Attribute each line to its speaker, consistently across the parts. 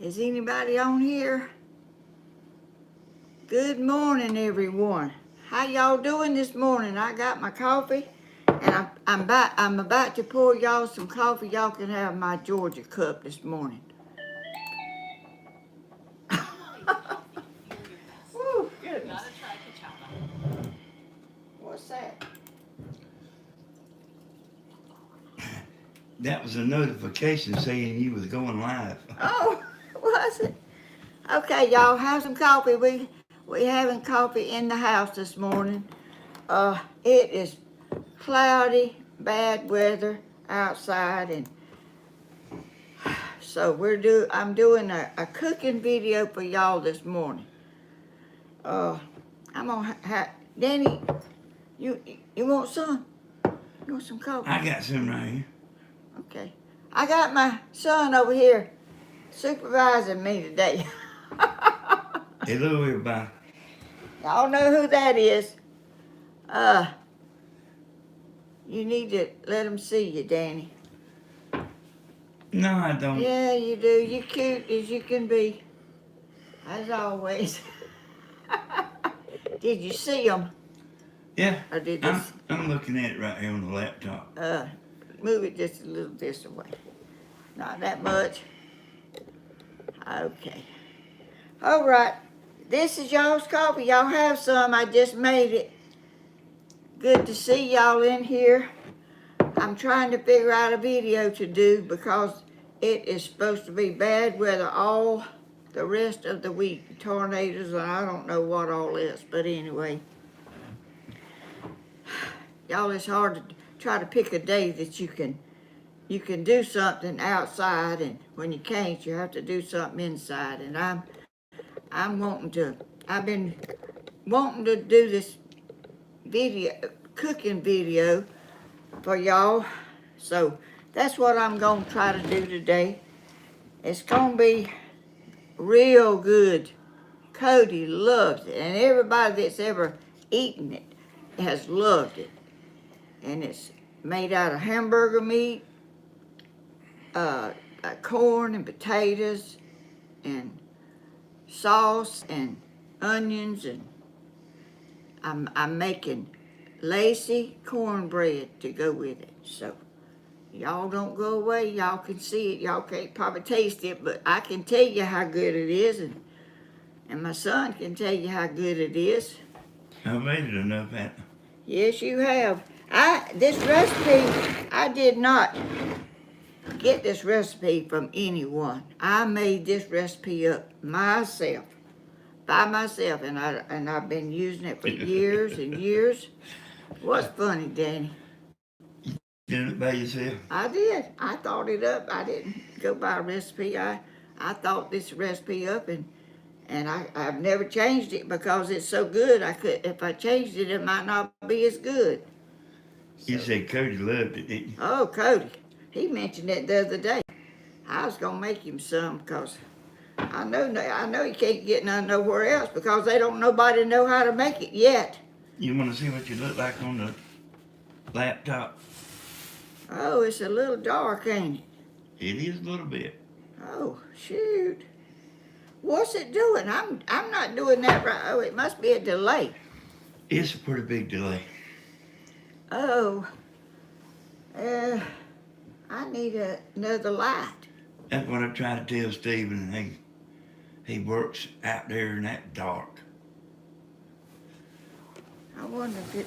Speaker 1: Is anybody on here? Good morning, everyone. How y'all doing this morning? I got my coffee, and I'm about to pour y'all some coffee. Y'all can have my Georgia cup this morning. Woo, goodness. What's that?
Speaker 2: That was a notification saying you was going live.
Speaker 1: Oh, was it? Okay, y'all have some coffee. We having coffee in the house this morning. It is cloudy, bad weather outside, and so I'm doing a cooking video for y'all this morning. I'm gonna have Danny. You want some? You want some coffee?
Speaker 2: I got some right here.
Speaker 1: Okay. I got my son over here supervising me today.
Speaker 2: Hello, everybody.
Speaker 1: Y'all know who that is. You need to let him see you, Danny.
Speaker 2: No, I don't.
Speaker 1: Yeah, you do. You cute as you can be, as always. Did you see him?
Speaker 2: Yeah,
Speaker 1: Or did
Speaker 2: I'm looking at it right here on the laptop.
Speaker 1: move it just a little this way. Not that much. Okay. All right. This is y'all's coffee. Y'all have some. I just made it. Good to see y'all in here. I'm trying to figure out a video to do because it is supposed to be bad weather all the rest of the week. Tornadoes and I don't know what all else. But anyway, y'all, it's hard to try to pick a day that you can do something outside, and when you can't, you have to do something inside. And I've been wanting to do this cooking video for y'all. So that's what I'm gonna try to do today. It's gonna be real good. Cody loves it, and everybody that's ever eaten it has loved it. And it's made out of hamburger meat, corn and potatoes, and sauce and onions, and I'm making lacy cornbread to go with it. So y'all don't go away. Y'all can see it. Y'all can't probably taste it, but I can tell you how good it is, and my son can tell you how good it is.
Speaker 2: I've made it enough, Pat.
Speaker 1: Yes, you have. This recipe, I did not get this recipe from anyone. I made this recipe up myself, by myself, and I've been using it for years and years. What's funny, Danny?
Speaker 2: Did it by yourself?
Speaker 1: I did. I thought it up. I didn't go by a recipe. I thought this recipe up, and I've never changed it because it's so good. If I changed it, it might not be as good.
Speaker 2: You said Cody loved it, didn't you?
Speaker 1: Oh, Cody, he mentioned it the other day. I was gonna make him some because I know he can't get none nowhere else because nobody know how to make it yet.
Speaker 2: You want to see what you look like on the laptop?
Speaker 1: Oh, it's a little dark, ain't it?
Speaker 2: It is a little bit.
Speaker 1: Oh, shoot. What's it doing? I'm not doing that right. Oh, it must be a delay.
Speaker 2: It's a pretty big delay.
Speaker 1: Oh, I need another light.
Speaker 2: That's what I'm trying to tell Stephen, and he works out there in that dark.
Speaker 1: I wonder if it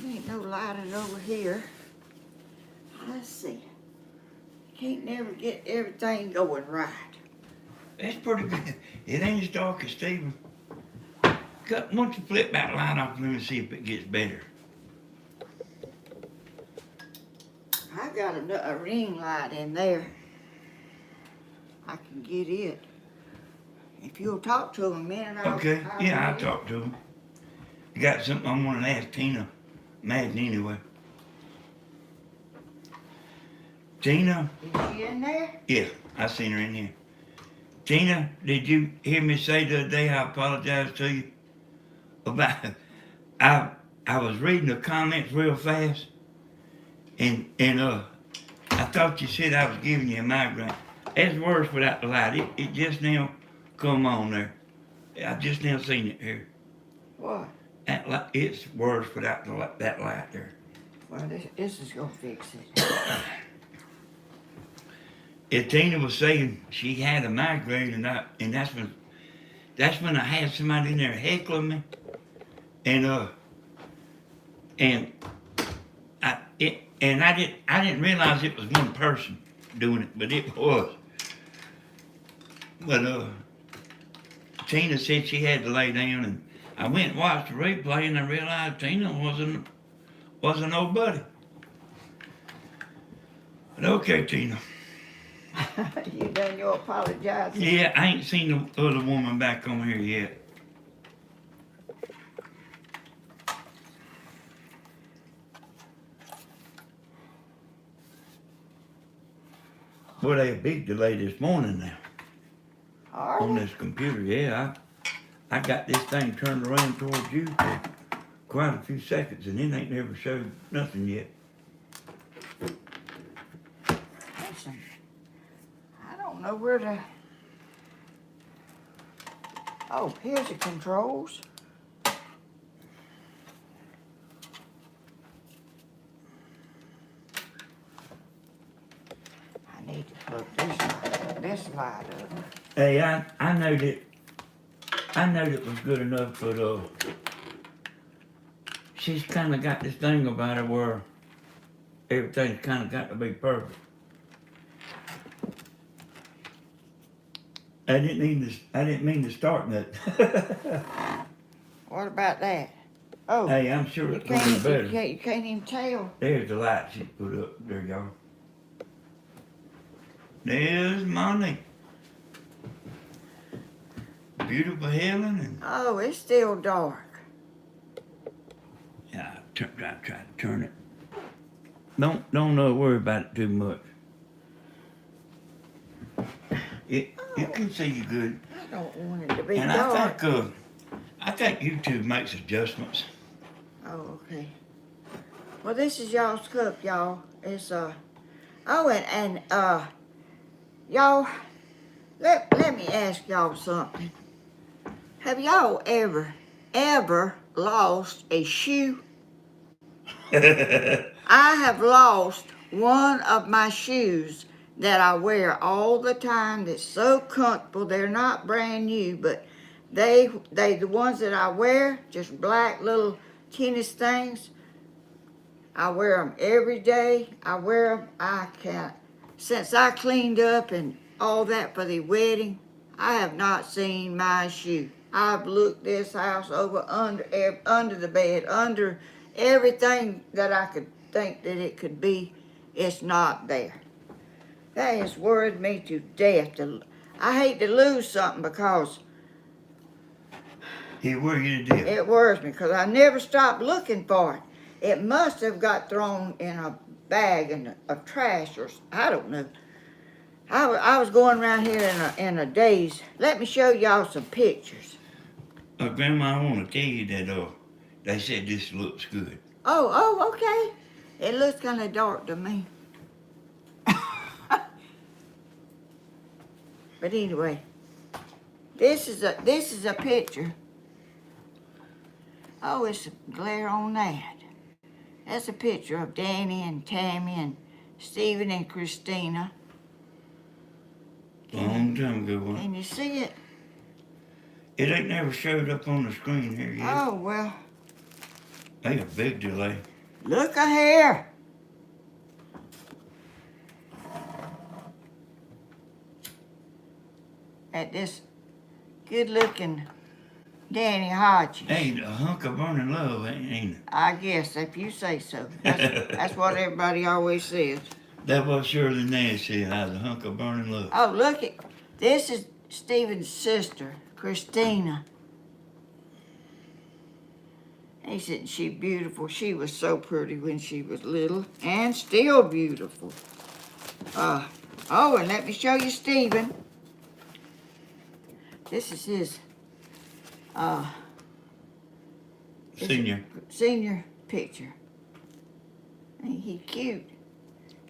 Speaker 1: ain't no lighting over here. Let's see. Can't never get everything going right.
Speaker 2: That's pretty good. It ain't as dark as Stephen. Once you flip that light off, let me see if it gets better.
Speaker 1: I got a ring light in there. I can get it. If you'll talk to him a minute,
Speaker 2: Okay, yeah, I'll talk to him. I got something I want to ask Tina Madden anyway. Tina?
Speaker 1: Is she in there?
Speaker 2: Yeah, I seen her in here. Tina, did you hear me say the other day I apologize to you about I was reading the comments real fast and I thought you said I was giving you a migraine. It's worse without the light. It just now come on there. I just now seen it here.
Speaker 1: What?
Speaker 2: That light, it's worse without the light, that light there.
Speaker 1: Well, this is gonna fix it.
Speaker 2: If Tina was saying she had a migraine, and that's when I had somebody in there heckling me, and I didn't realize it was one person doing it, but it was. But Tina said she had to lay down, and I went and watched the replay, and I realized Tina wasn't nobody. But okay, Tina.
Speaker 1: You done your apologizing?
Speaker 2: Yeah, I ain't seen the other woman back on here yet. Well, they a big delay this morning now
Speaker 1: Are
Speaker 2: on
Speaker 1: we?
Speaker 2: this computer. Yeah, I got this thing turned around towards you for quite a few seconds, and it ain't never showed nothing yet.
Speaker 1: Listen, I don't know where to. Oh, here's the controls. I need to plug this light up.
Speaker 2: Hey, I know that it was good enough, but she's kind of got this thing about her where everything's kind of got to be perfect. I didn't mean to start nothing.
Speaker 1: What about that? Oh,
Speaker 2: Hey, I'm sure
Speaker 1: you
Speaker 2: it's going to be better.
Speaker 1: you can't even tell.
Speaker 2: There's the light she put up. There, y'all. There's Monty. Beautiful Helen, and
Speaker 1: Oh, it's still dark.
Speaker 2: yeah, try to turn it. Don't worry about it too much. You can see you good,
Speaker 1: I don't want it to be
Speaker 2: and
Speaker 1: dark.
Speaker 2: I think YouTube makes adjustments.
Speaker 1: Oh, okay. Well, this is y'all's cup, y'all. It's oh, and y'all, let me ask y'all something. Have y'all ever lost a shoe? I have lost one of my shoes that I wear all the time. That's so comfortable. They're not brand new, but they the ones that I wear, just black little tennis things. I wear them every day. I wear them. I can't. Since I cleaned up and all that for the wedding, I have not seen my shoe. I've looked this house over, under the bed, under everything that I could think that it could be. It's not there. That has worried me to death. I hate to lose something because
Speaker 2: It worry you to death.
Speaker 1: it worries me because I never stopped looking for it. It must have got thrown in a bag of trash or I don't know. I was going around here in a daze. Let me show y'all some pictures.
Speaker 2: Grandma, I want to tell you that they said this looks good.
Speaker 1: Oh, okay. It looks kind of dark to me. But anyway, this is a picture. Oh, it's a glare on that. That's a picture of Danny and Tammy and Stephen and Christina.
Speaker 2: Long time ago, wasn't
Speaker 1: Can you see it?
Speaker 2: it? It ain't never showed up on the screen here yet.
Speaker 1: Oh, well,
Speaker 2: They a big delay.
Speaker 1: look here. At this good-looking Danny Hodges.
Speaker 2: Ain't a hunk of burning love, ain't it?
Speaker 1: I guess, if you say so. That's what everybody always says.
Speaker 2: That was Shirley Nash said, I was a hunk of burning love.
Speaker 1: Oh, look it. This is Stephen's sister, Christina. Isn't she beautiful? She was so pretty when she was little and still beautiful. Oh, and let me show you Stephen. This is his
Speaker 2: Senior.
Speaker 1: picture. Ain't he cute?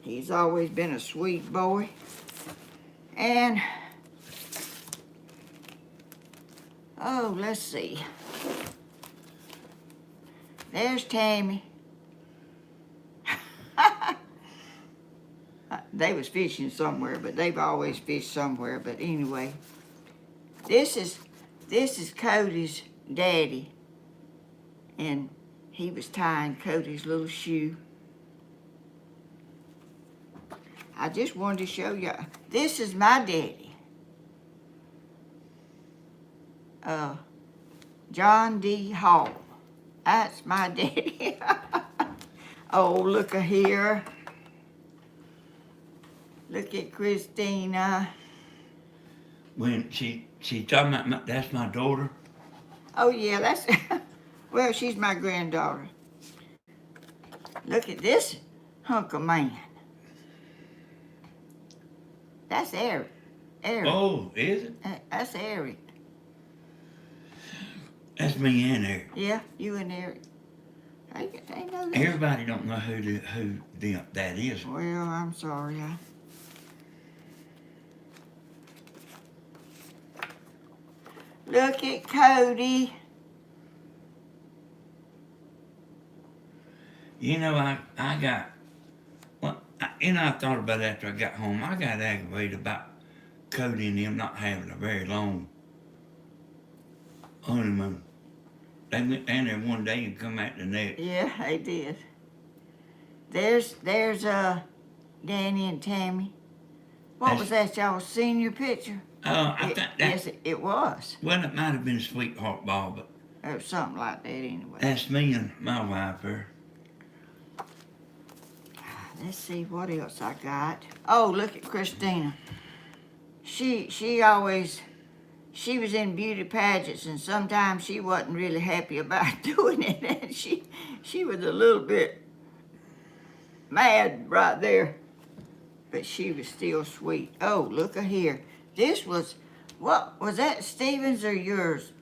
Speaker 1: He's always been a sweet boy. And, oh, let's see. There's Tammy. They was fishing somewhere, but they've always fished somewhere. But anyway, this is Cody's daddy, and he was tying Cody's little shoe. I just wanted to show you. This is my daddy, John D. Hall. That's my daddy. Oh, look at here. Look at Christina.
Speaker 2: When she talking about that's my daughter.
Speaker 1: Oh yeah, that's well, she's my granddaughter. Look at this hunk of man. That's Eric. Eric.
Speaker 2: Oh, is it?
Speaker 1: That's Eric.
Speaker 2: That's me and Eric.
Speaker 1: Yeah, you and Eric. They know that.
Speaker 2: Everybody don't know who that is.
Speaker 1: Well, I'm sorry. Look at Cody.
Speaker 2: You know, I got, well, I thought about it after I got home. I got aggravated about Cody and him not having a very long honeymoon. They went down there one day and come out the next.
Speaker 1: Yeah, they did. There's Danny and Tammy. What was that, y'all's senior picture?
Speaker 2: I think that,
Speaker 1: Yes, it was.
Speaker 2: well, it might have been a sweetheart ball, but
Speaker 1: It was something like that anyway.
Speaker 2: that's me and my wife there.
Speaker 1: Let's see what else I got. Oh, look at Christina. She always, she was in beauty pageants, and sometimes she wasn't really happy about doing it, and she was a little bit mad right there, but she was still sweet. Oh, look at here. This was, what was that, Stephen's or yours?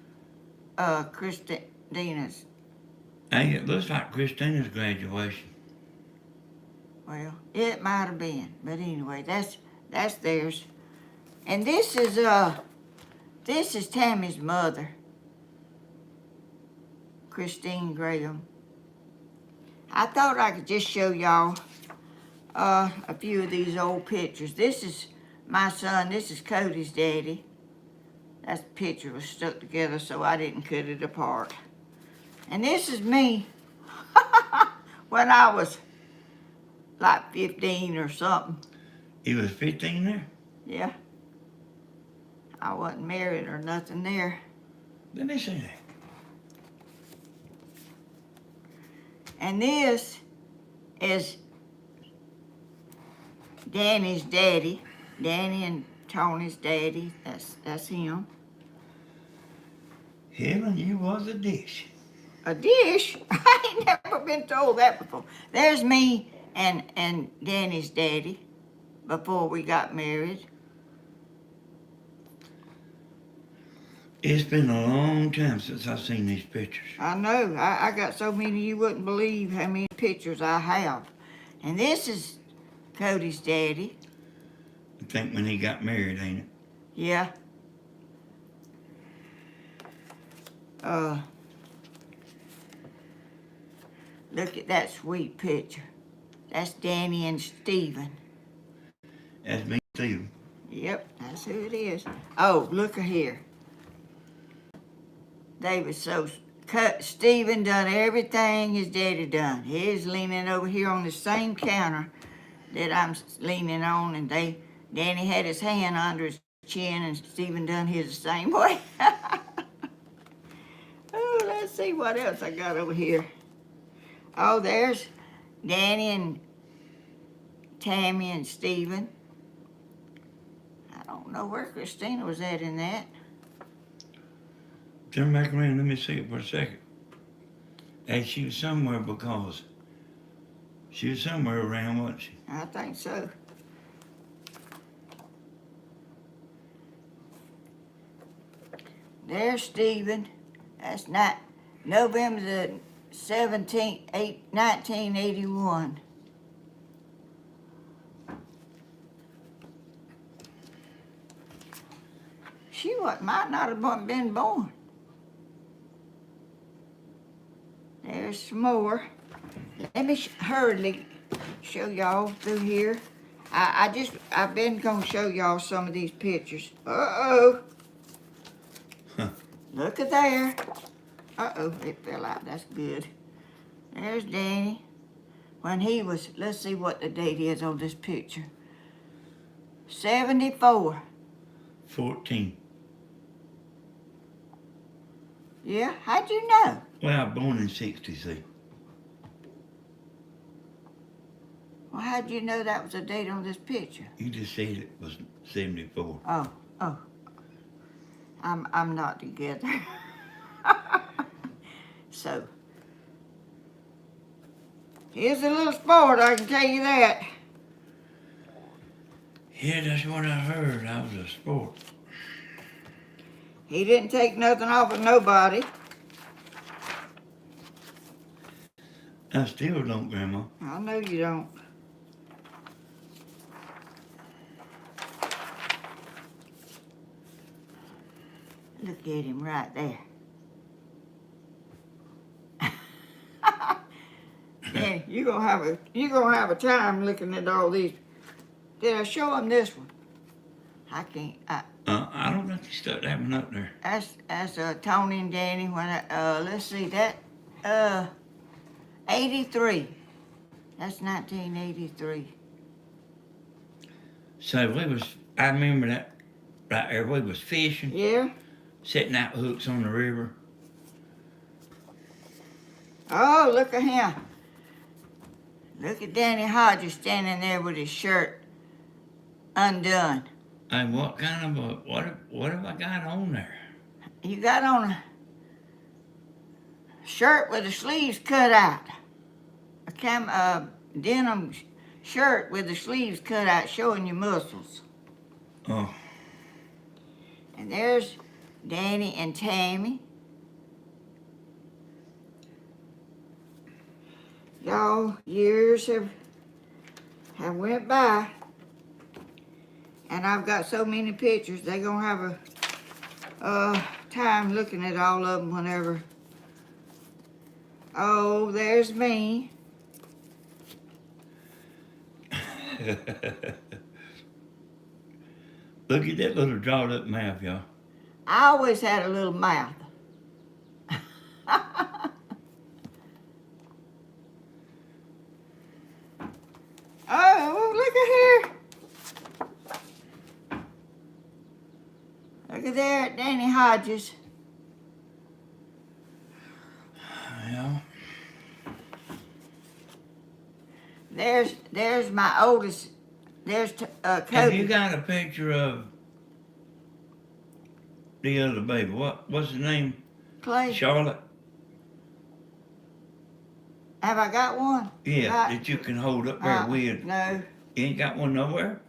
Speaker 1: Christina's.
Speaker 2: Hey, it looks like Christina's graduation.
Speaker 1: Well, it might have been, but anyway, that's theirs. And this is Tammy's mother, Christine Graham. I thought I could just show y'all a few of these old pictures. This is my son. This is Cody's daddy. That picture was stuck together, so I didn't cut it apart. And this is me when I was like 15 or something.
Speaker 2: You was 15 there?
Speaker 1: Yeah. I wasn't married or nothing there.
Speaker 2: Let me see that.
Speaker 1: And this is Danny's daddy. Danny and Tony's daddy. That's him.
Speaker 2: Helen, you was a dish.
Speaker 1: A dish? I ain't never been told that before. There's me and Danny's daddy before we got married.
Speaker 2: It's been a long time since I've seen these pictures.
Speaker 1: I know. I got so many you wouldn't believe how many pictures I have. And this is Cody's daddy.
Speaker 2: I think when he got married, ain't it?
Speaker 1: Yeah. Look at that sweet picture. That's Danny and Stephen.
Speaker 2: That's me too.
Speaker 1: Yep, that's who it is. Oh, look at here. They was so Stephen done everything his daddy done. He's leaning over here on the same counter that I'm leaning on, and Danny had his hand under his chin, and Stephen done his the same way. Oh, let's see what else I got over here. Oh, there's Danny and Tammy and Stephen. I don't know where Christina was at in that.
Speaker 2: Turn back around, let me see it for a second. Hey, she was somewhere because she was somewhere around, wasn't she?
Speaker 1: I think so. There's Stephen. That's not November the 17th, 1981. might not have been born. There's some more. Let me hurriedly show y'all through here. I've been gonna show y'all some of these pictures. Uh-oh.
Speaker 2: Huh.
Speaker 1: Look at there. Uh-oh, it fell out. That's good. There's Danny. When he was, let's see what the date is on this picture. 74.
Speaker 2: 14.
Speaker 1: Yeah, how'd you know?
Speaker 2: Well, I was born in 66.
Speaker 1: Well, how'd you know that was a date on this picture?
Speaker 2: You just said it was 74.
Speaker 1: Oh. I'm not together. So, here's a little sport, I can tell you that.
Speaker 2: Yeah, that's what I heard. I was a sport.
Speaker 1: He didn't take nothing off of nobody.
Speaker 2: I still don't, Grandma.
Speaker 1: I know you don't. Look at him right there. Yeah, you're gonna have a time looking at all these. Did I show him this one? I can't.
Speaker 2: I don't think you stuck that one up there.
Speaker 1: That's Tony and Danny. When let's see that 83. That's 1983.
Speaker 2: So I remember that right there. We was fishing,
Speaker 1: Yeah.
Speaker 2: setting out hooks on the river.
Speaker 1: Oh, look at him. Look at Danny Hodges standing there with his shirt undone.
Speaker 2: And what kind of what have I got on there?
Speaker 1: You got on a shirt with the sleeves cut out. A denim shirt with the sleeves cut out showing your muscles.
Speaker 2: Oh,
Speaker 1: And there's Danny and Tammy. Y'all, years have went by, and I've got so many pictures. They gonna have a time looking at all of them whenever. Oh, there's me.
Speaker 2: look at that little drawed up mouth, y'all.
Speaker 1: I always had a little mouth. Oh, look at here. Look at there, Danny Hodges.
Speaker 2: Yeah.
Speaker 1: There's my oldest. There's
Speaker 2: Have
Speaker 1: Cody.
Speaker 2: you got a picture of the other baby? What's the name?
Speaker 1: Clay.
Speaker 2: Charlotte?
Speaker 1: Have I got one?
Speaker 2: Yeah,
Speaker 1: Right.
Speaker 2: that you can hold up there with.
Speaker 1: No.
Speaker 2: You ain't got one nowhere?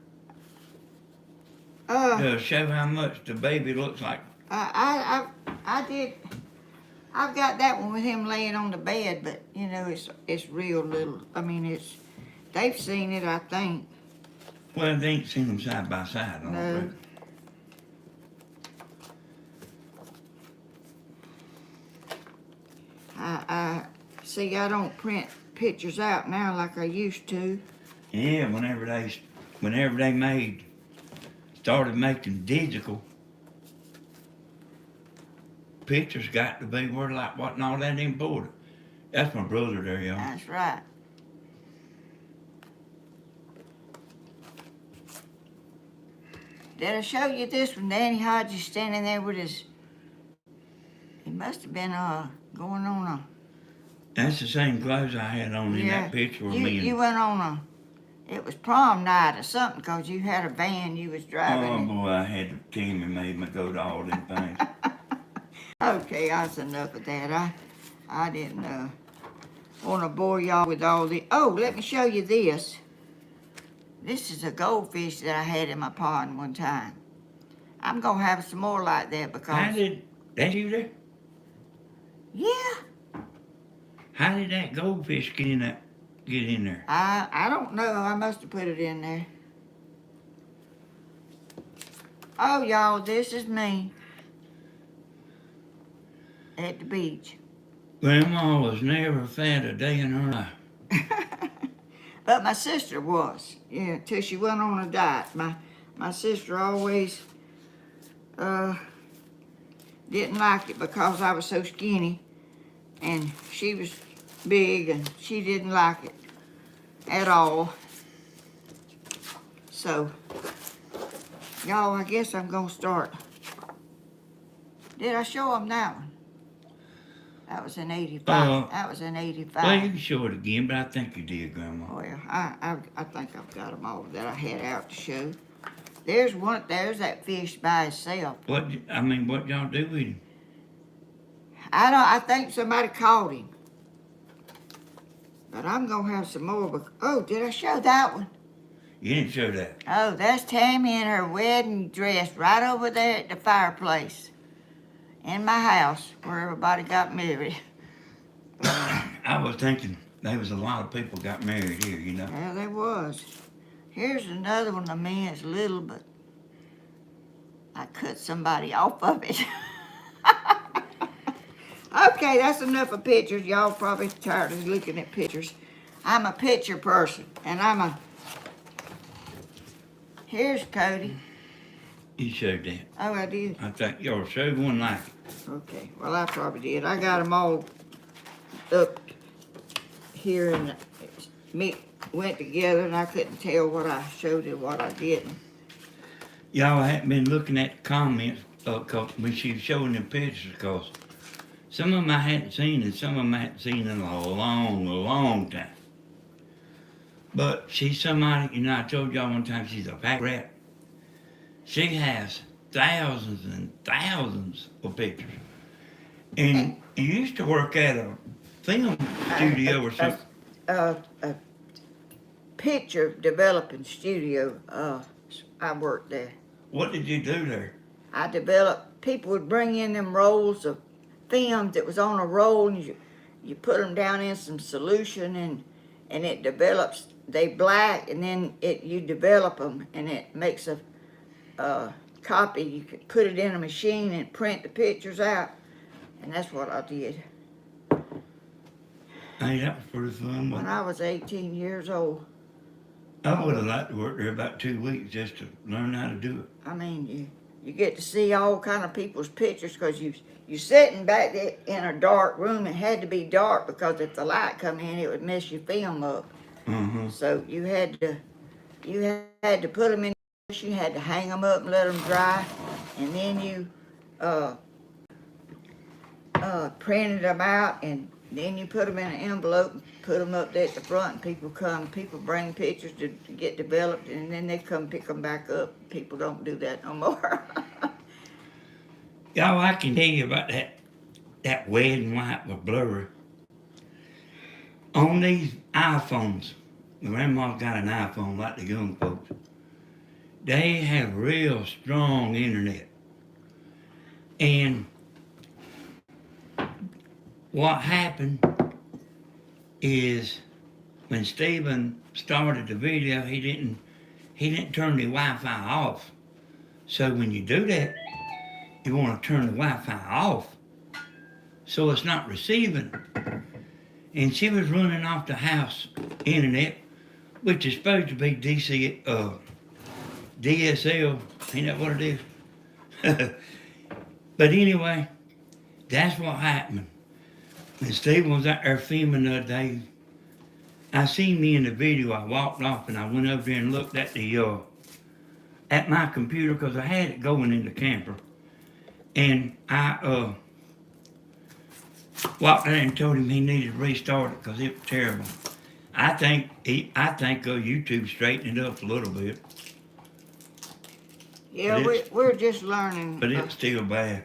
Speaker 2: To show how much the baby looks like.
Speaker 1: I did. I've got that one with him laying on the bed, but you know it's real little. I mean they've seen it, I think.
Speaker 2: Well, they ain't seen them side by side. I don't
Speaker 1: No.
Speaker 2: think.
Speaker 1: I see. I don't print pictures out now like I used to.
Speaker 2: Yeah, whenever they started making digital pictures, got to be where like wasn't all that important. That's my brother there, y'all.
Speaker 1: That's right. Did I show you this one? Danny Hodges standing there with his. He must have been going on a.
Speaker 2: That's the same clothes I had on in that picture with me.
Speaker 1: You went on a. It was prom night or something because you had a van you was driving.
Speaker 2: Oh boy, I had to Timmy made me go to all them things.
Speaker 1: Okay, that's enough of that. I didn't want to bore y'all with all the. Oh, let me show you this. This is a goldfish that I had in my pond one time. I'm gonna have some more like that because.
Speaker 2: That you there?
Speaker 1: Yeah.
Speaker 2: How did that goldfish get in there?
Speaker 1: I don't know. I must have put it in there. Oh, y'all, this is me at the beach.
Speaker 2: Grandma was never fat a day in her life.
Speaker 1: But my sister was, yeah, till she went on a diet. My sister always didn't like it because I was so skinny, and she was big, and she didn't like it at all. So, y'all, I guess I'm gonna start. Did I show them that one? That was in '85. That was in '85.
Speaker 2: Well, you can show it again, but I think you did, Grandma.
Speaker 1: Well, I think I've got them all that I had out to show. There's one. There's that fish by itself.
Speaker 2: What y'all do with him?
Speaker 1: I think somebody caught him. But I'm gonna have some more. Oh, did I show that one?
Speaker 2: You didn't show that.
Speaker 1: Oh, that's Tammy in her wedding dress right over there at the fireplace in my house where everybody got married.
Speaker 2: I was thinking there was a lot of people got married here, you know.
Speaker 1: Yeah, there was. Here's another one of me. It's little, but I cut somebody off of it. Okay, that's enough of pictures. Y'all probably tired of looking at pictures. I'm a picture person, and Here's Cody.
Speaker 2: You showed that.
Speaker 1: Oh, I did?
Speaker 2: I think y'all showed one like it.
Speaker 1: Okay, well, I probably did. I got them all up here, and me went together, and I couldn't tell what I showed and what I didn't.
Speaker 2: Y'all hadn't been looking at the comments when she was showing them pictures, because some of them I hadn't seen, and some of them I hadn't seen in a long time. But she's somebody, you know, I told y'all one time she's a fat rat. She has thousands and thousands of pictures. And you used to work at a film studio or something.
Speaker 1: A picture developing studio. I worked there.
Speaker 2: What did you do there?
Speaker 1: I developed, people would bring in them rolls of film that was on a roll, and you put them down in some solution, and it develops, they black, and then you develop them, and it makes a copy. You could put it in a machine and print the pictures out, and that's what I did.
Speaker 2: Hey, that was pretty fun.
Speaker 1: When I was 18 years old.
Speaker 2: I would have liked to work there about 2 weeks just to learn how to do it.
Speaker 1: I mean, you get to see all kind of people's pictures, because you sitting back there in a dark room. It had to be dark, because if the light come in, it would mess your film up.
Speaker 2: Mm-hmm.
Speaker 1: So you had to put them in. You had to hang them up and let them dry, and then you printed them out, and then you put them in an envelope and put them up there at the front, and people bring pictures to get developed, and then they come pick them back up. People don't do that no more.
Speaker 2: Y'all, I can tell you about that red and white was blurry. On these iPhones, Grandma's got an iPhone like the young folks. They have real strong internet. And what happened is when Stephen started the video, he didn't turn the Wi-Fi off. So when you do that, you want to turn the Wi-Fi off so it's not receiving. And she was running off the house internet, which is supposed to be DSL, ain't that what it is? But anyway, that's what happened. When Stephen was out there filming the other day, I seen me in the video. I walked off and I went over there and looked at at my computer, because I had it going in the camper. And I walked there and told him he needed to restart it because it was terrible. I think YouTube straightened it up a little bit.
Speaker 1: Yeah, we're just learning.
Speaker 2: But it's still bad.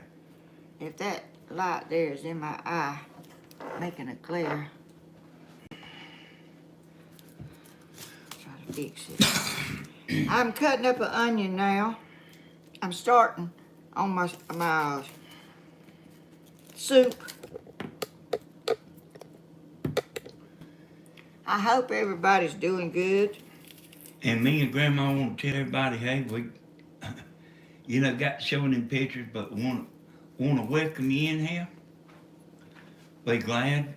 Speaker 1: If that light there is in my eye, making it clear. Try to fix it. I'm cutting up an onion now. I'm starting on my soup. I hope everybody's doing good.
Speaker 2: And me and Grandma want to tell everybody, hey, you know, got showing them pictures, but want to welcome you in here. We glad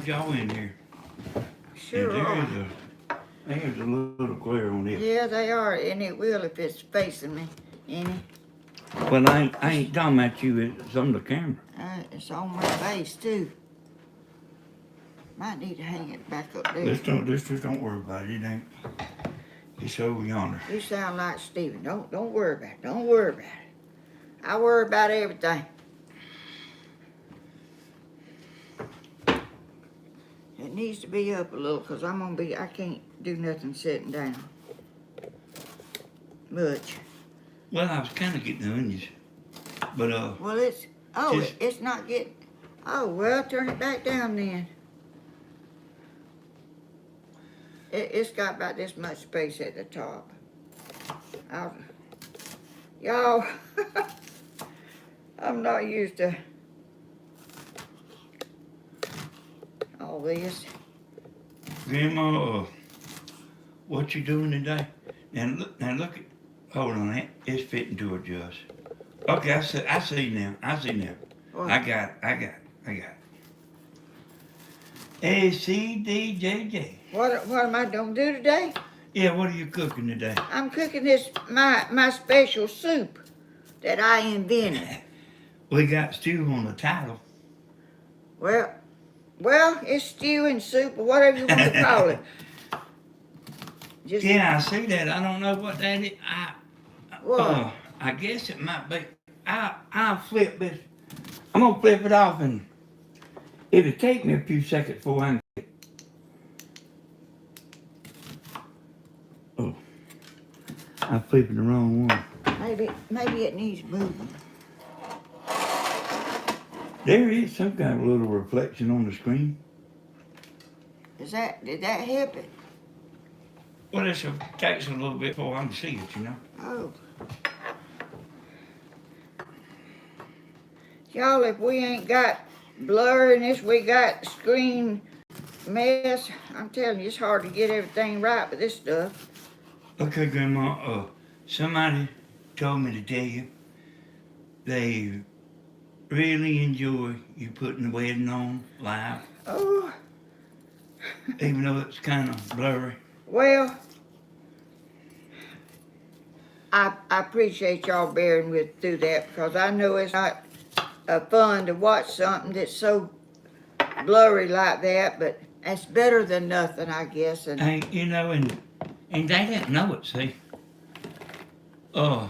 Speaker 2: y'all in here.
Speaker 1: Sure
Speaker 2: And
Speaker 1: are.
Speaker 2: there's a little glare on this.
Speaker 1: Yeah, they are, and it will if it's facing me. Any.
Speaker 2: Well, I ain't talking about you. It's on the camera.
Speaker 1: It's on my face too. Might need to hang it back up there.
Speaker 2: Just don't worry about it. It ain't. It's over yonder.
Speaker 1: You sound like Stephen. Don't worry about it. Don't worry about it. I worry about everything. It needs to be up a little because I can't do nothing sitting down. Much.
Speaker 2: Well, I was kind of getting the onions, but
Speaker 1: Well, it's not getting. Oh, well, turn it back down then. It's got about this much space at the top. Y'all, I'm not used to all this.
Speaker 2: Grandma, what you doing today? Now look at. Hold on, it's fitting to adjust. Okay, I see now.
Speaker 1: What?
Speaker 2: I got it. A C D J J.
Speaker 1: What am I gonna do today?
Speaker 2: Yeah, what are you cooking today?
Speaker 1: I'm cooking my special soup that I invented.
Speaker 2: We got stew on the title.
Speaker 1: Well, it's stew and soup or whatever you want to call it. Just
Speaker 2: Yeah, I see that. I don't know what that is.
Speaker 1: what?
Speaker 2: I guess it might be. I'll flip this. I'm gonna flip it off, and it'll take me a few seconds before I can get it. Oh, I'm flipping the wrong one.
Speaker 1: Maybe it needs moving.
Speaker 2: There is some kind of little reflection on the screen.
Speaker 1: Did that help it?
Speaker 2: Well, it takes a little bit before I can see it, you know.
Speaker 1: Oh. Y'all, if we ain't got blur in this, we got screen mess. I'm telling you, it's hard to get everything right with this stuff.
Speaker 2: Okay, Grandma, somebody told me to tell you they really enjoy you putting the wedding on live,
Speaker 1: Oh,
Speaker 2: even though it's kind of blurry.
Speaker 1: well, I appreciate y'all bearing with through that because I know it's not fun to watch something that's so blurry like that, but it's better than nothing, I guess. And
Speaker 2: Hey, you know, and they didn't know it, see. You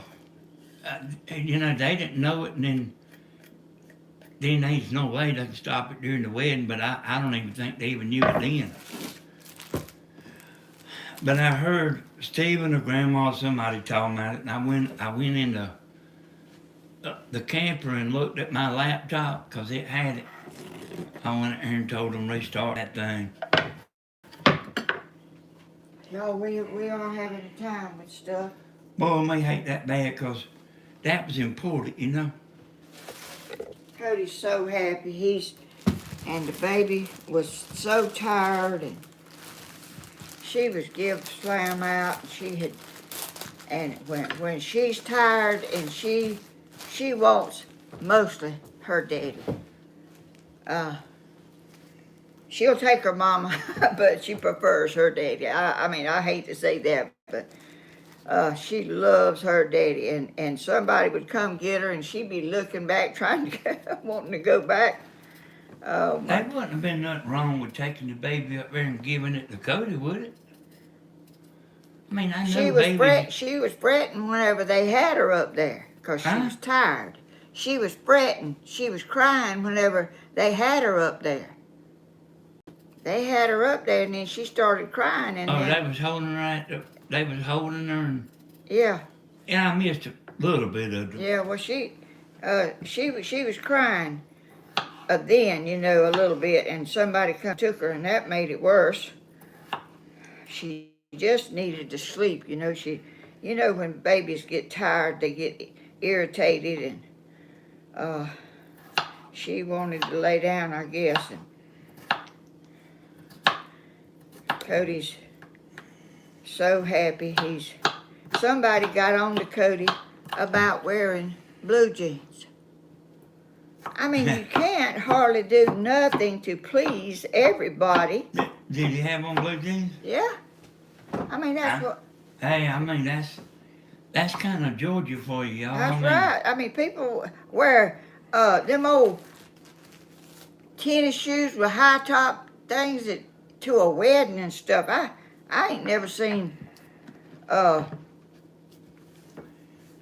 Speaker 2: know, they didn't know it, and then there's no way they could stop it during the wedding, but I don't even think they even knew it then. But I heard Stephen or Grandma, somebody talking about it, and I went in the camper and looked at my laptop because it had it. I went in there and told them restart that thing.
Speaker 1: y'all, we are having a time with stuff.
Speaker 2: Boy, I may hate that bad because that was important, you know.
Speaker 1: Cody's so happy. And the baby was so tired, and she was give slam out. And when she's tired, and she wants mostly her daddy. She'll take her mama, but she prefers her daddy. I mean, I hate to say that, but she loves her daddy. And somebody would come get her, and she'd be looking back, trying to wanting to go back.
Speaker 2: There wouldn't have been nothing wrong with taking the baby up there and giving it to Cody, would it? I mean, I know
Speaker 1: She was fretting whenever they had her up there, 'cause she was tired. She was fretting. She was crying whenever they had her up there. They had her up there, and then she started crying. And then,
Speaker 2: they was holding her they was holding her, and
Speaker 1: yeah.
Speaker 2: Yeah, I missed a little bit of it.
Speaker 1: Yeah, well, she was crying then, you know, a little bit, and somebody took her, and that made it worse. She just needed to sleep, you know. When babies get tired, they get irritated, and she wanted to lay down, I guess. And Cody's so happy. Somebody got on to Cody about wearing blue jeans. I mean, you can't hardly do nothing to please everybody.
Speaker 2: Did you have on blue jeans?
Speaker 1: Yeah. I mean, that's what.
Speaker 2: Hey, I mean, that's kind of Georgia for you, y'all.
Speaker 1: That's
Speaker 2: I mean,
Speaker 1: right. I mean, people wear them old tennis shoes with high top things to a wedding and stuff. I ain't never seen.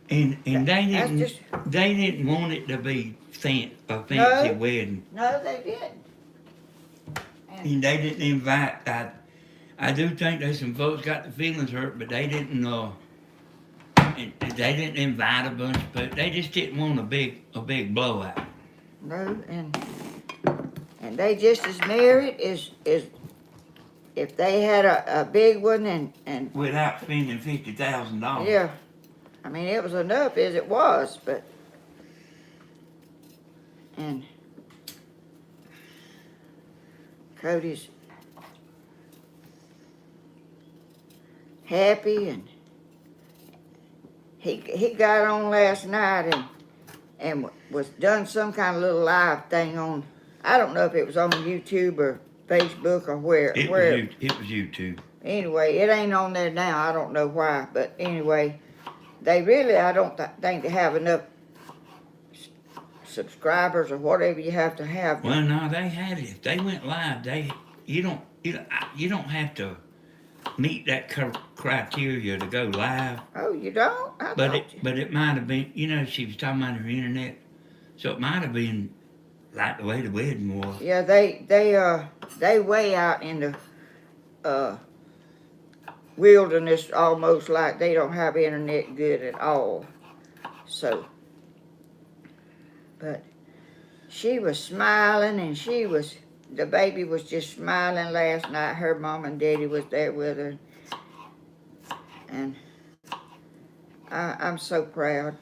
Speaker 2: And
Speaker 1: That's just
Speaker 2: they didn't want it to be a fancy
Speaker 1: No.
Speaker 2: wedding.
Speaker 1: no, they didn't.
Speaker 2: And they didn't invite. I do think there's some folks got their feelings hurt, but they didn't. And they didn't invite a bunch of people. They just didn't want a big blowout.
Speaker 1: No, and they just as married as if they had a big one and
Speaker 2: Without spending $50,000.
Speaker 1: yeah. I mean, it was enough as it was, but and Cody's happy, and he got on last night and was done some kind of little live thing on. I don't know if it was on YouTube or Facebook or where.
Speaker 2: It was YouTube.
Speaker 1: Anyway, it ain't on there now. I don't know why, but anyway, they really, I don't think they have enough subscribers or whatever you have to have.
Speaker 2: Well, no, they had it. If they went live, you don't have to meet that criteria to go live.
Speaker 1: Oh, you don't?
Speaker 2: But it might have been. She was talking about her internet, so it might have been like the way the wedding was.
Speaker 1: Yeah, they way out in the wilderness, almost like they don't have internet good at all. So, but she was smiling, and the baby was just smiling last night. Her mom and daddy was there with her, and I'm so proud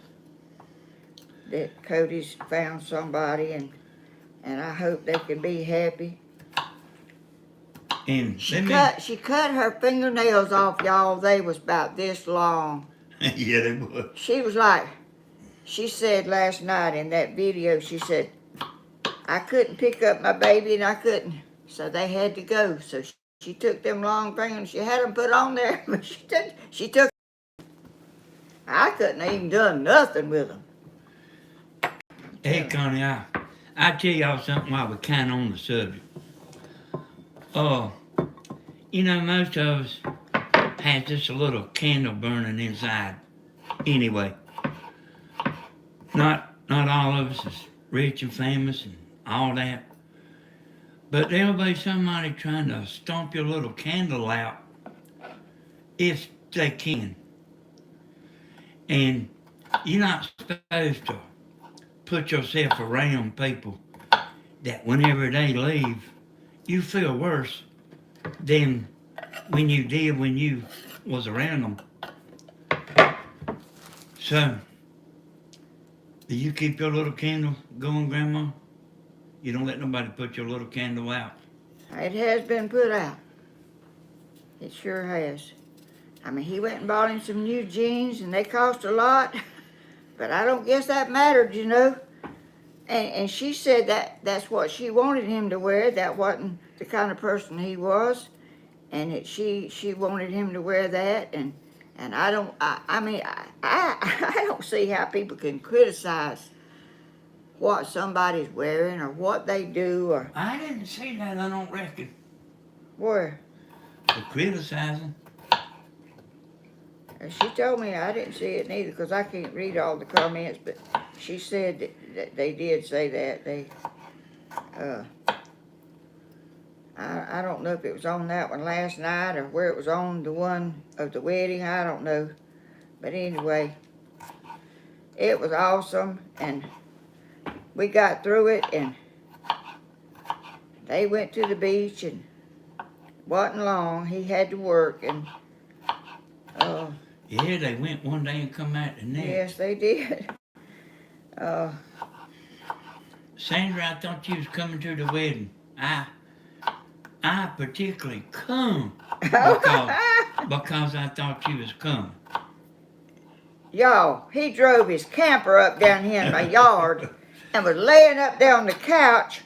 Speaker 1: that Cody's found somebody, and I hope they can be happy.
Speaker 2: And
Speaker 1: She cut her fingernails off, y'all. They was about this long.
Speaker 2: Yeah, they was.
Speaker 1: She said last night in that video, she said, I couldn't pick up my baby and I couldn't. So they had to go. So she took them long fingers. She had them put on there, but she took. I couldn't have even done nothing with them.
Speaker 2: Hey, Connie, I tell y'all something while we're kind of on the subject. Most of us had just a little candle burning inside. Anyway, not all of us is rich and famous and all that. But there'll be somebody trying to stomp your little candle out if they can. And you're not supposed to put yourself around people that whenever they leave, you feel worse than when you did when you was around them. So, do you keep your little candle going, Grandma? You don't let nobody put your little candle out?
Speaker 1: It has been put out. It sure has. I mean, he went and bought him some new jeans, and they cost a lot. But I don't guess that mattered, And she said that's what she wanted him to wear. That wasn't the kind of person he was. And she wanted him to wear that. And I don't see how people can criticize what somebody's wearing or what they do or
Speaker 2: I didn't see that, I don't reckon.
Speaker 1: where.
Speaker 2: The criticizing.
Speaker 1: She told me I didn't see it neither because I can't read all the comments, but she said that they did say that. I don't know if it was on that one last night or where it was on the one of the wedding. I don't know. But anyway, it was awesome, and we got through it, and they went to the beach, and wasn't long. He had to work, and
Speaker 2: yeah, they went one day and come out the next.
Speaker 1: Yes, they did.
Speaker 2: Sandra, I thought you was coming to the wedding. I particularly come because I thought you was coming.
Speaker 1: Y'all, he drove his camper up down here in my yard and was laying up there on the couch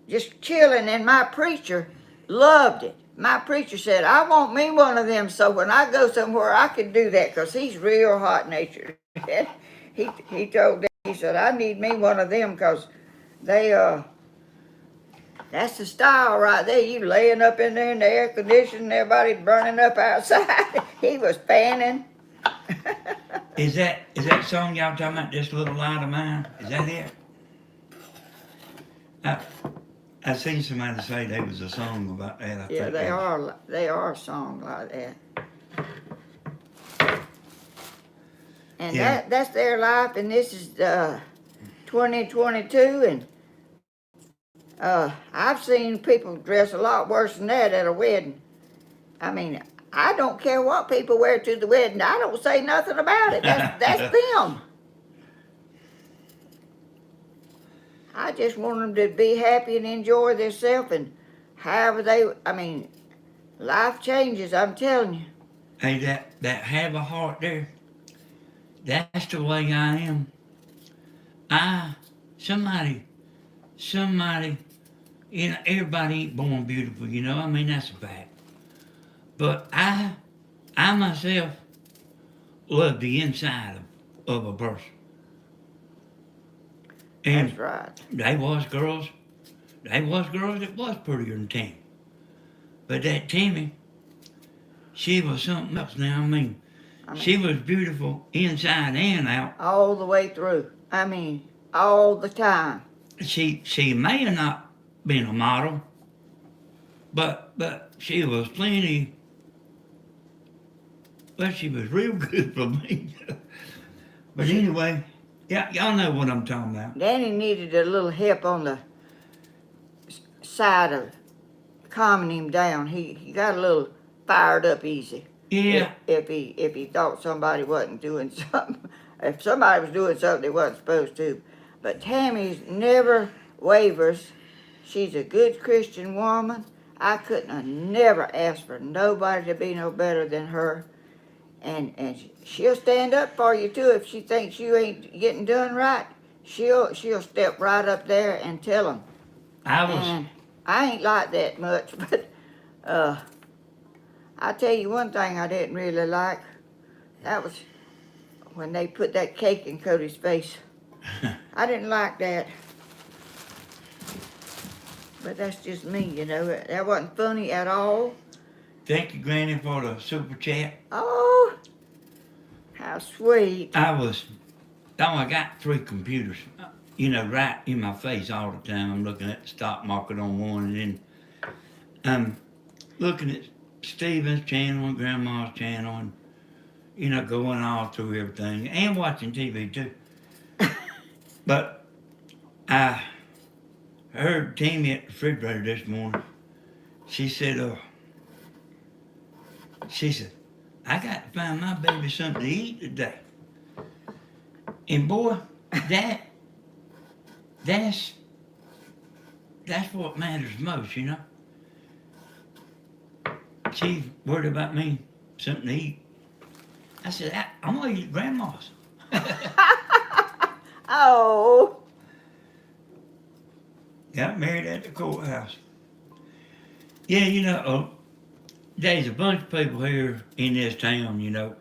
Speaker 1: just chilling, and my preacher loved it. My preacher said, I want me one of them so when I go somewhere I can do that, because he's real hot-natured. he told them, he said, I need me one of them because they, that's the style right there. You laying up in there in the air conditioning, everybody burning up outside. He was fanning.
Speaker 2: Is that song y'all talking about, This Little Light of Mine? Is that it? I seen somebody say there was a song about that.
Speaker 1: Yeah, they are a song like that. And
Speaker 2: Yeah.
Speaker 1: that's their life, and this is 2022, and I've seen people dress a lot worse than that at a wedding. I mean, I don't care what people wear to the wedding. I don't say nothing about it. That's them. I just want them to be happy and enjoy themselves, and however life changes, I'm telling you.
Speaker 2: Hey, that have a heart there, that's the way I am. Somebody, everybody ain't born beautiful, I mean, that's a fact. But I myself love the inside of a person. And
Speaker 1: That's right.
Speaker 2: They was girls that was prettier than Tammy. But that Tammy, she was something else now. I mean, she was beautiful inside and out.
Speaker 1: All the way through. All the time.
Speaker 2: She may have not been a model, but she was plenty. But she was real good for me. But anyway, yeah, y'all know what I'm talking about.
Speaker 1: Danny needed a little help on the side of calming him down. He got a little fired up easy.
Speaker 2: Yeah.
Speaker 1: If he thought somebody wasn't doing something, if somebody was doing something they wasn't supposed to. But Tammy's never wavers. She's a good Christian woman. I couldn't have never asked for nobody to be no better than her. And she'll stand up for you too if she thinks you ain't getting done right. She'll step right up there and tell them. And I ain't like that much, but I tell you one thing I didn't really like. That was when they put that cake in Cody's face. I didn't like that. But that's just me, That wasn't funny at all.
Speaker 2: Thank you, Granny, for the super chat.
Speaker 1: Oh, how sweet.
Speaker 2: I got 3 computers, right in my face all the time. I'm looking at the stock market on one, and then I'm looking at Stephen's channel and Grandma's channel, and, going all through everything, and watching TV too. But I heard Tammy at the refrigerator this morning. She said, I got to find my baby something to eat today. And boy, that's what matters most, She's worried about me, something to eat. I said, I'm gonna eat Grandma's.
Speaker 1: Oh.
Speaker 2: Got married at the courthouse. Yeah, there's a bunch of people here in this town,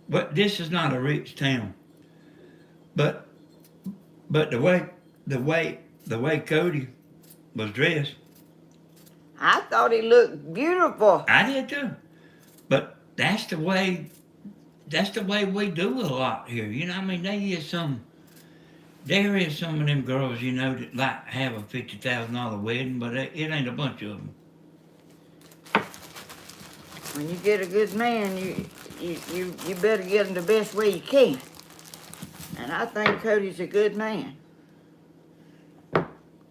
Speaker 2: but this is not a rich town. But the way Cody was dressed,
Speaker 1: I thought he looked beautiful.
Speaker 2: I did too. But that's the way we do a lot here. There is some of them girls, that like have a $50,000 wedding, but it ain't a bunch of them.
Speaker 1: When you get a good man, you better get him the best way you can. And I think Cody's a good man.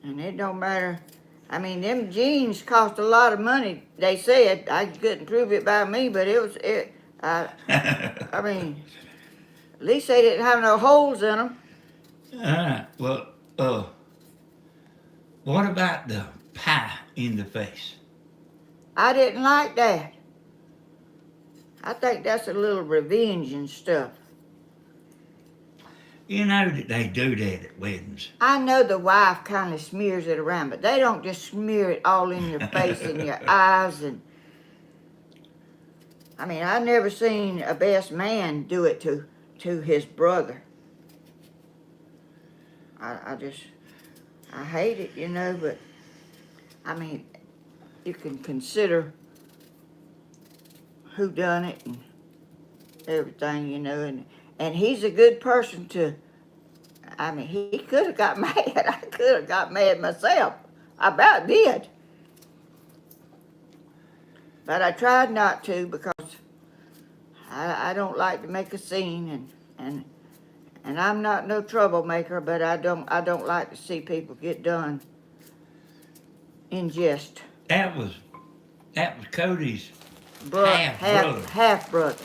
Speaker 1: And it don't matter. Them jeans cost a lot of money. They said I couldn't prove it by me, but at least they didn't have no holes in them.
Speaker 2: Well, what about the pie in the face?
Speaker 1: I didn't like that. I think that's a little revenge and stuff.
Speaker 2: You know that they do that at weddings.
Speaker 1: I know the wife kind of smears it around, but they don't just smear it all in your face and your eyes. And I mean, I never seen a best man do it to his brother. I hate it, you know, but I mean, you can consider who done it and everything, you know, and he's a good person to, I mean, he could have got mad. I could have got mad myself. I about did. But I tried not to because I don't like to make a scene, and I'm not no troublemaker, but I don't like to see people get done in jest.
Speaker 2: That was Cody's half brother.
Speaker 1: Half brother.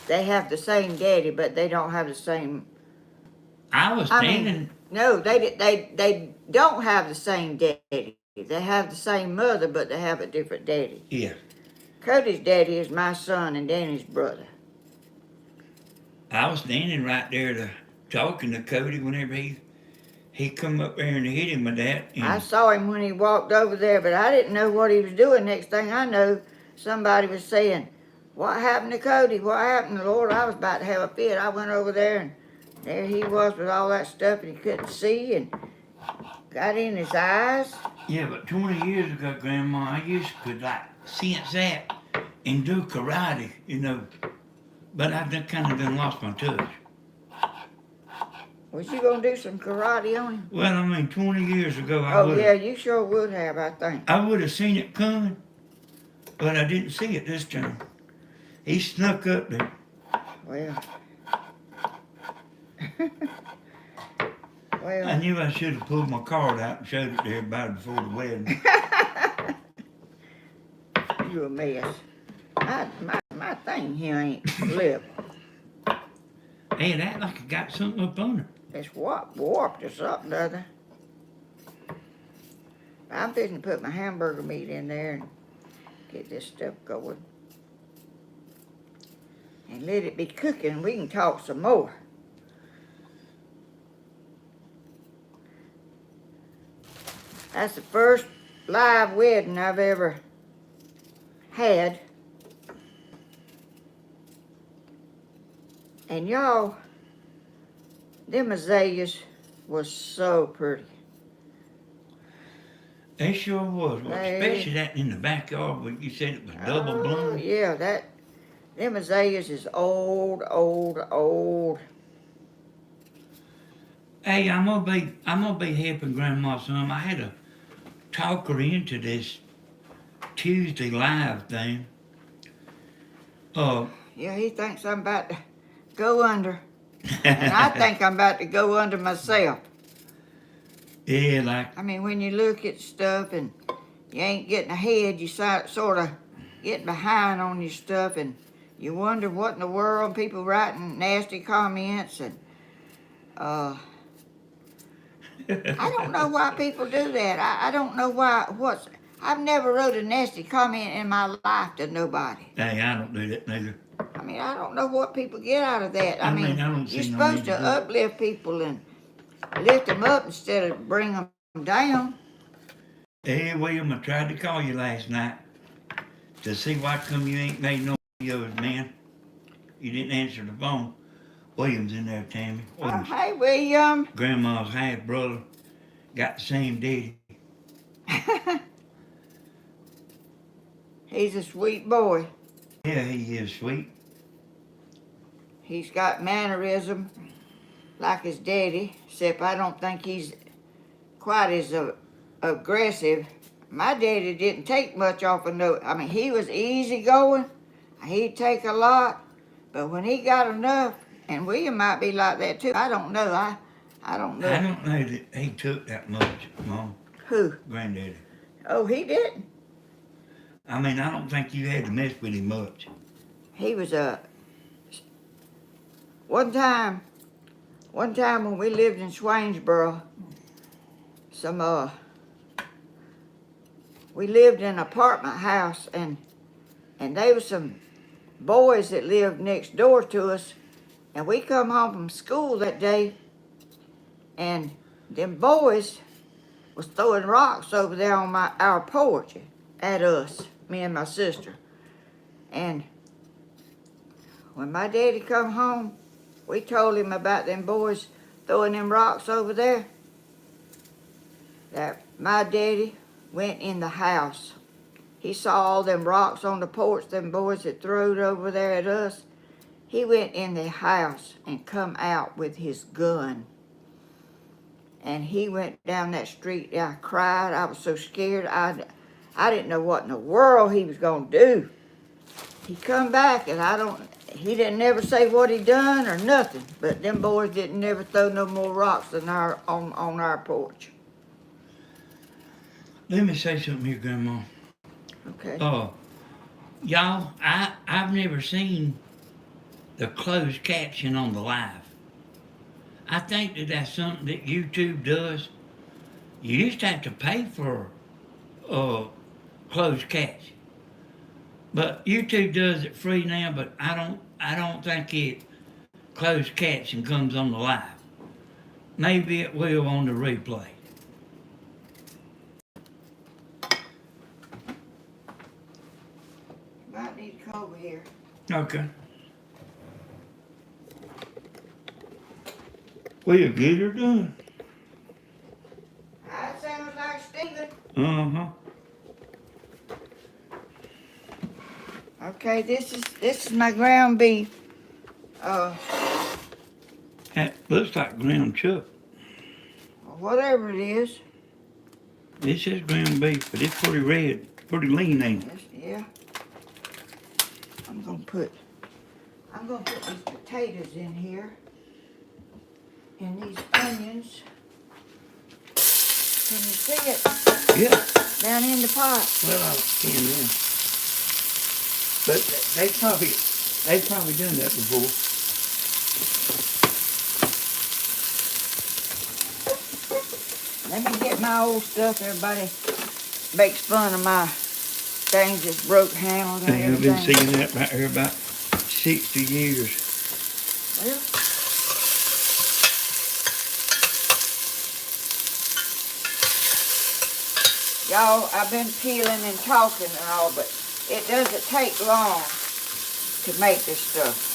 Speaker 1: They have the same daddy, but they don't have the same.
Speaker 2: I was standing.
Speaker 1: No, they don't have the same daddy. They have the same mother, but they have a different daddy.
Speaker 2: Yeah.
Speaker 1: Cody's daddy is my son and Danny's brother.
Speaker 2: I was standing right there talking to Cody whenever he come up there and hit him with that.
Speaker 1: I saw him when he walked over there, but I didn't know what he was doing. Next thing I know, somebody was saying, "What happened to Cody? What happened?" Lord, I was about to have a fit. I went over there, and there he was with all that stuff, and he couldn't see, and got in his eyes.
Speaker 2: Yeah, but 20 years ago, Grandma, I used to like sense that and do karate, you know. But I've kind of done lost my touch.
Speaker 1: Was you gonna do some karate on him?
Speaker 2: Well, I mean, 20 years ago, I would.
Speaker 1: Yeah, you sure would have, I think.
Speaker 2: I would have seen it coming, but I didn't see it this time. He snuck up there.
Speaker 1: Well.
Speaker 2: I knew I should have pulled my card out and showed it to everybody before the wedding.
Speaker 1: You a mess. My thing here ain't lip.
Speaker 2: Hey, it act like it got something up on it.
Speaker 1: It's warped or something, doesn't it? I'm fixing to put my hamburger meat in there and get this stuff going. And let it be cooking. We can talk some more. That's the first live wedding I've ever had. And y'all, them azaleas was so pretty.
Speaker 2: They sure was. Well, especially that in the backyard where you said it was double blown.
Speaker 1: Yeah, them azaleas is old.
Speaker 2: Hey, I'm gonna be helping Grandma some. I had to talk her into this Tuesday live thing.
Speaker 1: Yeah, he thinks I'm about to go under. And I think I'm about to go under myself.
Speaker 2: Yeah, like.
Speaker 1: I mean, when you look at stuff and you ain't getting ahead, you sort of get behind on your stuff, and you wonder what in the world, people writing nasty comments, and I don't know why people do that. I don't know why. I've never wrote a nasty comment in my life to nobody.
Speaker 2: Hey, I don't do that neither.
Speaker 1: I mean, I don't know what people get out of that. I mean,
Speaker 2: I don't see
Speaker 1: you're
Speaker 2: no
Speaker 1: supposed
Speaker 2: need
Speaker 1: to
Speaker 2: to do it.
Speaker 1: uplift people and lift them up instead of bring them down.
Speaker 2: Hey, William, I tried to call you last night to see why come you ain't made no videos, man. You didn't answer the phone. William's in there, Tammy. William's
Speaker 1: Hey, William.
Speaker 2: Grandma's half brother. Got the same daddy.
Speaker 1: He's a sweet boy.
Speaker 2: Yeah, he is sweet.
Speaker 1: He's got mannerism like his daddy, except I don't think he's quite as aggressive. My daddy didn't take much off of no. I mean, he was easygoing. He'd take a lot, but when he got enough, and William might be like that too. I don't know. I don't know.
Speaker 2: I don't know that he took that much, Mom.
Speaker 1: Who?
Speaker 2: Granddaddy.
Speaker 1: Oh, he didn't.
Speaker 2: I mean, I don't think you had to mess with him much.
Speaker 1: He was one time when we lived in Swainsboro, we lived in an apartment house, and there was some boys that lived next door to us, and we come home from school that day, and them boys was throwing rocks over there on our porch at us, me and my sister. And when my daddy come home, we told him about them boys throwing them rocks over there. That my daddy went in the house. He saw all them rocks on the porch them boys had thrown over there at us. He went in the house and come out with his gun. And he went down that street. I cried. I was so scared. I didn't know what in the world he was going to do. He come back, and he didn't never say what he done or nothing. But them boys didn't never throw no more rocks than on our porch.
Speaker 2: Let me say something here, Grandma.
Speaker 1: Okay.
Speaker 2: Y'all, I've never seen the closed caption on the live. I think that's something that YouTube does. You used to have to pay for closed caption, but YouTube does it free now. But I don't think it closed caption comes on the live. Maybe it will on the replay.
Speaker 1: Might need to come over here.
Speaker 2: Okay. We'll get her done.
Speaker 1: That sounds like Stephen.
Speaker 2: Uh-huh.
Speaker 1: Okay, this is my ground beef.
Speaker 2: That looks like ground chuck.
Speaker 1: Whatever it is.
Speaker 2: This is ground beef, but it's pretty red, pretty lean, ain't it?
Speaker 1: Yeah. I'm gonna put these potatoes in here. And these onions. Can you see it?
Speaker 2: Yeah.
Speaker 1: Down in the pot.
Speaker 2: Well, I can now. But they've probably done that before.
Speaker 1: Let me get my old stuff. Everybody makes fun of my things that's broke handled and
Speaker 2: Hey, I've
Speaker 1: everything.
Speaker 2: been seeing that right here about 60 years.
Speaker 1: Well, y'all, I've been peeling and talking and all, but it doesn't take long to make this stuff.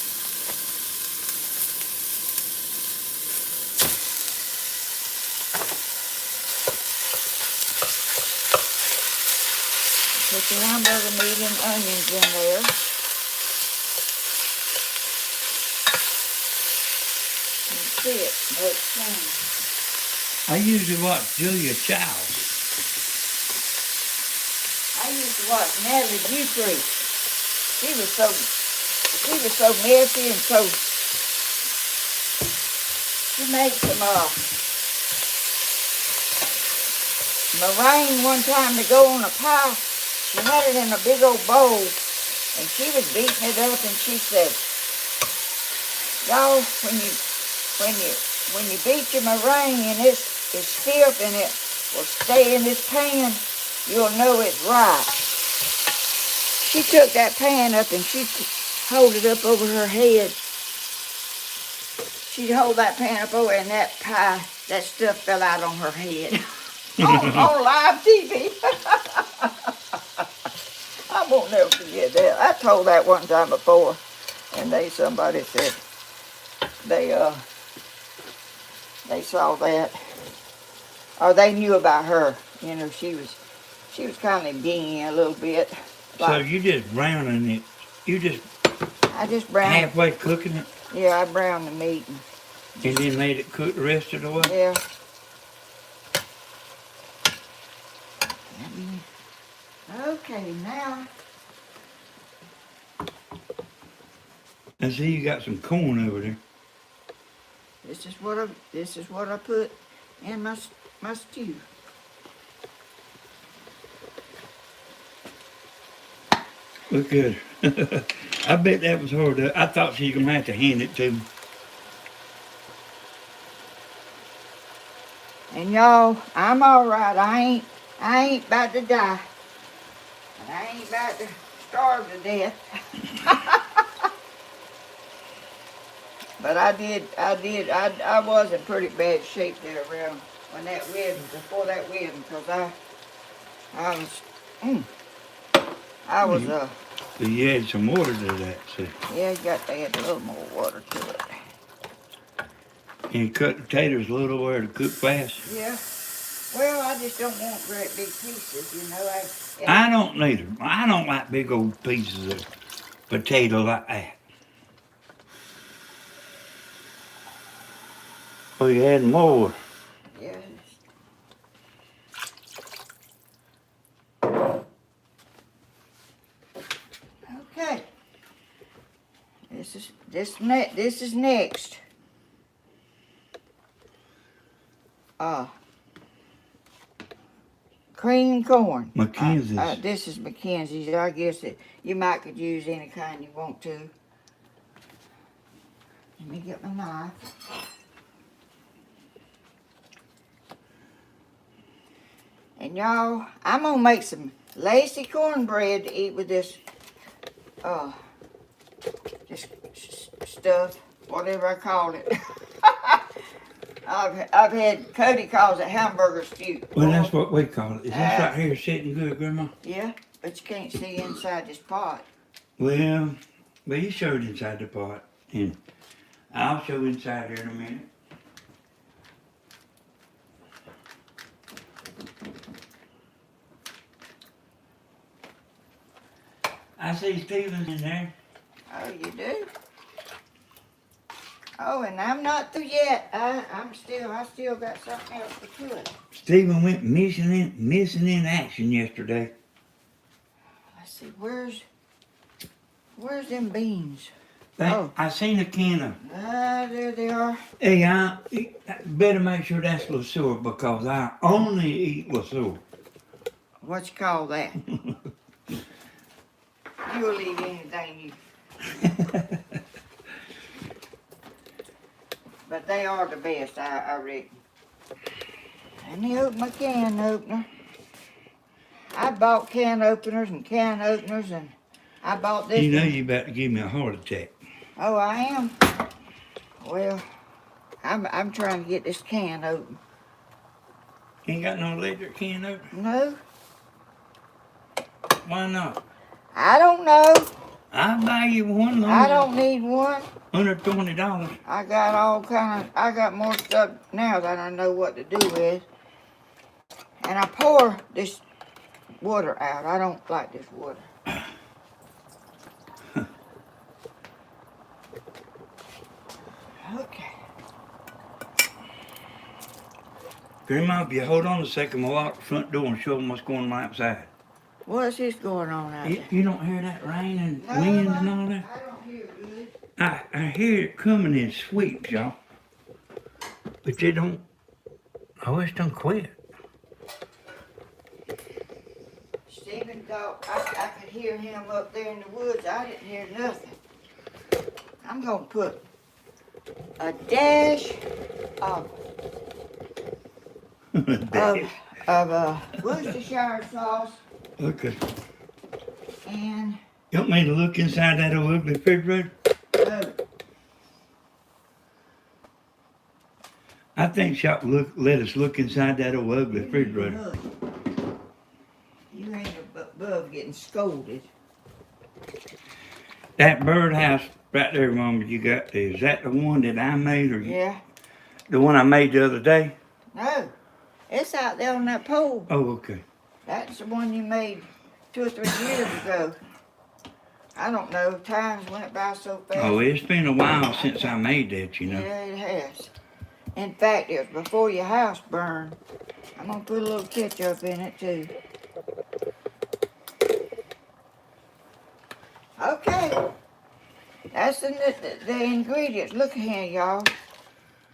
Speaker 1: Put the hamburger meat and onions in there. You can see it. No, it's fine.
Speaker 2: I usually watch Julia Child.
Speaker 1: I used to watch Natalie Dupree. She was so messy and so. She made some meringue one time to go on a pie. She had it in a big old bowl, and she was beating it up, and she said, "Y'all, when you beat your meringue and it's stiff and it will stay in this pan, you'll know it's right." She took that pan up and she'd hold it up over her head. She'd hold that pan up over, and that pie, that stuff fell out on her head. on live TV. I won't never forget that. I told that one time before, and somebody said they saw that, or they knew about her. You know, she was kind of dingy a little bit.
Speaker 2: So you just browning it.
Speaker 1: I just browned
Speaker 2: halfway cooking it?
Speaker 1: Yeah, I browned the meat.
Speaker 2: And then made it cook the rest of the way?
Speaker 1: Yeah. Okay, now.
Speaker 2: I see you got some corn over there.
Speaker 1: This is what I put in my stew.
Speaker 2: Look at her. I bet that was hard. I thought she was gonna have to hand it to me.
Speaker 1: And y'all, I'm all right. I ain't about to die. And I ain't about to starve to death. But I was in pretty bad shape there around when that wedding, before that wedding, because I was, I was,
Speaker 2: But you add some water to that, see.
Speaker 1: yeah, you got to add a little more water to it.
Speaker 2: And cut the potatoes a little where to cook fast.
Speaker 1: Yeah. Well, I just don't want great big pieces, you know.
Speaker 2: I don't neither. I don't like big old pieces of potato like that. Oh, you add more.
Speaker 1: Yeah. Okay. This is next. Cream corn.
Speaker 2: Mackenzie's.
Speaker 1: This is Mackenzie's. I guess you might could use any kind you want to. Let me get my knife. And y'all, I'm gonna make some lacy cornbread to eat with this stuff, whatever I call it. I've had, Cody calls it hamburger stew.
Speaker 2: Well, that's what we call it. Is this right here sitting good, Grandma?
Speaker 1: Yeah, but you can't see inside this pot.
Speaker 2: Well, you showed inside the pot. And I'll show inside here in a minute. I see Stephen's in there.
Speaker 1: Oh, you do? Oh, and I'm not through yet. I still got something else to cook.
Speaker 2: Stephen went missing in action yesterday.
Speaker 1: Let's see, where's them beans?
Speaker 2: I seen a can of.
Speaker 1: There they are.
Speaker 2: Hey, I better make sure that's LaSure because I only eat LaSure.
Speaker 1: What you call that? You'll eat anything you. But they are the best, I reckon. Let me open my can opener. I bought can openers, and I bought this.
Speaker 2: You know
Speaker 1: one.
Speaker 2: you about to give me a heart attack.
Speaker 1: Oh, I am. Well, I'm trying to get this can open.
Speaker 2: Ain't got no electric can opener?
Speaker 1: No,
Speaker 2: Why not?
Speaker 1: I don't know.
Speaker 2: I'll buy you one.
Speaker 1: I don't need one.
Speaker 2: $120.
Speaker 1: I got more stuff now that I know what to do with. And I pour this water out. I don't like this water. Okay.
Speaker 2: Grandma, if you hold on a second, we'll lock the front door and show them what's going on outside.
Speaker 1: What's this going on out there?
Speaker 2: You don't hear that rain and
Speaker 1: No,
Speaker 2: wind and all that?
Speaker 1: I don't hear good.
Speaker 2: I hear it coming in sweeps, y'all. But they don't. Oh, it's done quit.
Speaker 1: Stephen thought I could hear him up there in the woods. I didn't hear nothing. I'm gonna put a dash of Worcestershire sauce
Speaker 2: Okay.
Speaker 1: and
Speaker 2: You want me to look inside that old ugly refrigerator? I think Shop let us look inside that old ugly refrigerator.
Speaker 1: You ain't above getting scolded.
Speaker 2: That birdhouse right there, Mama, you got there. Is that the one that I made or
Speaker 1: Yeah.
Speaker 2: the one I made the other day?
Speaker 1: No, it's out there on that pole.
Speaker 2: Oh, okay.
Speaker 1: That's the one you made 2 or 3 years ago. I don't know. Times went by so fast.
Speaker 2: Oh, it's been a while since I made that, you know.
Speaker 1: Yeah, it has. In fact, it was before your house burned. I'm gonna put a little ketchup in it too. Okay. That's the ingredients. Look here, y'all.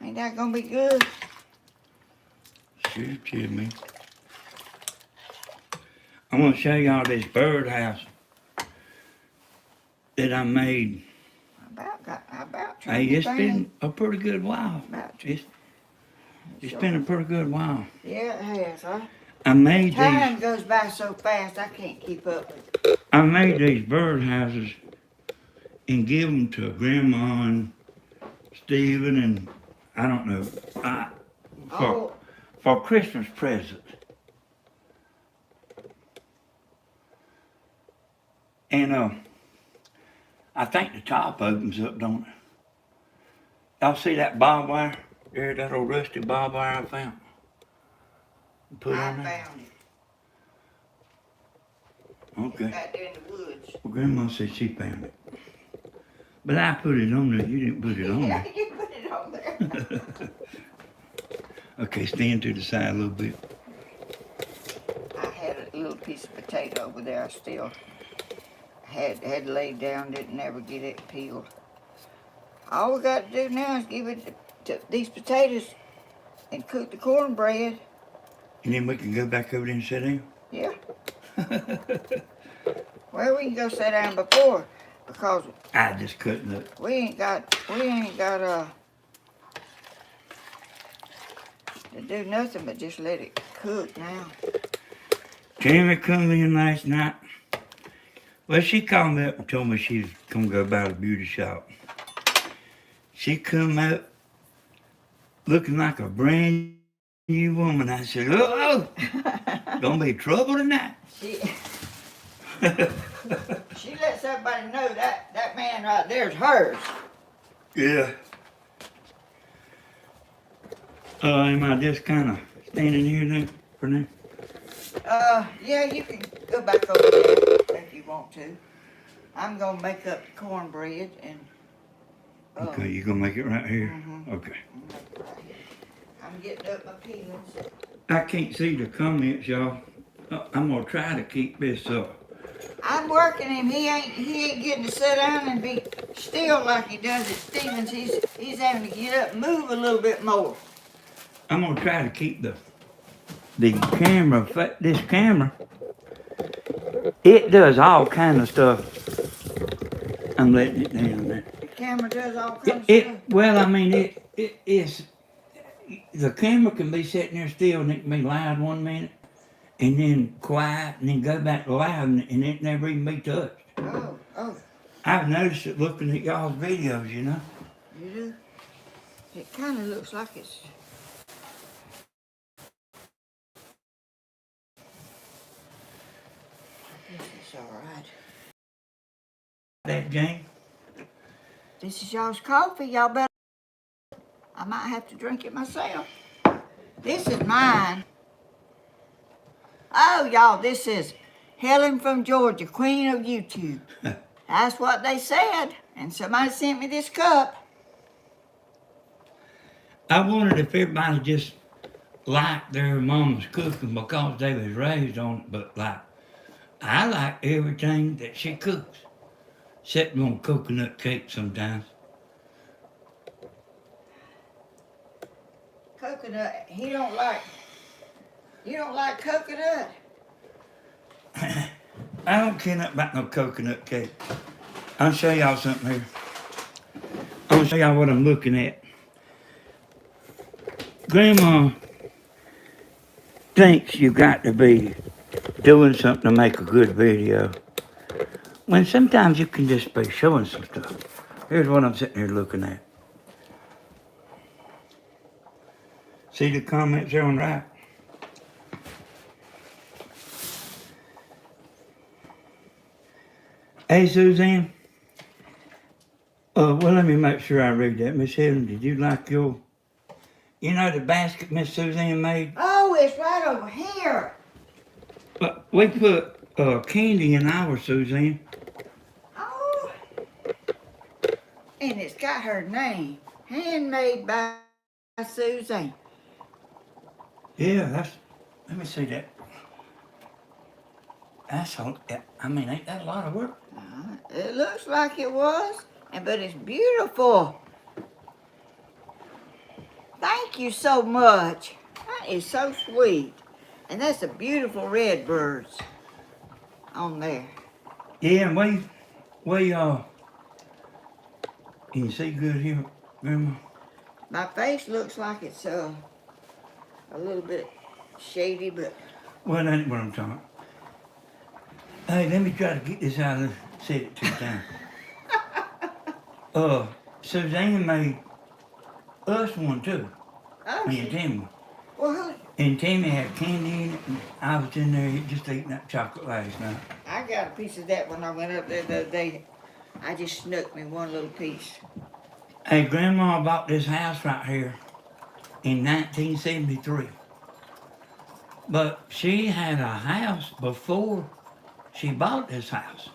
Speaker 1: Ain't that gonna be good?
Speaker 2: Shoot, Jimmy. I'm gonna show y'all this birdhouse that I made.
Speaker 1: About
Speaker 2: Hey, it's
Speaker 1: 20
Speaker 2: been a pretty good while.
Speaker 1: About
Speaker 2: It's been a pretty good while.
Speaker 1: Yeah, it has, huh?
Speaker 2: I made
Speaker 1: Time
Speaker 2: these.
Speaker 1: goes by so fast, I can't keep up with it.
Speaker 2: I made these birdhouses and give them to Grandma and Stephen and I don't know.
Speaker 1: Oh,
Speaker 2: For Christmas presents. And I think the top opens up, don't it? Y'all see that barbed wire? There, that old rusty barbed wire I found. Put
Speaker 1: I
Speaker 2: on there.
Speaker 1: found it.
Speaker 2: Okay.
Speaker 1: Back there in the woods.
Speaker 2: Well, Grandma said she found it. But I put it on there. You didn't put it on
Speaker 1: Yeah,
Speaker 2: there.
Speaker 1: you put it on there.
Speaker 2: Okay, stand to the side a little bit.
Speaker 1: I had a little piece of potato over there. I still had laid down, didn't ever get it peeled. All we got to do now is give it to these potatoes and cook the cornbread.
Speaker 2: And then we can go back over there and sit down.
Speaker 1: Yeah. Well, we can go sit down before because
Speaker 2: I just couldn't look.
Speaker 1: we ain't got to do nothing but just let it cook now.
Speaker 2: Jamie come in last night. Well, she called me up and told me she was gonna go by the beauty shop. She come out looking like a brand new woman. I said, "Oh, gonna be trouble tonight."
Speaker 1: She she lets everybody know that man right there is hers.
Speaker 2: Yeah. Am I just kind of standing here now for now?
Speaker 1: Yeah, you can go back over there if you want to. I'm gonna make up the cornbread and.
Speaker 2: Okay, you gonna make it right here?
Speaker 1: Mhm.
Speaker 2: Okay.
Speaker 1: I'm getting up my peelings.
Speaker 2: I can't see the comments, y'all. I'm gonna try to keep this up.
Speaker 1: I'm working him. He ain't getting to sit down and be still like he does at Stevens. He's having to get up and move a little bit more.
Speaker 2: I'm gonna try to keep the camera. This camera, it does all kind of stuff. I'm letting it down there.
Speaker 1: The camera does all kinds of stuff.
Speaker 2: Well, I mean, it is. The camera can be sitting there still, and it can be loud 1 minute, and then quiet, and then go back to loud, and it never even be touched.
Speaker 1: Oh,
Speaker 2: I've noticed it looking at y'all's videos, you know.
Speaker 1: you do? It kind of looks like it's. I guess it's all right.
Speaker 2: That Jane.
Speaker 1: This is y'all's coffee. Y'all better. I might have to drink it myself. This is mine. Oh, y'all, this is Helen from Georgia, Queen of YouTube. That's what they said. And somebody sent me this cup.
Speaker 2: I wondered if everybody just liked their mama's cooking because they was raised on it, but like, I like everything that she cooks. Except on coconut cake sometimes.
Speaker 1: Coconut, you don't like coconut?
Speaker 2: I don't care nothing about no coconut cake. I'll show y'all something here. I'm gonna show y'all what I'm looking at. Grandma thinks you got to be doing something to make a good video. When sometimes you can just be showing some stuff. Here's what I'm sitting here looking at. See the comments there on the right? Hey, Suzanne. Well, let me make sure I read that. Miss Helen, did you like your... You know the basket Miss Suzanne made?
Speaker 1: Oh, it's right over here.
Speaker 2: We put candy in ours, Suzanne.
Speaker 1: Oh. And it's got her name. Handmade by Suzanne.
Speaker 2: Yeah, that's... Let me see that. That's a... I mean, ain't that a lot of work?
Speaker 1: It looks like it was, but it's beautiful. Thank you so much. That is so sweet. And that's a beautiful red birds on there.
Speaker 2: Yeah, and can you see good here, Grandma?
Speaker 1: My face looks like it's a little bit shady, but...
Speaker 2: Well, that ain't what I'm talking about. Hey, let me try to get this out of the... Said it 2 times. Suzanne made us one too.
Speaker 1: Oh,
Speaker 2: Me and Tammy.
Speaker 1: well, who?
Speaker 2: And Tammy had candy in it, and I was in there just eating that chocolate last night.
Speaker 1: I got a piece of that when I went up there the other day. I just snuck me one little piece.
Speaker 2: Hey, Grandma bought this house right here in 1973. But she had a house before she bought this house.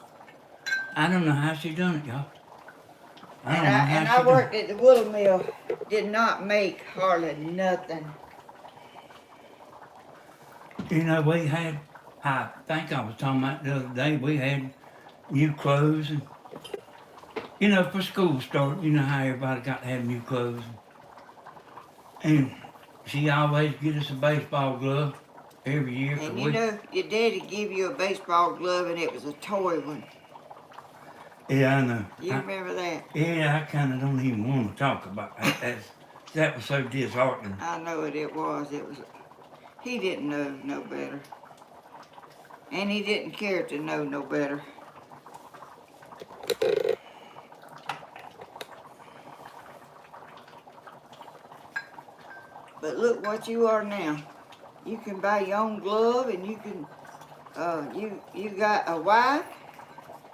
Speaker 2: I don't know how she done it, y'all. I don't know how
Speaker 1: And
Speaker 2: she
Speaker 1: I
Speaker 2: done
Speaker 1: worked at the wool mill. Did not make hardly nothing.
Speaker 2: it. You know, we had, I think I was talking about the other day, we had new clothes and, you know, for school start, you know how everybody got to have new clothes. And she always get us a baseball glove every year.
Speaker 1: And you know, your daddy give you a baseball glove and it was a toy one.
Speaker 2: Yeah, I know.
Speaker 1: You remember that?
Speaker 2: Yeah, I kind of don't even want to talk about that. That was so disheartening.
Speaker 1: I know it was. It was. He didn't know no better. And he didn't care to know no better. But look what you are now. You can buy your own glove and you can, you got a wife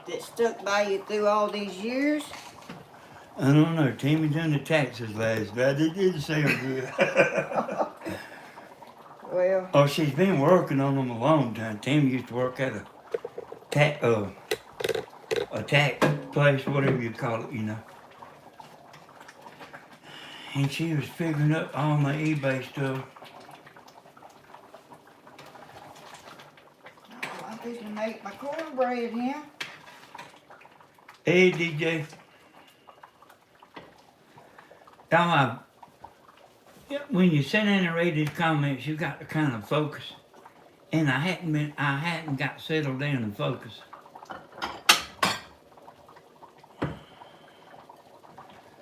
Speaker 1: that stuck by you through all these years.
Speaker 2: I don't know. Tammy done the taxes last night. It didn't sound good.
Speaker 1: Well,
Speaker 2: Oh, she's been working on them a long time. Tammy used to work at a tax place, whatever you call it, you know. And she was figuring up all my eBay stuff.
Speaker 1: oh, I'm fixing to make my cornbread here.
Speaker 2: Hey, DJ. Now, when you sit down and read these comments, you got to kind of focus. And I hadn't got settled down and focused.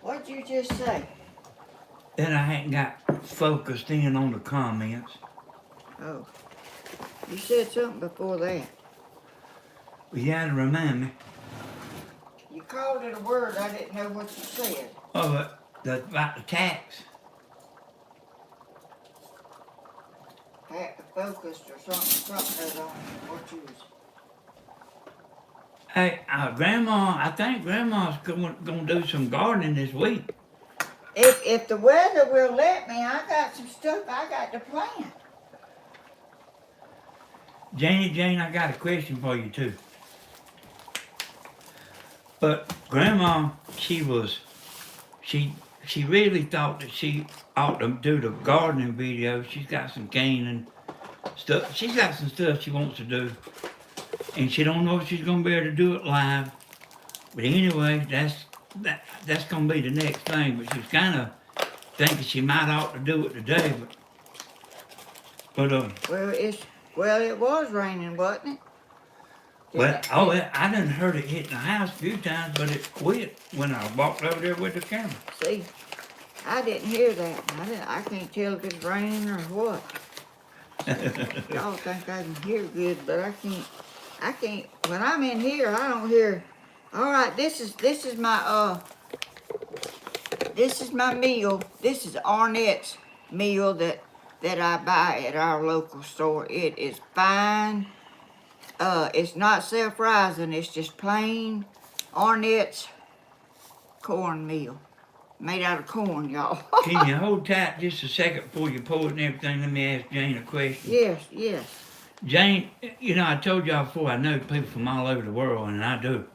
Speaker 1: What'd you just say?
Speaker 2: That I hadn't got focused in on the comments.
Speaker 1: Oh, you said something before that.
Speaker 2: You gotta remind me.
Speaker 1: You called it a word, I didn't know what you said.
Speaker 2: Oh, about the tax.
Speaker 1: Focused or something on what you was.
Speaker 2: Hey, Grandma, I think Grandma's gonna do some gardening this week.
Speaker 1: If the weather will let me, I got some stuff I got to plant.
Speaker 2: Jane, I got a question for you too. But Grandma, she really thought that she ought to do the gardening video. She's got some cane and stuff. She's got some stuff she wants to do. And she don't know if she's gonna be able to do it live. But anyway, that's gonna be the next thing. But she's kind of thinking she might ought to do it today.
Speaker 1: Well, it was raining, wasn't it?
Speaker 2: I done heard it hit the house a few times, but it quit when I walked over there with the camera.
Speaker 1: See, I didn't hear that. I can't tell if it's raining or what. Y'all think I can hear good, but I can't. When I'm in here, I don't hear. All right, this is my meal. This is Arnett's meal that I buy at our local store. It is fine. It's not self-rising. It's just plain Arnett's cornmeal, made out of corn, y'all.
Speaker 2: Can you hold tight just a second before you pour it and everything? Let me ask Jane a question.
Speaker 1: Yes.
Speaker 2: Jane, you know, I told y'all before, I know people from all over the world, and I do.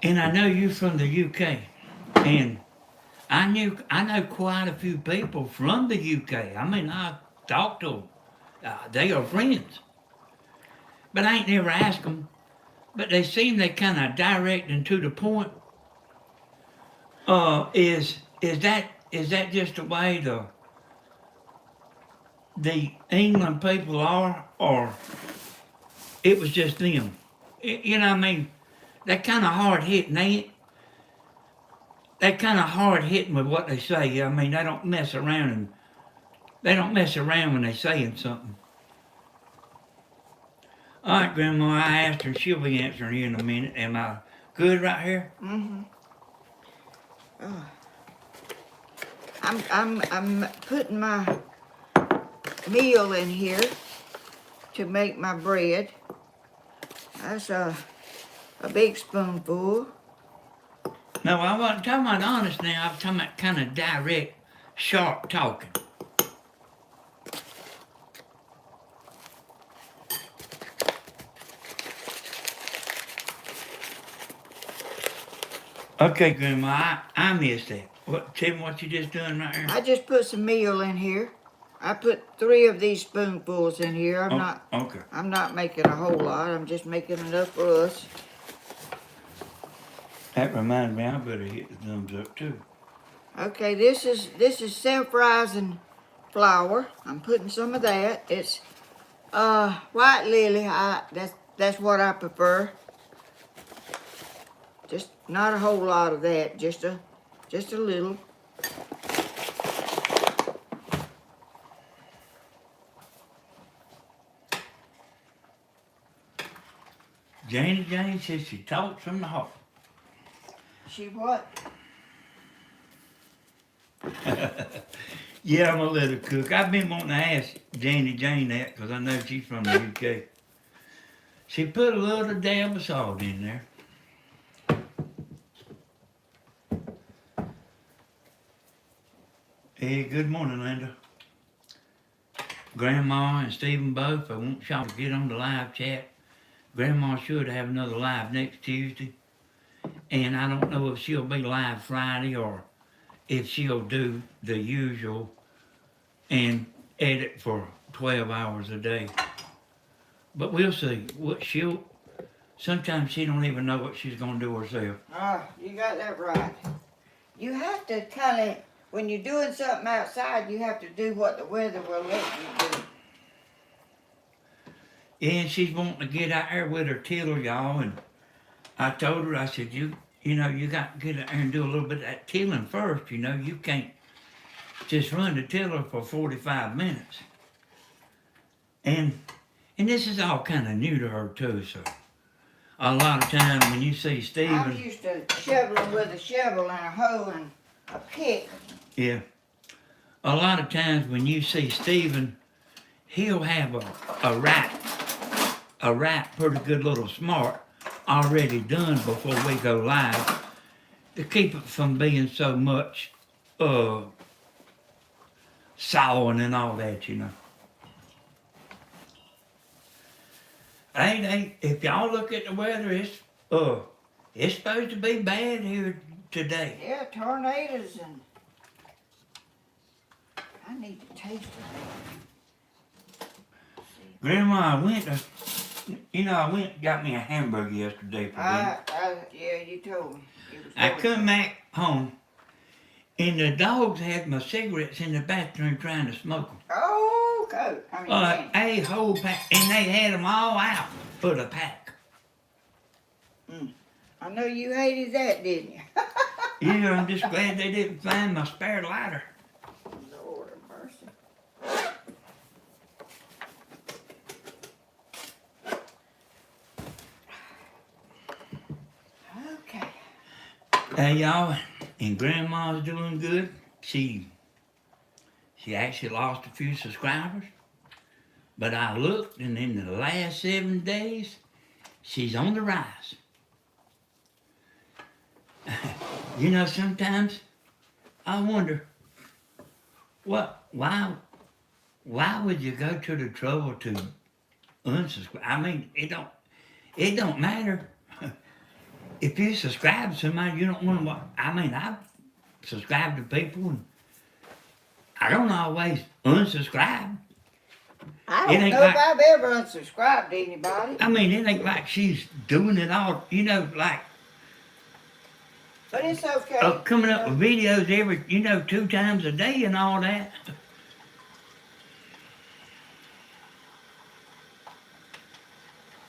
Speaker 2: And I know you from the UK, and I know quite a few people from the UK. I mean, I talked to them. They are friends. But I ain't never asked them. But they seem they kind of direct and to the point. Is that just the way the England people are, or it was just them? You know what I mean? They're kind of hard hitting. They're kind of hard hitting with what they say. I mean, they don't mess around when they're saying something. All right, Grandma, I asked her. She'll be answering you in a minute. Am I good right here?
Speaker 1: Mm-hmm. I'm putting my meal in here to make my bread. That's a big spoonful.
Speaker 2: No, I wasn't talking about honest now. I was talking about kind of direct, sharp talking. Okay, Grandma, I missed that. Tell me what you just doing right here.
Speaker 1: I just put some meal in here. I put 3 of these spoonfuls in here.
Speaker 2: Okay.
Speaker 1: I'm not making a whole lot. I'm just making enough for us.
Speaker 2: That reminds me, I better hit the thumbs up too.
Speaker 1: Okay, this is self-rising flour. I'm putting some of that. It's white lily. That's what I prefer. Just not a whole lot of that. Just a little.
Speaker 2: Janie says she talks from the heart.
Speaker 1: She what?
Speaker 2: Yeah, I'm gonna let her cook. I've been wanting to ask Janie Jane that because I know she's from the UK. She put a little dab of salt in there. Hey, good morning, Linda. Grandma and Stephen both. I want y'all to get on the live chat. Grandma should have another live next Tuesday. And I don't know if she'll be live Friday or if she'll do the usual and edit for 12 hours a day. But we'll see. Sometimes she don't even know what she's gonna do herself.
Speaker 1: You got that right. You have to kind of, when you're doing something outside, you have to do what the weather will let you do.
Speaker 2: And she's wanting to get out there with her tiller, y'all, and I told her, I said, you got to get out there and do a little bit of that tilling first, you can't just run the tiller for 45 minutes. And this is all kind of new to her too, so a lot of times when you see Stephen...
Speaker 1: I'm used to shoveling with a shovel and a hoe and a pick.
Speaker 2: Yeah. A lot of times when you see Stephen, he'll have a right pretty good little smart already done before we go live to keep it from being so much sawing and all that, Hey, if y'all look at the weather, it's supposed to be bad here today.
Speaker 1: Yeah, tornadoes and... I need to taste it.
Speaker 2: Grandma, I went and got me a hamburger yesterday for dinner.
Speaker 1: Yeah, you told me.
Speaker 2: I come back home, and the dogs had my cigarettes in the bathroom trying to smoke them.
Speaker 1: Oh, good.
Speaker 2: A whole pack, and they had them all out for the pack.
Speaker 1: I know you hated that, didn't you?
Speaker 2: Yeah, I'm just glad they didn't find my spare lighter.
Speaker 1: Lord of mercy. Okay.
Speaker 2: Hey, y'all, and Grandma's doing good. She actually lost a few subscribers, but I looked, and in the last 7 days, she's on the rise. Sometimes I wonder, why would you go to the trouble to unsubscribe? I mean, it don't matter. If you subscribe to somebody, you don't want to watch. I mean, I've subscribed to people, and I don't always unsubscribe.
Speaker 1: I don't know if I've ever unsubscribed to anybody.
Speaker 2: I mean, it ain't like she's doing it all, like...
Speaker 1: But it's okay.
Speaker 2: Coming up with videos every, 2 times a day and all that.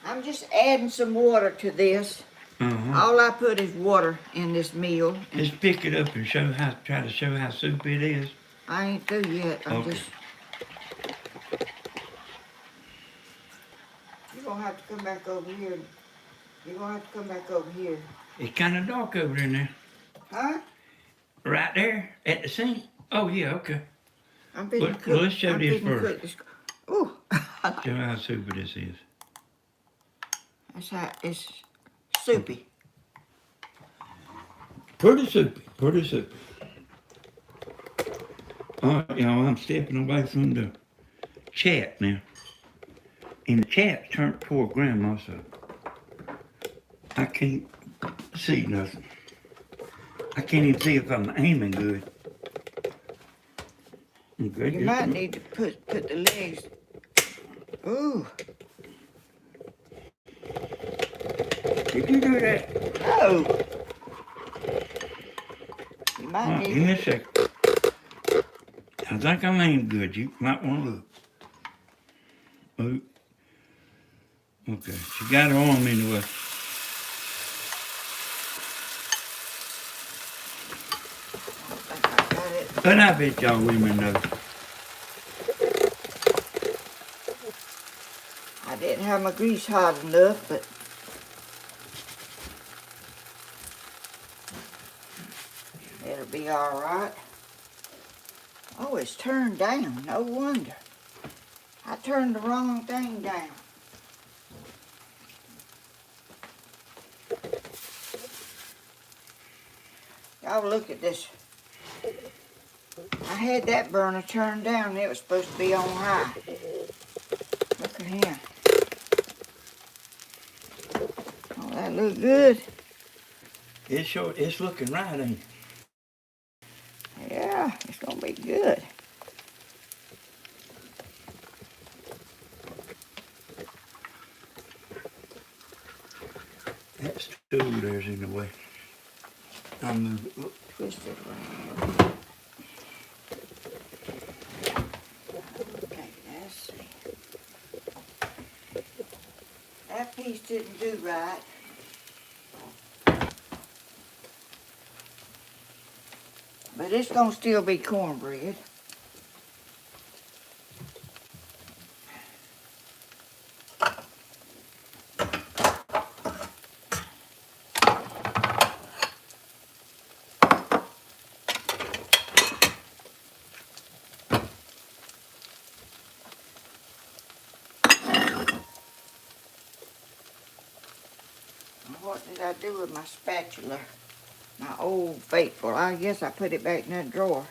Speaker 1: I'm just adding some water to this. All I put is water in this meal.
Speaker 2: Just pick it up and try to show how soup it is.
Speaker 1: I ain't through yet. I'm just... You're gonna have to come back over here. You're gonna have to come back over here.
Speaker 2: It's kind of dark over there now.
Speaker 1: Huh?
Speaker 2: Right there at the sink? Oh, yeah, okay.
Speaker 1: I'm finna
Speaker 2: Well,
Speaker 1: cook.
Speaker 2: let's show
Speaker 1: I'm
Speaker 2: this
Speaker 1: finna
Speaker 2: first.
Speaker 1: cook this. Ooh,
Speaker 2: Show how super this is.
Speaker 1: that's how it's soupy.
Speaker 2: Pretty soupy, pretty soupy. All right, y'all, I'm stepping away from the chat now. And the chat's turned toward Grandma, so I can't see nothing. I can't even see if I'm aiming good. Okay,
Speaker 1: You might need to put the legs. Ooh,
Speaker 2: Did you do that?
Speaker 1: no. You
Speaker 2: All
Speaker 1: might
Speaker 2: right, give
Speaker 1: need.
Speaker 2: me a second. I think I'm aiming good. You might want to look. Oh, okay. She got her arm in the way.
Speaker 1: I got it.
Speaker 2: But I bet y'all women know.
Speaker 1: I didn't have my grease hot enough, but it'll be all right. Oh, it's turned down. No wonder. I turned the wrong thing down. Y'all look at this. I had that burner turned down and it was supposed to be on high. Look at him. Oh, that look good.
Speaker 2: It's looking right, ain't it?
Speaker 1: Yeah, it's gonna be good.
Speaker 2: That stool there's in the way. I'll move it. Look.
Speaker 1: Twist it around. Okay, let's see. That piece didn't do right. But it's gonna still be cornbread. What did I do with my spatula? My old faithful. I guess I put it back in that drawer.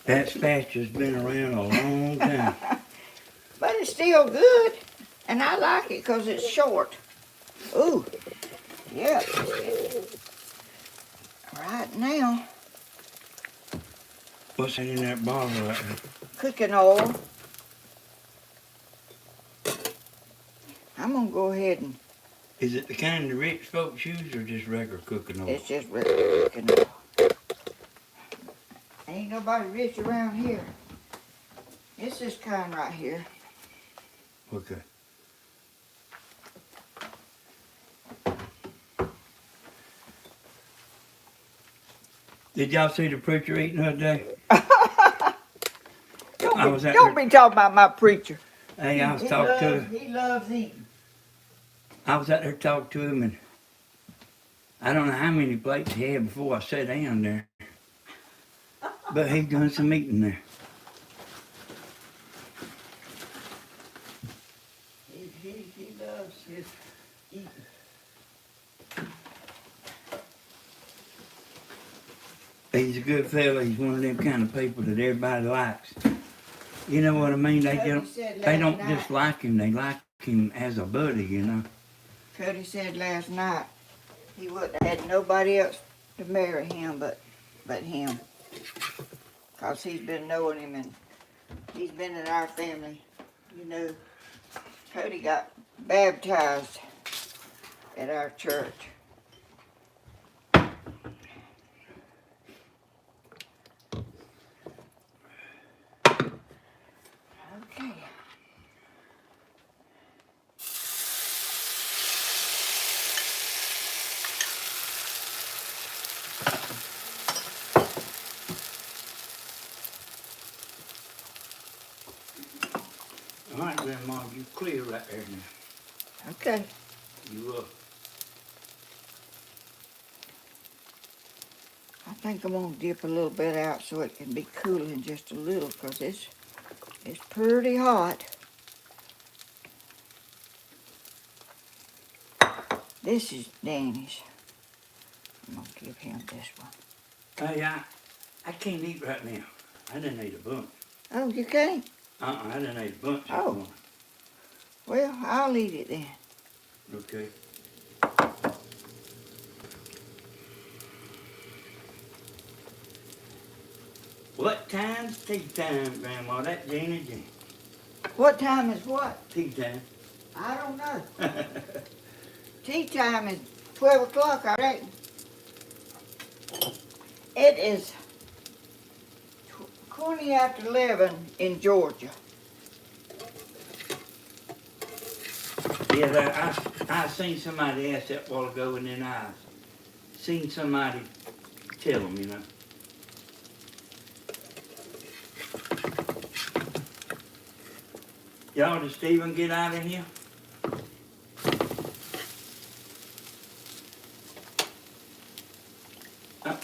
Speaker 2: That spatula's been around a long time.
Speaker 1: But it's still good. And I like it because it's short. Ooh, yeah. Right now,
Speaker 2: What's that in that bottle right there?
Speaker 1: cooking oil. I'm gonna go ahead and,
Speaker 2: Is it the kind the rich folks use or just regular cooking oil?
Speaker 1: it's just regular cooking oil. Ain't nobody rich around here. It's this kind right here.
Speaker 2: Okay. Did y'all see the preacher eating the other day?
Speaker 1: Don't be talking about my preacher.
Speaker 2: Hey, I was talking to him.
Speaker 1: He loves eating.
Speaker 2: I was out there talking to him, and I don't know how many plates he had before I sat down there. But he done some eating there.
Speaker 1: He loves his eating.
Speaker 2: He's a good fella. He's one of them kind of people that everybody likes. You know what I mean? They don't just like him. They like him as a buddy, you know.
Speaker 1: Cody said last night he wouldn't have had nobody else to marry him but him. Because he's been knowing him and he's been in our family. You know, Cody got baptized at our church. Okay.
Speaker 2: All right, Grandma, you clear right there now.
Speaker 1: Okay.
Speaker 2: You
Speaker 1: I think I'm gonna dip a little bit out so it can be cooling just a little, because it's pretty hot. This is Danny's. I'm gonna give him this one.
Speaker 2: Hey, I can't eat right now. I didn't eat a bunch.
Speaker 1: Oh, you can't?
Speaker 2: I didn't eat a bunch this
Speaker 1: Oh.
Speaker 2: morning.
Speaker 1: Well, I'll eat it then.
Speaker 2: Okay. What time's tea time, Grandma? That Gina Jean.
Speaker 1: What time is what?
Speaker 2: Tea time.
Speaker 1: I don't know. Tea time is 12 o'clock, I reckon. It is 20 after 11 in Georgia.
Speaker 2: Yeah, I seen somebody ask that a while ago, and then I seen somebody tell them, you know. Y'all, did Stephen get out of here?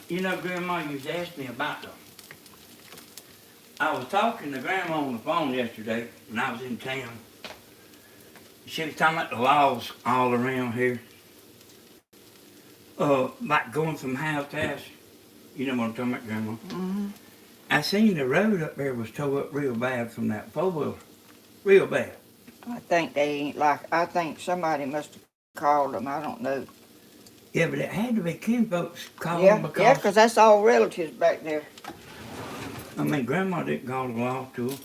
Speaker 2: You know, Grandma used to ask me about them. I was talking to Grandma on the phone yesterday when I was in town. She was talking about the laws all around here. Like going from house to house. You know what I'm talking about, Grandma?
Speaker 1: Mm-hmm.
Speaker 2: I seen the road up there was tore up real bad from that four-wheeler. Real bad.
Speaker 1: I think they ain't I think somebody must have called them. I don't know.
Speaker 2: Yeah, but it had to be kinfolks calling
Speaker 1: Yeah,
Speaker 2: because,
Speaker 1: yeah, 'cause that's all relatives back there.
Speaker 2: I mean, Grandma didn't call the law to her,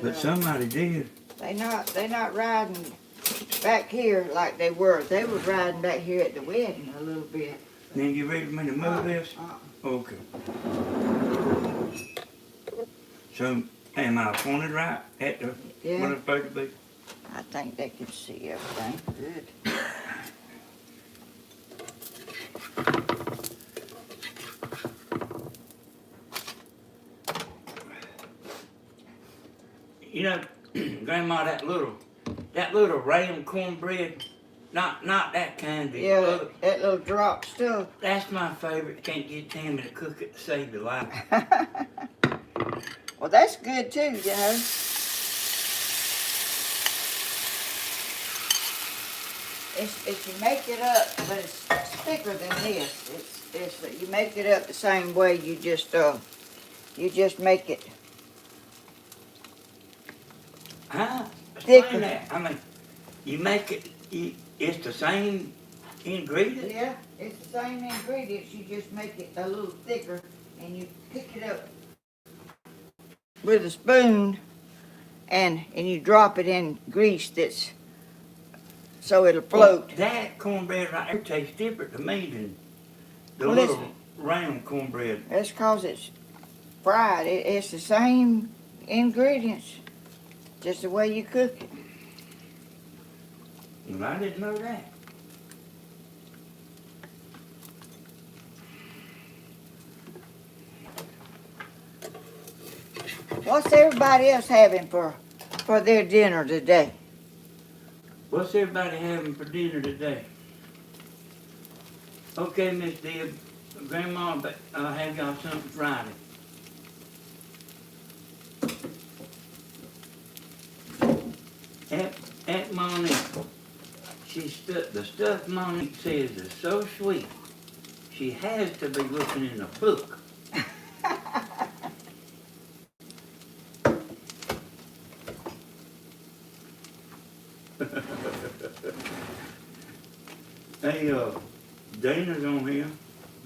Speaker 2: but
Speaker 1: uh,
Speaker 2: somebody did.
Speaker 1: They not riding back here like they were. They was riding back here at the wedding a little bit.
Speaker 2: Now, you ready for me to move this? Okay. So, am I pointed right at the,
Speaker 1: Yeah.
Speaker 2: what it's supposed to be?
Speaker 1: I think they can see everything good.
Speaker 2: You know, Grandma, that little round cornbread, not that kind, the
Speaker 1: Yeah,
Speaker 2: other,
Speaker 1: that little drop stuff.
Speaker 2: that's my favorite. Can't get Tammy to cook it to save your life.
Speaker 1: Well, that's good too, you know. It's you make it up, but it's thicker than this. You make it up the same way. You just make it.
Speaker 2: Huh?
Speaker 1: Thicker.
Speaker 2: Explain that. I mean, you make it, it's the same ingredient?
Speaker 1: Yeah, it's the same ingredients. You just make it a little thicker, and you pick it up with a spoon, and you drop it in grease that's so it'll float.
Speaker 2: Well, that cornbread right there tastes different to me than the
Speaker 1: Well,
Speaker 2: little round cornbread.
Speaker 1: That's 'cause it's fried. It's the same ingredients, just the way you cook it.
Speaker 2: Well, I didn't know that.
Speaker 1: What's everybody else having for their dinner today?
Speaker 2: What's everybody having for dinner today? Okay, Miss Deb, Grandma, but I'll have y'all something Friday. Aunt Monique, the stuff Monique says is so sweet. She has to be looking in a book. Hey, Dana's on here.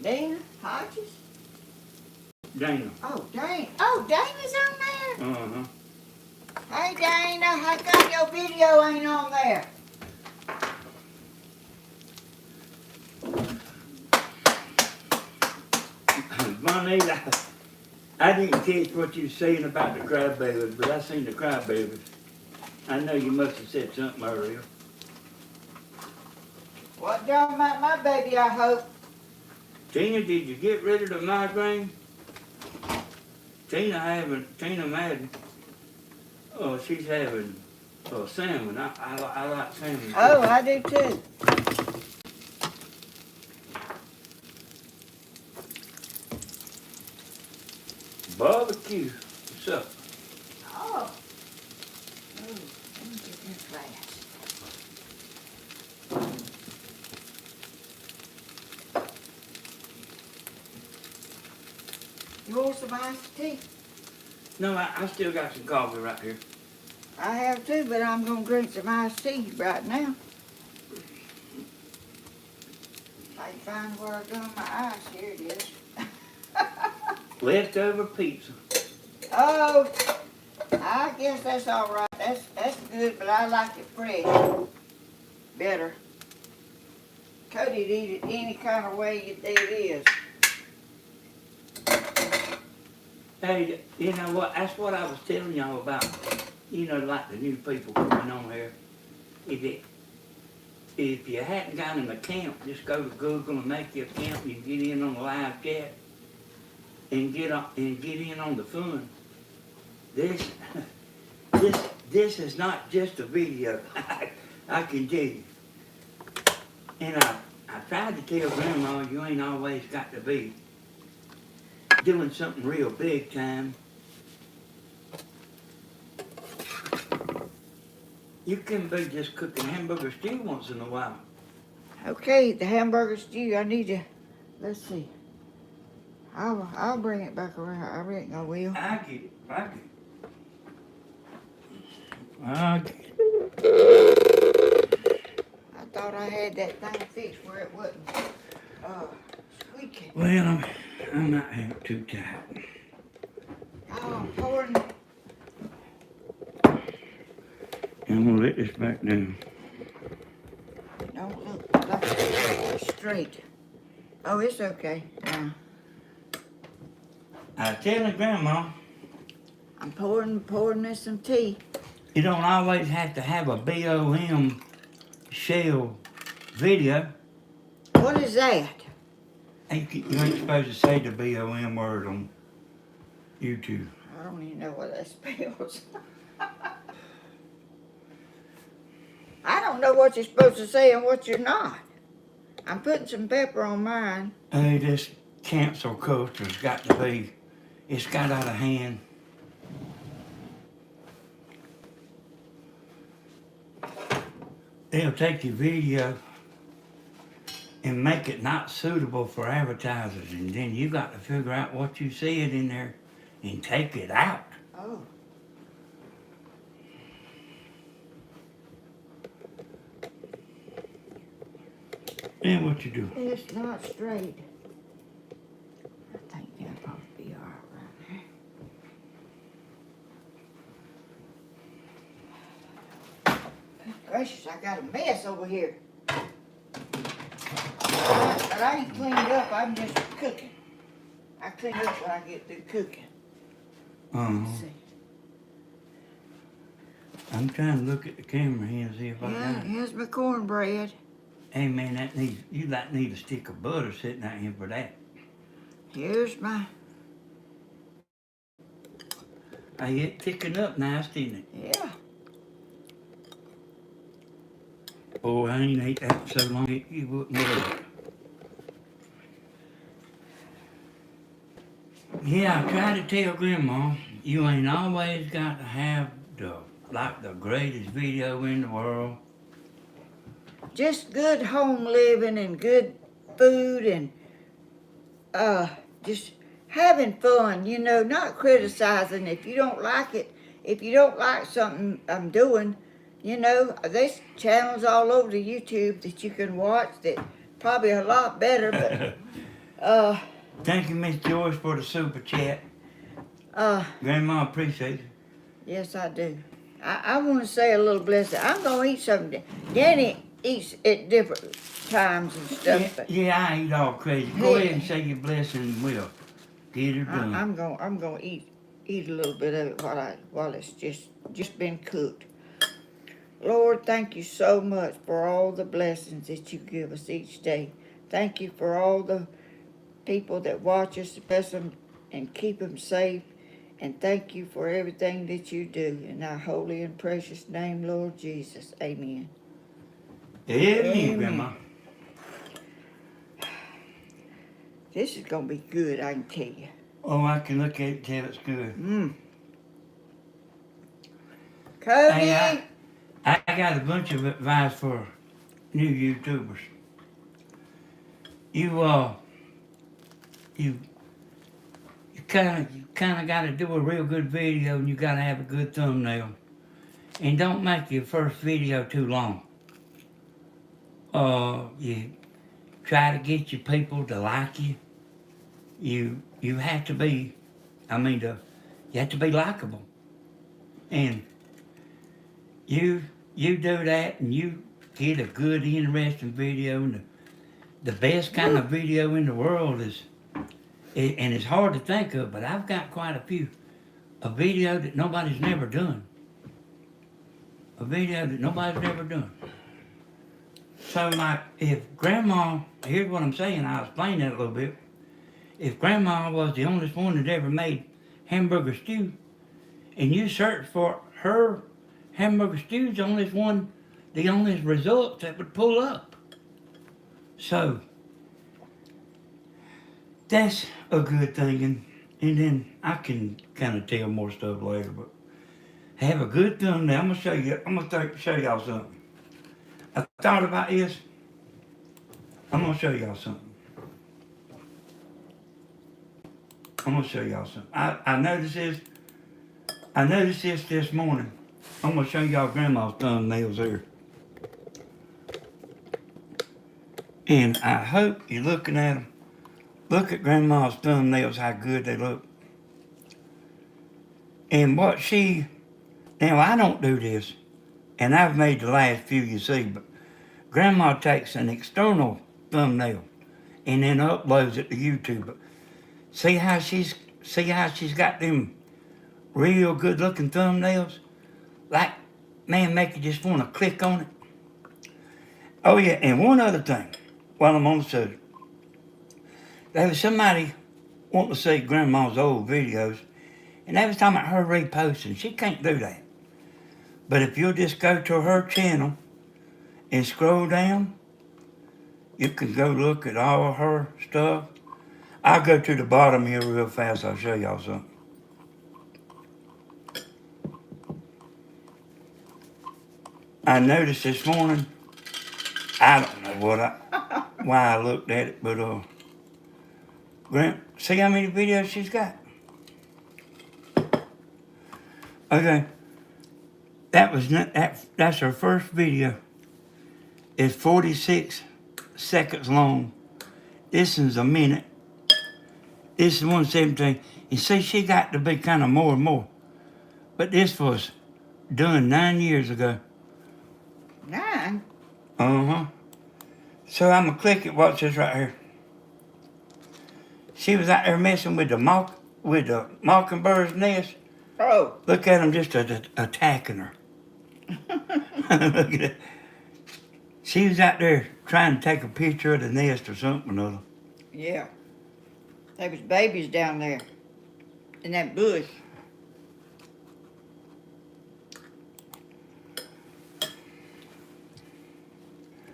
Speaker 1: Dana Hodges?
Speaker 2: Dana.
Speaker 1: Oh, Dana. Oh, Dana's on there.
Speaker 2: Uh-huh.
Speaker 1: Hey, Dana, how come your video ain't on there?
Speaker 2: Monique, I didn't catch what you were saying about the crybabies, but I seen the crybabies. I know you must have said something earlier.
Speaker 1: What done about my baby, I hope?
Speaker 2: Tina, did you get rid of the migraine? Tina Madden. Oh, she's having salmon. I like salmon too.
Speaker 1: Oh, I do too.
Speaker 2: Barbecue. What's up?
Speaker 1: Oh. Oh, let me get this glass. You want some iced tea?
Speaker 2: No, I still got some coffee right here.
Speaker 1: I have too, but I'm gonna drink some iced tea right now. I can find where I done my ice. Here it is.
Speaker 2: Leftover pizza.
Speaker 1: Oh, I guess that's all right. That's good, but I like it fresh better. Cody'd eat it any kind of way it is.
Speaker 2: Hey, you know what? That's what I was telling y'all about. You know, like the new people coming on here. If you hadn't got an account, just go to Google and make your account. And you get in on the live chat and get in on the fun. This is not just a video. I can tell you. And I tried to tell Grandma you ain't always got to be doing something real big time. You can be just cooking hamburger stew once in a while.
Speaker 1: Okay, the hamburger stew. I need to. Let's see. I'll bring it back around. I reckon I will.
Speaker 2: I get it. I get it.
Speaker 1: I thought I had that thing fixed where it wasn't squeaking.
Speaker 2: Well, I might have it too tight.
Speaker 1: Oh, I'm pouring.
Speaker 2: I'm gonna let this back down.
Speaker 1: Don't look like it's straight. Oh, it's okay.
Speaker 2: I was telling Grandma,
Speaker 1: I'm pouring me some tea.
Speaker 2: you don't always have to have a BOM shell video.
Speaker 1: What is that?
Speaker 2: You ain't supposed to say the BOM word on YouTube.
Speaker 1: I don't even know what that spells. I don't know what you're supposed to say and what you're not. I'm putting some pepper on mine.
Speaker 2: Hey, this cancel culture's got to be, it's got out of hand. They'll take your video and make it not suitable for advertisers, and then you got to figure out what you said in there and take it out.
Speaker 1: Oh.
Speaker 2: Then what you do?
Speaker 1: It's not straight. I think that'll probably be all right there. Gracious, I got a mess over here. But I ain't cleaned up, I'm just cooking. I clean up when I get through cooking. Let's see.
Speaker 2: I'm trying to look at the camera here and see if I
Speaker 1: Yeah,
Speaker 2: got it.
Speaker 1: here's my cornbread.
Speaker 2: Hey man, you need a stick of butter sitting out here for that.
Speaker 1: Here's my,
Speaker 2: Hey, it thickened up nice, didn't it?
Speaker 1: yeah.
Speaker 2: Oh, I ain't ate that for so long you wouldn't know it. Yeah, I tried to tell Grandma, you ain't always got to have the greatest video in the world.
Speaker 1: Just good home living and good food and just having fun, you know, not criticizing if you don't like it. If you don't like something I'm doing, you know, there's channels all over the YouTube that you can watch that probably a lot better, but
Speaker 2: Thank you, Miss Joyce, for the super chat. Grandma, appreciate it.
Speaker 1: yes I do. I want to say a little blessing. I'm going to eat something. Danny eats at different times and stuff. But
Speaker 2: Yeah, I eat all crazy. Go ahead and say your blessing and we'll get her done.
Speaker 1: I'm going to eat a little bit of it while it's just been cooked. Lord, thank you so much for all the blessings that you give us each day. Thank you for all the people that watch us, bless them and keep them safe And thank you for everything that you do. In thy holy and precious name, Lord Jesus. Amen.
Speaker 2: Amen, Grandma.
Speaker 1: This is going to be good, I can tell you.
Speaker 2: Oh, I can look at it and tell it's good.
Speaker 1: Cody!
Speaker 2: Hey, I got a bunch of advice for new YouTubers. You kind of got to do a real good video, and you got to have a good thumbnail. And don't make your first video too long. You try to get your people to like you. You have to be, you have to be likable. And you do that, and you get a good, interesting video, and the best kind of video in the world is, and it's hard to think of, but I've got quite a few. A video that nobody's never done. A video that nobody's never done. So, like, if Grandma, here's what I'm saying, I'll explain that a little bit. If Grandma was the only one that ever made hamburger stew, and you search for her hamburger stew, the only results that would pull up. So, that's a good thing, and then I can kind of tell more stuff later, but have a good thumbnail. I'm gonna show y'all something. I thought about this. I'm gonna show y'all something. I noticed this morning. I'm gonna show y'all Grandma's thumbnails here. And I hope you're looking at them. Look at Grandma's thumbnails, how good they look. And now I don't do this, and I've made the last few you see, but Grandma takes an external thumbnail and then uploads it to YouTube. But see how she's got them real good looking thumbnails? Like, man, make you just want to click on it. Oh yeah, and one other thing, while I'm on the subject. There was somebody wanting to see Grandma's old videos, and they was talking about her reposting. She can't do that. But if you'll just go to her channel and scroll down, you can go look at all her stuff. I'll go to the bottom here real fast. I'll show y'all something. I noticed this morning, I don't know why I looked at it, but see how many videos she's got? Okay, that's her first video. It's 46 seconds long. This is a minute. This is 117. You see, she got to be kind of more and more. But this was done 9 years ago.
Speaker 1: 9?
Speaker 2: Uh-huh. So I'm going to click it. Watch this right here. She was out there messing with the mockingbird's nest.
Speaker 1: Oh.
Speaker 2: Look at them just attacking her. Look at it. She was out there trying to take a picture of the nest or something or other.
Speaker 1: Yeah. There was babies down there in that bush.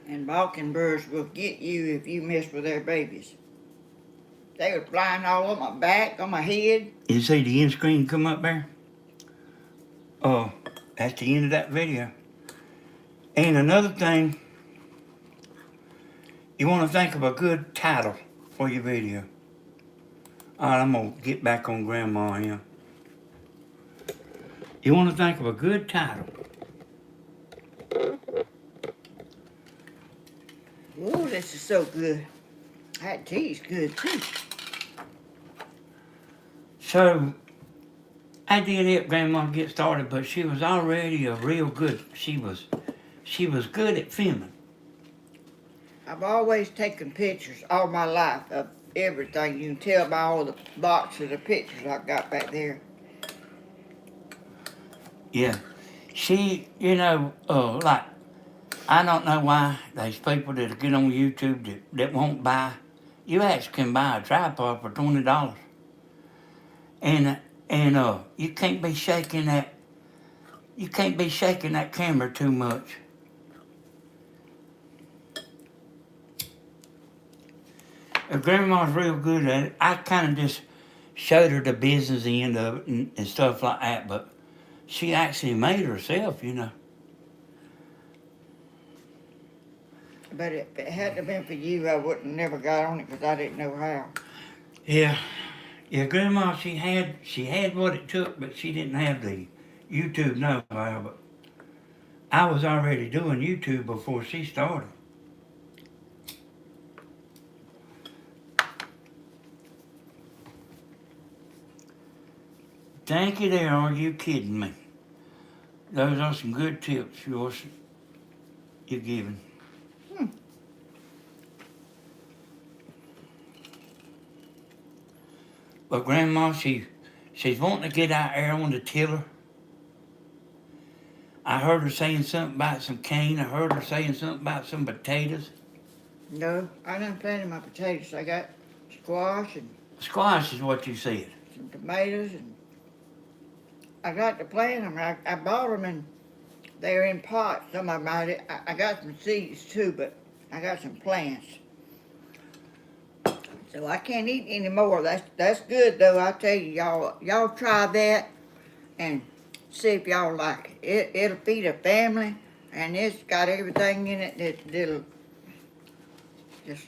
Speaker 1: And mockingbirds will get you if you mess with their babies. They were flying all on my back, on my head.
Speaker 2: You see the end screen come up there? Oh, that's the end of that video. And another thing, you want to think of a good title for your video. All right, I'm going to get back on Grandma here. You want to think of a good title.
Speaker 1: Oh, this is so good. That tea's good too.
Speaker 2: So, I did help Grandma get started, but she was already a real good, she was good at filming.
Speaker 1: I've always taken pictures all my life of everything. You can tell by all the boxes of pictures I got back there.
Speaker 2: Yeah. She, like, I don't know why there's people that get on YouTube that won't buy. You actually can buy a tripod for $20. And And you can't be shaking that. You can't be shaking that camera too much. Grandma's real good at it. I kind of just showed her the business end of it and stuff like that, but she actually made herself, you know.
Speaker 1: But if it hadn't been for you, I wouldn't never got on it because I didn't know how.
Speaker 2: Yeah, yeah. Grandma, she had what it took, but she didn't have the YouTube know-how. But I was already doing YouTube before she started. Thank you there, are you kidding me? Those are some good tips you're giving. But Grandma, she's wanting to get out there on the tiller. I heard her saying something about some cane. I heard her saying something about some potatoes.
Speaker 1: No, I done planted my potatoes. I got squash and
Speaker 2: Squash is what you said.
Speaker 1: some tomatoes, and I got to plant them. I bought them and they're in pots. Some of them I got some seeds too, but I got some plants. So I can't eat any more. That's good though. I tell you, y'all try that and see if y'all like it. It'll feed a family, and it's got everything in it that'll just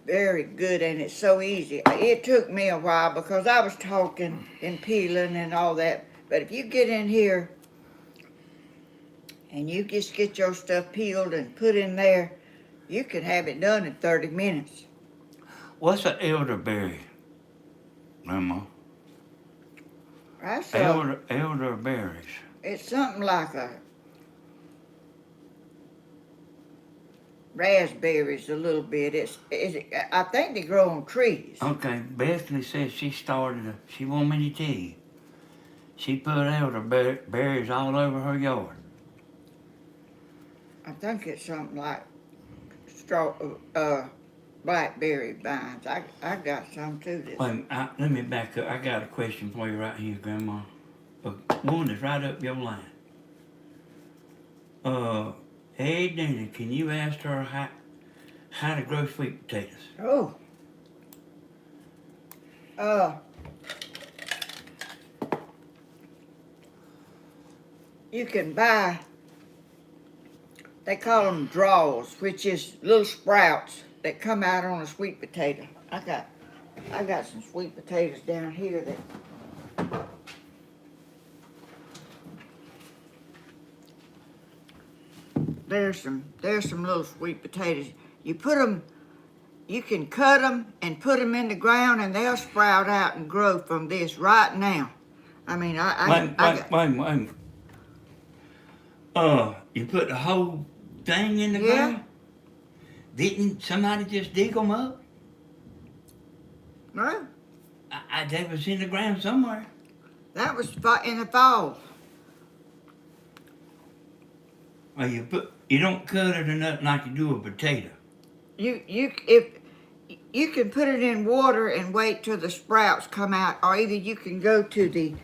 Speaker 1: very good, and it's so easy. It took me a while because I was talking and peeling and all that. But if you get in here and you just get your stuff peeled and put in there, you can have it done in 30 minutes.
Speaker 2: What's an elderberry, Grandma?
Speaker 1: That's
Speaker 2: Elderberries.
Speaker 1: it's something like a raspberries a little bit. I think they grow on trees.
Speaker 2: Okay, Bethany says she want me to tell you. She put elderberries all over her yard.
Speaker 1: I think it's something like blackberry vines. I got some too.
Speaker 2: Wait, let me back up. I got a question for you right here, Grandma. One that's right up your line. Hey, Dana, can you ask her how to grow sweet potatoes?
Speaker 1: Oh. You can buy, they call them draws, which is little sprouts that come out on a sweet potato. I got some sweet potatoes down here that there's some little sweet potatoes. You can cut them and put them in the ground, and they'll sprout out and grow from this right now. I mean,
Speaker 2: Wait. You put the whole thing in the ground? Didn't somebody just dig them up?
Speaker 1: No,
Speaker 2: They was in the ground somewhere.
Speaker 1: that was in the fall.
Speaker 2: Well, you don't cut it or nothing like you do a potato.
Speaker 1: If you can put it in water and wait till the sprouts come out, or either you can go to the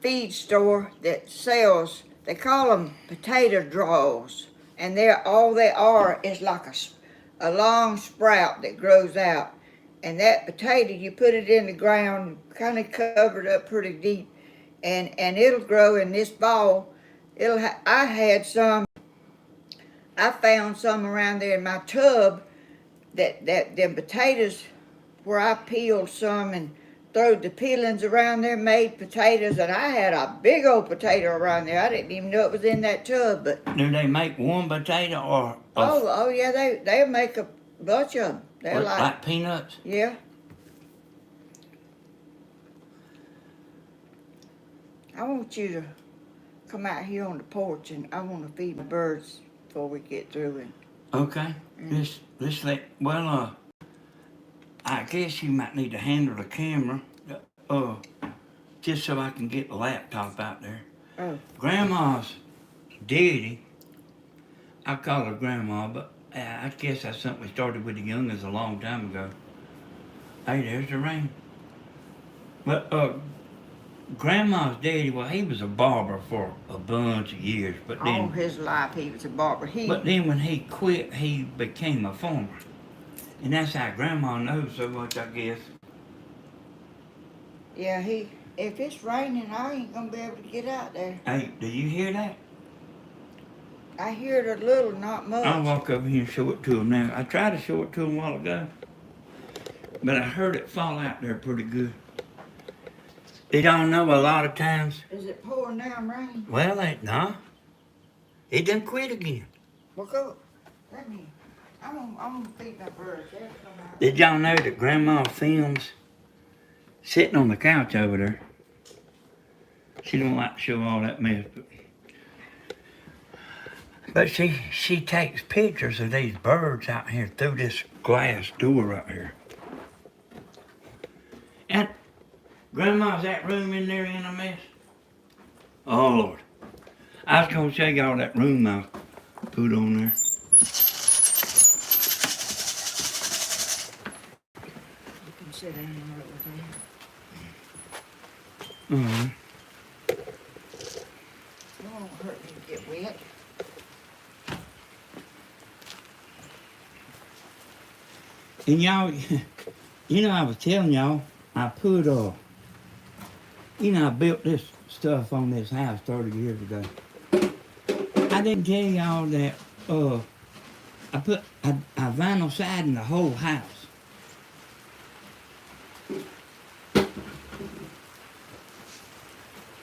Speaker 1: feed store that sells. They call them potato draws, and all they are is like a long sprout that grows out. And that potato, you put it in the ground, kind of covered up pretty deep, and it'll grow. In this fall, I found some around there in my tub that them potatoes where I peeled some and throwed the peelings around there, made potatoes, and I had a big old potato around there. I didn't even know it was in that tub. But
Speaker 2: do they make one potato or?
Speaker 1: Oh yeah, they make a bunch of them. They're
Speaker 2: like peanuts.
Speaker 1: Yeah. I want you to come out here on the porch, and I want to feed the birds before we get through. And
Speaker 2: okay, just I guess you might need to handle the camera, just so I can get the laptop out there.
Speaker 1: Oh.
Speaker 2: Grandma's daddy, I call her Grandma, but I guess that's something we started with the youngins a long time ago. Hey, there's the rain. But Grandma's daddy, well, he was a barber for a bunch of years, but
Speaker 1: All
Speaker 2: then
Speaker 1: his life he was a barber.
Speaker 2: but then when he quit, he became a farmer, and that's how Grandma knows so much, I guess.
Speaker 1: Yeah, if it's raining, I ain't gonna be able to get out there.
Speaker 2: Hey, do you hear that?
Speaker 1: I hear it a little, not much.
Speaker 2: I'll walk over here and show it to him now. I tried to show it to him a while ago, but I heard it fall out there pretty good. Did y'all know a lot of times?
Speaker 1: Is it pouring down rain?
Speaker 2: Well, no. It done quit again.
Speaker 1: Well, go. I'm gonna feed my birds. They'll come out.
Speaker 2: Did y'all know that Grandma films sitting on the couch over there? She don't like to show all that mess, but she takes pictures of these birds out here through this glass door right here. And Grandma's that room in there in a mess? Oh Lord. I was gonna show y'all that room I put on there.
Speaker 1: You can sit down and work with them.
Speaker 2: Mm-hmm.
Speaker 1: It won't hurt me to get wet.
Speaker 2: And y'all, I was telling y'all, I put, I built this stuff on this house 30 years ago. I didn't tell y'all that, I put a vinyl siding the whole house.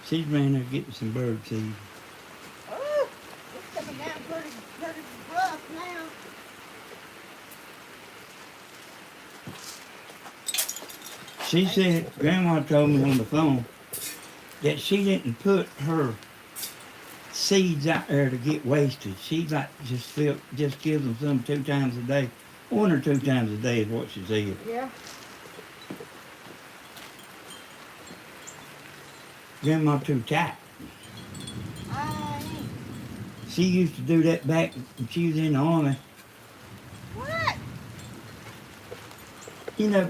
Speaker 2: She's ran there getting some bird seed.
Speaker 1: Oh, it's coming down pretty rough now.
Speaker 2: She said, Grandma told me on the phone that she didn't put her seeds out there to get wasted. She just gives them some 2 times a day. 1 or 2 times a day is what she said.
Speaker 1: Yeah.
Speaker 2: Grandma too tight.
Speaker 1: I ain't.
Speaker 2: She used to do that back when she was in the army.
Speaker 1: What?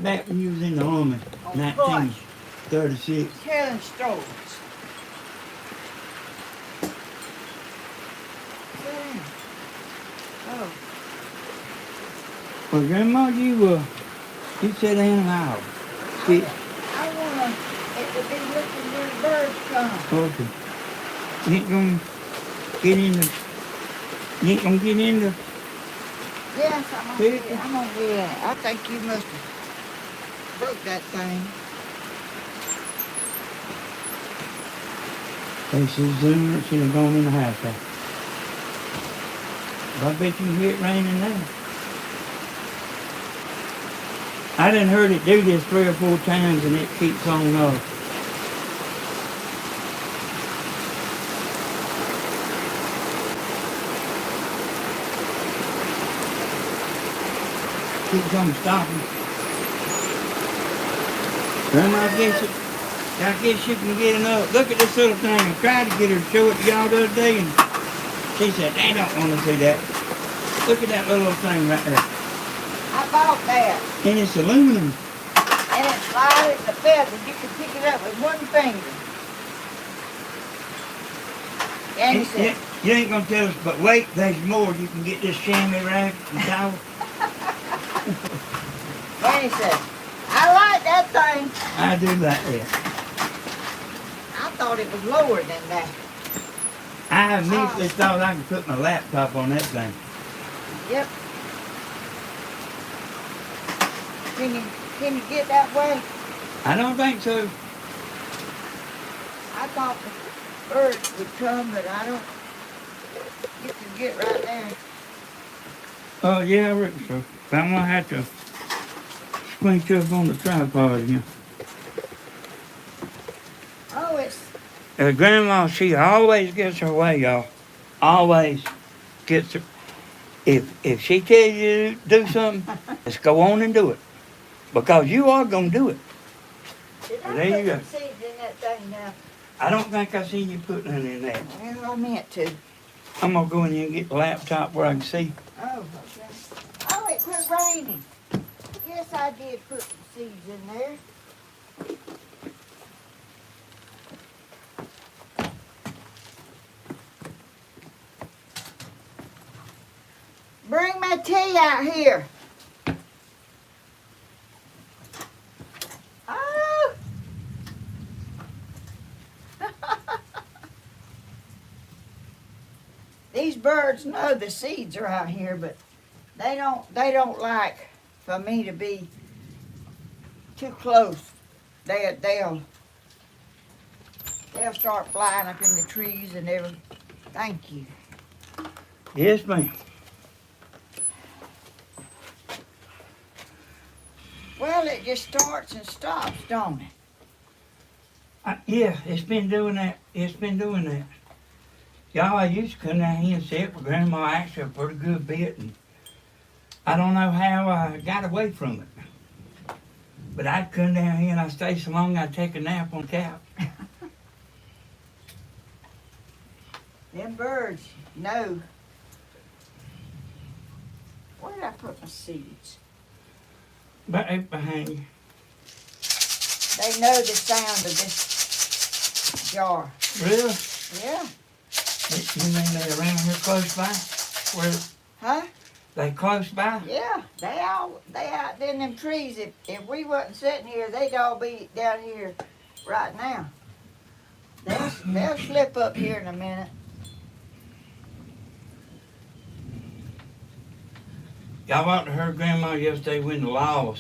Speaker 2: Back when you was in the army,
Speaker 1: Oh,
Speaker 2: 1936.
Speaker 1: Telling stories. Yeah. Oh.
Speaker 2: Well, Grandma, you sit down and I'll sit.
Speaker 1: I want it to be looking where the birds come.
Speaker 2: Okay. You ain't gonna get in the. You ain't gonna get in the.
Speaker 1: Yes, I'm gonna get in it. I think you must have broke that thing.
Speaker 2: Hey, she's zooming. She done gone in the house now. I bet you can hear it raining now. I done heard it do this 3 or 4 times and it keeps on keeps on stopping. Grandma, I guess you can get enough. Look at this little thing. I tried to get her to show it to y'all the other day and she said, they don't want to see that. Look at that little thing right there.
Speaker 1: I bought that.
Speaker 2: And it's aluminum.
Speaker 1: And it's light as a feather. You can pick it up with one finger. And he said,
Speaker 2: You ain't gonna tell us, but wait, there's more. You can get this chamois rag and towel.
Speaker 1: and he said, I like that thing.
Speaker 2: I do like that.
Speaker 1: I thought it was lower than that.
Speaker 2: I immediately thought I could put my laptop on that thing.
Speaker 1: Yep. Can you get that way?
Speaker 2: I don't think so.
Speaker 1: I thought the birds would come, but I don't. You can get right there.
Speaker 2: Oh, yeah, I reckon so. But I'm gonna have to squint up on the tripod again.
Speaker 1: Oh, it's.
Speaker 2: Grandma, she always gets her way, y'all. Always gets her. If she tells you to do something, just go on and do it. Because you are gonna do it.
Speaker 1: Did I
Speaker 2: There you
Speaker 1: put
Speaker 2: go.
Speaker 1: some seeds in that thing now?
Speaker 2: I don't think I seen you put none in there.
Speaker 1: Well, I meant to.
Speaker 2: I'm gonna go in here and get the laptop where I can see.
Speaker 1: Oh, okay. Oh, it quit raining. Yes, I did put some seeds in there. Bring my tea out here. Oh. These birds know the seeds are out here, but they don't like for me to be too close. They'll start flying up in the trees and everything. Thank you.
Speaker 2: Yes, ma'am.
Speaker 1: Well, it just starts and stops, don't it?
Speaker 2: Yeah, it's been doing that. It's been doing that. Y'all, I used to come down here and sit with Grandma actually a pretty good bit, and I don't know how I got away from it. But I'd come down here and I'd stay so long I'd take a nap on the couch.
Speaker 1: Them birds know. Where did I put my seeds?
Speaker 2: Right behind you.
Speaker 1: They know the sound of this jar.
Speaker 2: Really?
Speaker 1: Yeah.
Speaker 2: You mean they around here close by? Where
Speaker 1: Huh?
Speaker 2: they close by?
Speaker 1: Yeah. They out there in them trees. If we wasn't sitting here, they'd all be down here right now. They'll slip up here in a minute.
Speaker 2: Y'all ought to heard Grandma yesterday when the law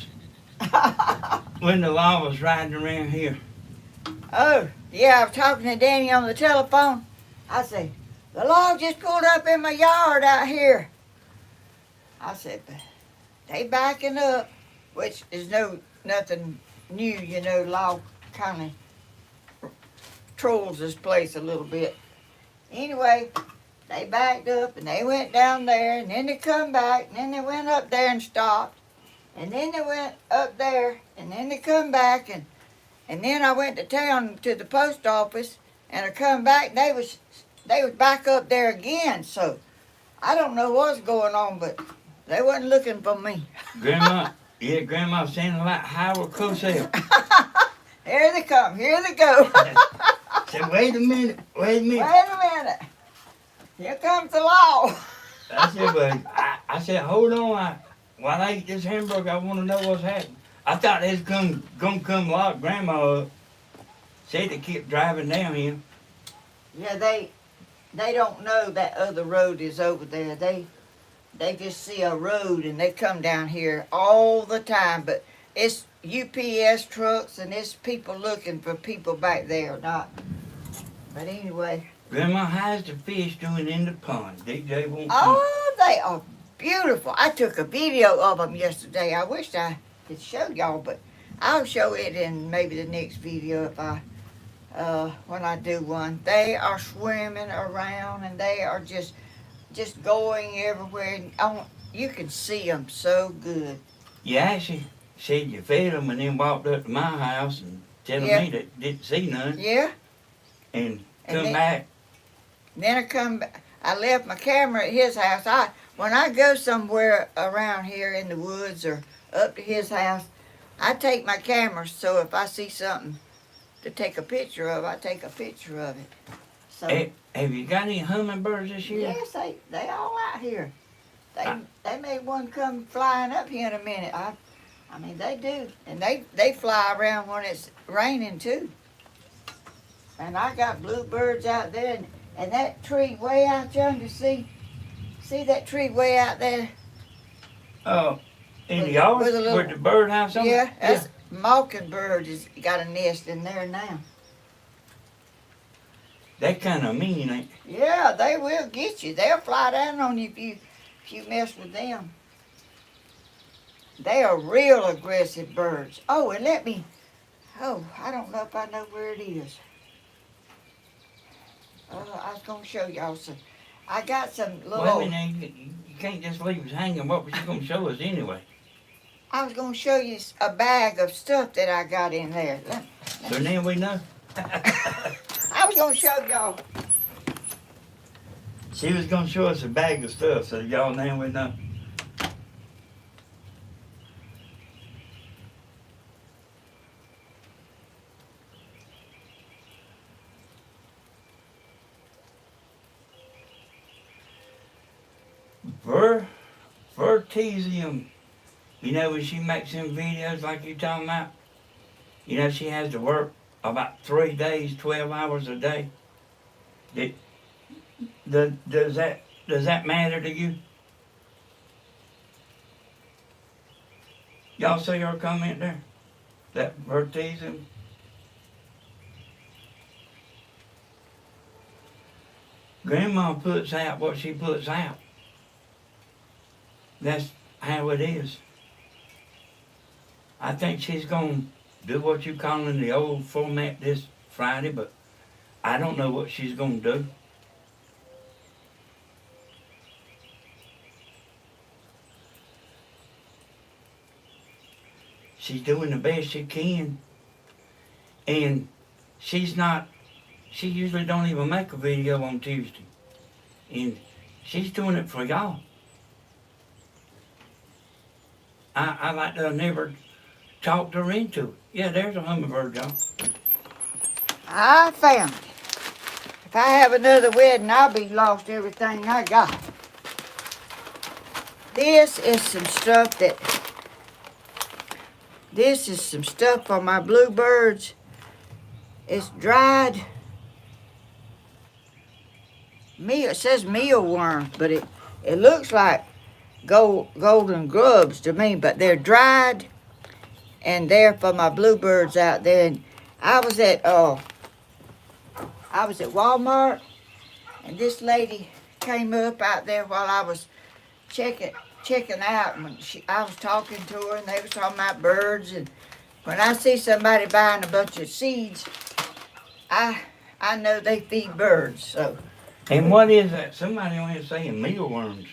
Speaker 2: was riding around here.
Speaker 1: Oh, yeah, I was talking to Danny on the telephone. I said, the log just pulled up in my yard out here. I said, they backing up, which is nothing new, you know, log kind of trolls this place a little bit. Anyway, they backed up and they went down there and then they come back and then they went up there and stopped. And then they went up there and then they come back and then I went to town to the post office and I come back and they was back up there again. So I don't know what's going on, but they wasn't looking for me.
Speaker 2: Grandma sounded like Howard Cosell.
Speaker 1: Here they come, here they go.
Speaker 2: Said, wait a minute.
Speaker 1: Wait a minute. Here comes the law.
Speaker 2: I said, hold on. While I eat this hamburger, I want to know what's happening. I thought they was gonna come lock Grandma up. Said they kept driving down here.
Speaker 1: Yeah, they don't know that other road is over there. They just see a road and they come down here all the time. But it's UPS trucks and it's people looking for people back there, not. But anyway.
Speaker 2: Grandma, how's the fish doing in the pond? DJ won't.
Speaker 1: Oh, they are beautiful. I took a video of them yesterday. I wish I could show y'all, but I'll show it in maybe the next video if when I do one. They are swimming around and they are just going everywhere. You can see them so good.
Speaker 2: You actually said you fed them and then walked up to my house and telling me that didn't see none.
Speaker 1: Yeah.
Speaker 2: And come back.
Speaker 1: Then I left my camera at his house. When I go somewhere around here in the woods or up to his house, I take my camera so if I see something to take a picture of, I take a picture of it. So
Speaker 2: have you got any hummingbirds this year?
Speaker 1: yes, they all out here. They made one come flying up here in a minute. I mean they do, and they fly around when it's raining too. And I got bluebirds out there, and that tree way out yonder. See that tree way out there?
Speaker 2: Oh, in the yard
Speaker 1: with a little,
Speaker 2: where the birdhouse on?
Speaker 1: Yeah, that's mockingbird has got a nest in there now.
Speaker 2: They kind of mean, ain't they?
Speaker 1: Yeah, they will get you. They'll fly down on you if you mess with them. They are real aggressive birds. Oh, and I don't know if I know where it is. I was going to show y'all some. I got some little.
Speaker 2: Well, I mean, you can't just leave us hanging. What was you going to show us anyway?
Speaker 1: I was going to show you a bag of stuff that I got in there.
Speaker 2: So now we know.
Speaker 1: I was going to show y'all.
Speaker 2: She was going to show us a bag of stuff, so y'all now we know. Vertesium. You know, when she makes them videos like you're talking about, you know, she has to work about 3 days, 12 hours a day. Did, does that matter to you? Y'all see her comment there? That vertesium? Grandma puts out what she puts out. That's how it is. I think she's going to do what you call in the old format this Friday, but I don't know what she's going to do. She's doing the best she can. And she usually don't even make a video on Tuesday. And she's doing it for y'all. I like to never talked her into it. Yeah, there's a hummingbird, y'all.
Speaker 1: I found it. If I have another wedding, I'll be lost everything I got. This is some stuff for my bluebirds. It's dried meal. It says mealworm, but it looks like golden grubs to me, but they're dried, and they're for my bluebirds out there. And I was at Walmart, and this lady came up out there while I was checking out, and I was talking to her, and they was talking about birds. And when I see somebody buying a bunch of seeds, I know they feed birds. So.
Speaker 2: And what is that? Somebody on here saying mealworms.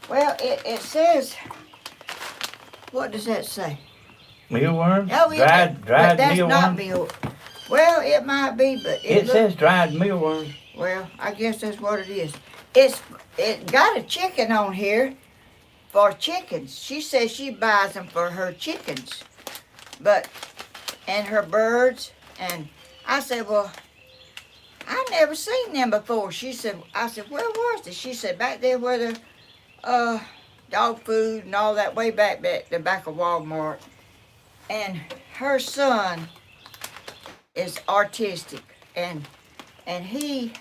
Speaker 1: Well, it says. What does that say?
Speaker 2: Mealworms?
Speaker 1: Oh,
Speaker 2: dried
Speaker 1: but that's
Speaker 2: mealworms?
Speaker 1: not meal. Well, it might be, but
Speaker 2: it says dried mealworms.
Speaker 1: Well, I guess that's what it is. It got a chicken on here for chickens. She says she buys them for her chickens, and her birds. And I said, well, I never seen them before. I said, where was it? She said, back there where the dog food and all that, way back the back of Walmart. And her son is artistic, and he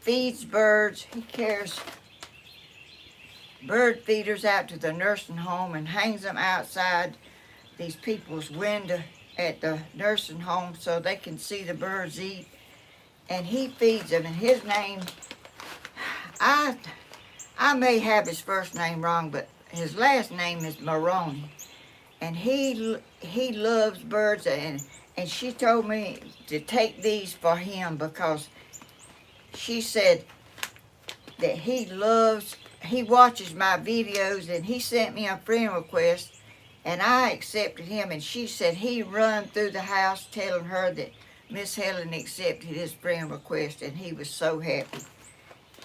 Speaker 1: feeds birds. He carries bird feeders out to the nursing home and hangs them outside these people's window at the nursing home so they can see the birds eat. And he feeds them, and his name, I may have his first name wrong, but his last name is Maroney. And he loves birds, and she told me to take these for him because she said that he watches my videos, and he sent me a friend request, and I accepted him, and she said he run through the house telling her that Miss Helen accepted his friend request, and he was so happy.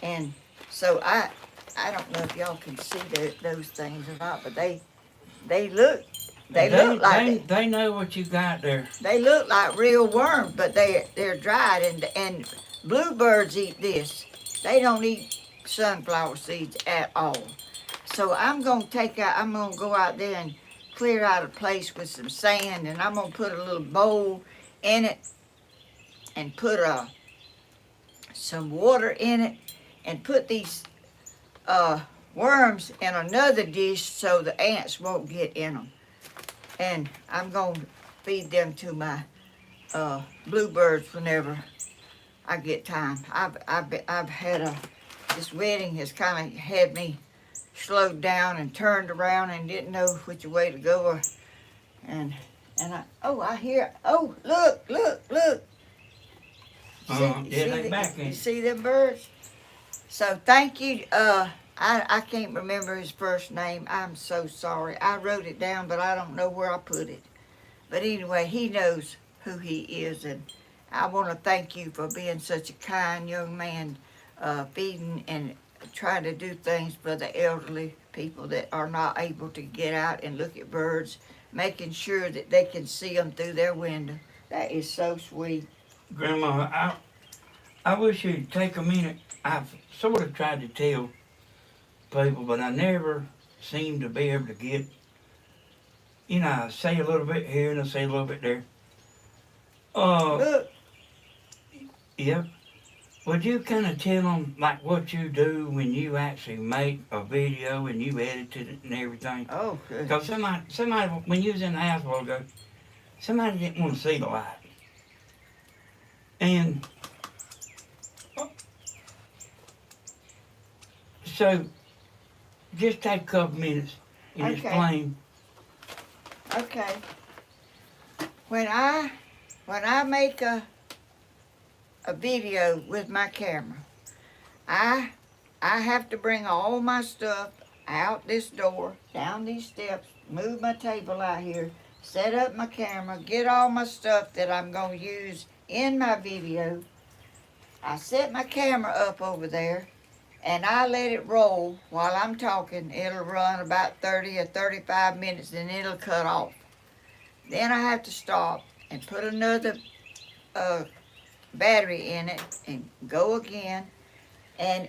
Speaker 1: And so I don't know if y'all can see those things or not, but they look like
Speaker 2: they know what you got there.
Speaker 1: They look like real worms, but they're dried, and bluebirds eat this. They don't eat sunflower seeds at all. So I'm gonna go out there and clear out a place with some sand, and I'm gonna put a little bowl in it and put some water in it, and put these worms in another dish so the ants won't get in them. And I'm going to feed them to my bluebirds whenever I get time. I've had this wedding has kind of had me slowed down and turned around and didn't know which way to go. I hear, look. You see them birds? So thank you. I can't remember his first name. I'm so sorry. I wrote it down, but I don't know where I put it. But anyway, he knows who he is, and I want to thank you for being such a kind young man, feeding and trying to do things for the elderly people that are not able to get out and look at birds, making sure that they can see them through their window. That is so sweet.
Speaker 2: Grandma, I wish you'd take a minute. I've sort of tried to tell people, but I never seem to be able to get, I say a little bit here and I say a little bit there.
Speaker 1: Look,
Speaker 2: Yeah. Would you kind of tell them like what you do when you actually make a video and you edit it and everything?
Speaker 1: oh, good.
Speaker 2: Because somebody, when you was in the house a while ago, somebody didn't want to see the light. And so, just take a couple minutes and
Speaker 1: Okay.
Speaker 2: explain.
Speaker 1: Okay. When I make a video with my camera, I have to bring all my stuff out this door, down these steps, move my table out here, set up my camera, get all my stuff that I'm going to use in my video. I set my camera up over there and I let it roll while I'm talking. It'll run about 30 or 35 minutes and it'll cut off. Then I have to stop and put another battery in it and go again. And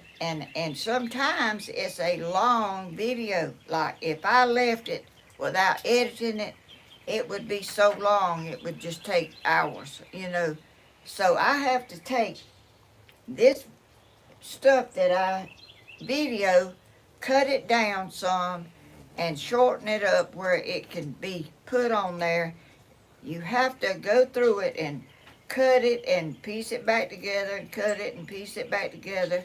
Speaker 1: sometimes it's a long video. Like if I left it without editing it, it would be so long it would just take hours, So I have to take this stuff that I video, cut it down some, and shorten it up where it can be put on there. You have to go through it and cut it and piece it back together and cut it and piece it back together.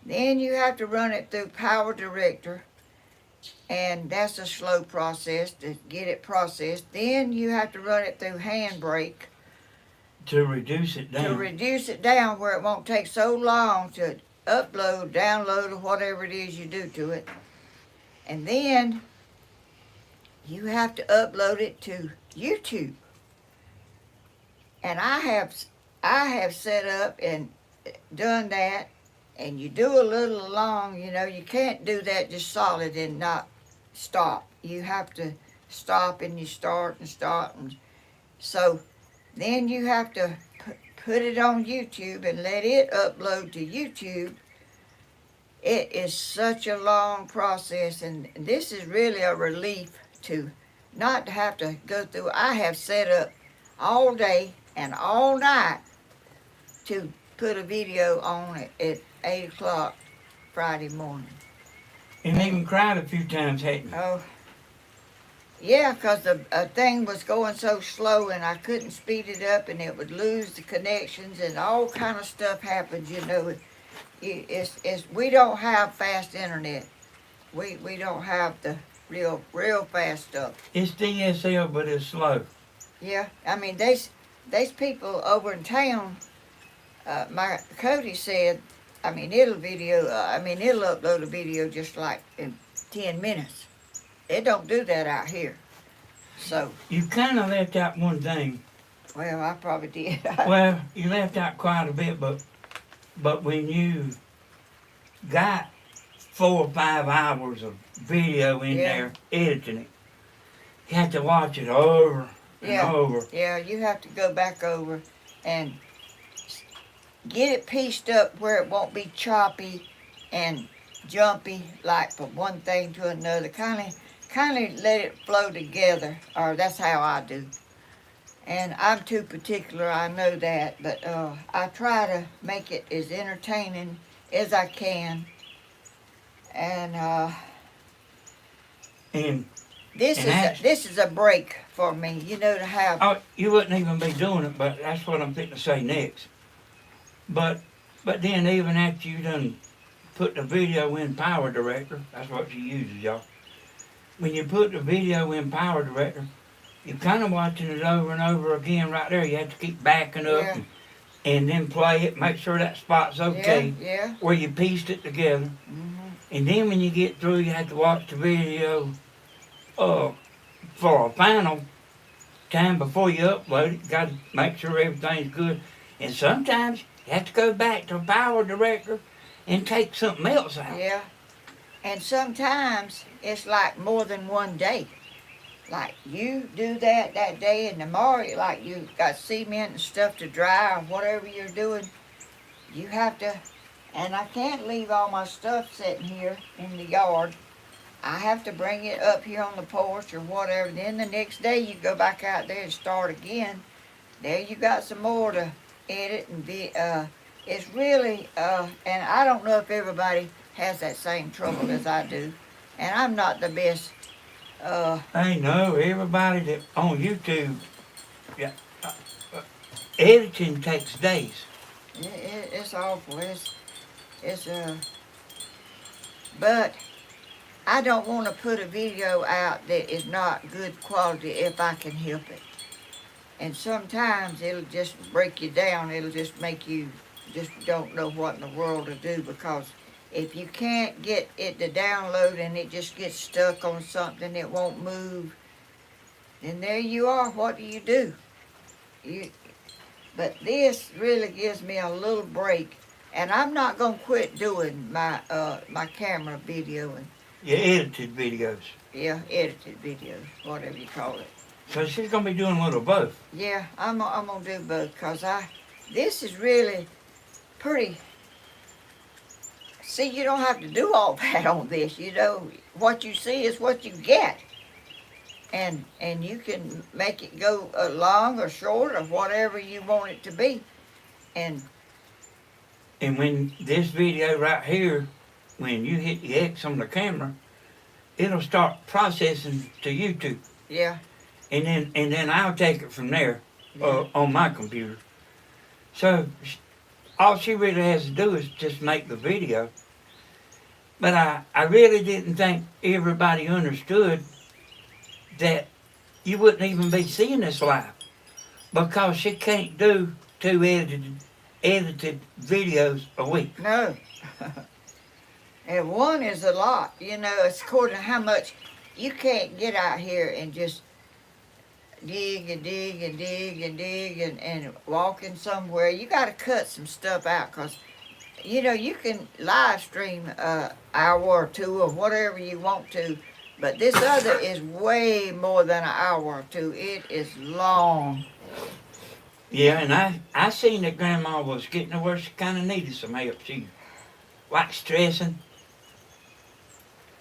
Speaker 1: Then you have to run it through Power Director, and that's a slow process to get it processed. Then you have to run it through Handbrake
Speaker 2: To reduce it down.
Speaker 1: to reduce it down where it won't take so long to upload, download, or whatever it is you do to it. And then you have to upload it to YouTube. And I have set up and done that, and you do a little along, you can't do that just solid and not stop. You have to stop and you start and start. And so then you have to put it on YouTube and let it upload to YouTube. It is such a long process, and this is really a relief to not have to go through. I have set up all day and all night to put a video on it at 8 o'clock Friday morning.
Speaker 2: And even cried a few times, hadn't you?
Speaker 1: Oh, yeah, because the thing was going so slow and I couldn't speed it up and it would lose the connections and all kind of stuff happens, we don't have fast internet. We don't have the real fast stuff.
Speaker 2: It's DSL, but it's slow.
Speaker 1: Yeah, I mean, there's people over in town. My Cody said, it'll upload a video just like in 10 minutes. It don't do that out here. So,
Speaker 2: You kind of left out one thing.
Speaker 1: well, I probably did.
Speaker 2: Well, you left out quite a bit, but when you got 4 or 5 hours of video in
Speaker 1: Yeah.
Speaker 2: there editing it, you have to watch it over and
Speaker 1: Yeah.
Speaker 2: over.
Speaker 1: Yeah, you have to go back over and get it pieced up where it won't be choppy and jumpy, like from one thing to another. Kind of let it flow together, or that's how I do. And I'm too particular, I know that, but I try to make it as entertaining as I can. And
Speaker 2: And
Speaker 1: this is a break for me, to have.
Speaker 2: oh, you wouldn't even be doing it, but that's what I'm fixing to say next. But then even after you done put the video in Power Director, that's what she uses, y'all. When you put the video in Power Director, you're kind of watching it over and over again right there. You have to keep backing up
Speaker 1: Yeah.
Speaker 2: and then play it, make sure that spot's okay,
Speaker 1: Yeah.
Speaker 2: where you pieced it together.
Speaker 1: Hmm.
Speaker 2: And then when you get through, you have to watch the video for a final time before you upload it. You got to make sure everything's good. And sometimes you have to go back to Power Director and take something else out.
Speaker 1: Yeah. And sometimes it's like more than one day. Like you do that day, and tomorrow, like you got cement and stuff to dry or whatever you're doing, you have to And I can't leave all my stuff sitting here in the yard. I have to bring it up here on the porch or whatever. Then the next day you go back out there and start again. There you got some more to edit and be, it's really, and I don't know if everybody has that same trouble as I do. And I'm not the best,
Speaker 2: I know everybody that on YouTube, yeah, editing takes days.
Speaker 1: it's awful. It's, but I don't want to put a video out that is not good quality if I can help it. And sometimes it'll just break you down. It'll just make you just don't know what in the world to do, because if you can't get it to download and it just gets stuck on something, it won't move, then there you are. What do you do? But this really gives me a little break, and I'm not gonna quit doing my my camera videoing.
Speaker 2: Your edited videos.
Speaker 1: Yeah, edited videos, whatever you call it.
Speaker 2: So she's gonna be doing a little of both.
Speaker 1: Yeah, I'm gonna do both, cause this is really pretty. See, you don't have to do all that on this. You know, what you see is what you get, and you can make it go long or short or whatever you want it to be, and
Speaker 2: when this video right here, when you hit the X on the camera, it'll start processing to YouTube.
Speaker 1: yeah.
Speaker 2: And then I'll take it from there
Speaker 1: Yeah.
Speaker 2: on my computer. So all she really has to do is just make the video. But I really didn't think everybody understood that you wouldn't even be seeing this live, because she can't do 2 edited videos a week.
Speaker 1: No. And one is a lot, you know. It's according to how much you can't get out here and just dig and dig and dig and dig and walking somewhere. You got to cut some stuff out, because, you know, you can live stream an hour or two or whatever you want to, but this other is way more than an hour or two. It is long.
Speaker 2: Yeah, and I seen that Grandma was getting to where she kind of needed some help. She like stressing,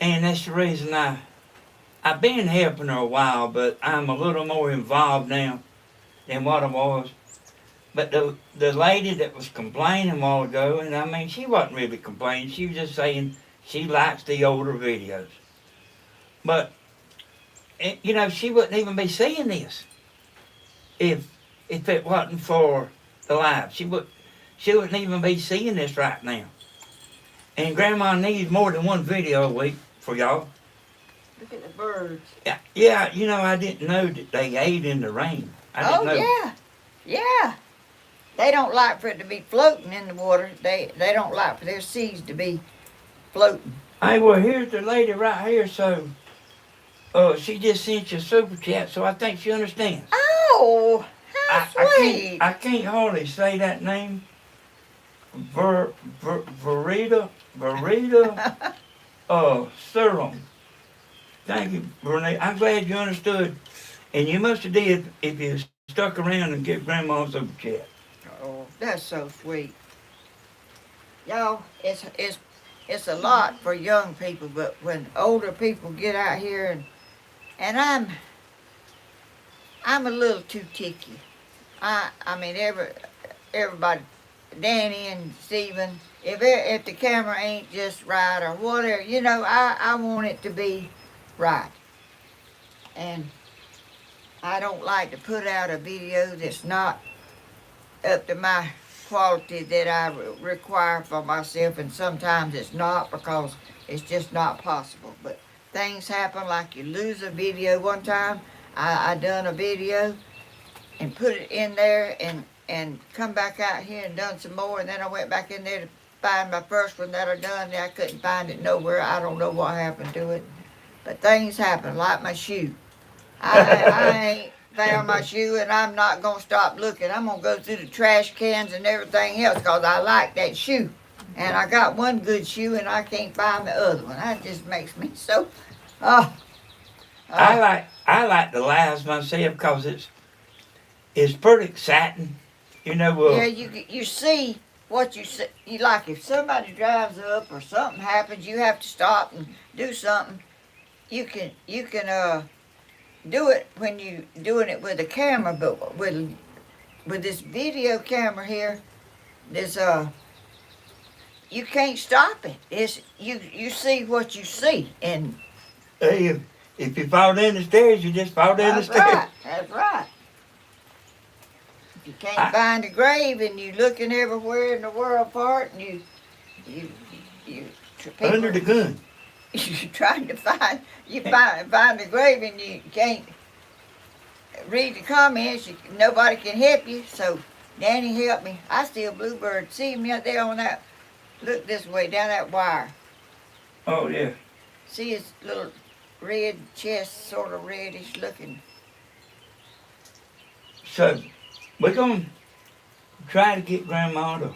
Speaker 2: and that's the reason I've been helping her a while, but I'm a little more involved now than what I was. But the lady that was complaining a while ago, and I mean, she wasn't really complaining. She was just saying she likes the older videos. But, you know, she wouldn't even be seeing this if it wasn't for the live. She wouldn't even be seeing this right now. And Grandma needs more than one video a week for y'all.
Speaker 1: Look at the birds.
Speaker 2: Yeah, you know, I didn't know that they ate in the rain. I didn't know.
Speaker 1: Yeah. Yeah. They don't like for it to be floating in the water. They don't like for their seeds to be floating.
Speaker 2: Hey, well, here's the lady right here, so she just sent you a super chat, so I think she understands.
Speaker 1: Oh, how sweet.
Speaker 2: I can't hardly say that name. Verita, Serum. Thank you, Bernie. I'm glad you understood. And you must have did if you stuck around and give Grandma a super chat.
Speaker 1: Oh, that's so sweet. Y'all, it's a lot for young people, but when older people get out here and I'm a little too ticky. I mean everybody, Danny and Stephen, if the camera ain't just right or whatever, you know, I want it to be right. And I don't like to put out a video that's not up to my quality that I require for myself, and sometimes it's not, because it's just not possible. But things happen, like you lose a video. One time I done a video and put it in there and come back out here and done some more, and then I went back in there to find my first one that I done, and I couldn't find it nowhere. I don't know what happened to it, but things happen, like my shoe. I ain't found my shoe, and I'm not gonna stop looking. I'm gonna go through the trash cans and everything else, because I like that shoe, and I got one good shoe and I can't find the other one. That just makes me so
Speaker 2: I like the lives myself, because it's pretty exciting, you know.
Speaker 1: yeah, you see what you see. You like if somebody drives up or something happens, you have to stop and do something. You can do it when you doing it with a camera, but with this video camera here, there's you can't stop it. It's you see what you see, and
Speaker 2: Hey, if you fall down the stairs, you just fall down the
Speaker 1: that's
Speaker 2: stairs.
Speaker 1: right. That's right. If you can't find a grave and you looking everywhere in the world part, and you people,
Speaker 2: Under the gun.
Speaker 1: you're trying to find find the grave and you can't read the comments. Nobody can help you. So Danny helped me. I still bluebird. See me out there on that. Look this way down that wire.
Speaker 2: Oh yeah.
Speaker 1: See his little red chest, sort of reddish looking.
Speaker 2: So we're gonna try to get Grandma to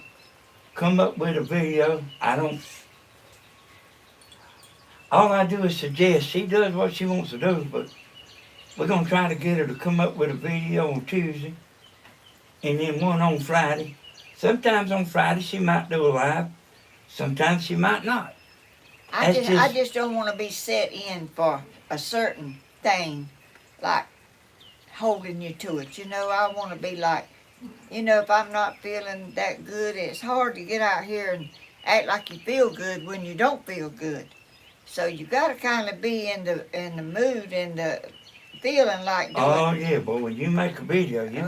Speaker 2: come up with a video. All I do is suggest. She does what she wants to do, but we're gonna try to get her to come up with a video on Tuesday, and then one on Friday. Sometimes on Friday she might do a live. Sometimes she might not.
Speaker 1: I just don't want to be set in for a certain thing, like holding you to it. You know, I want to be like, you know, if I'm not feeling that good, it's hard to get out here and act like you feel good when you don't feel good. So you got to kind of be in the mood and the feeling like doing.
Speaker 2: Oh yeah, boy. When you make a video, you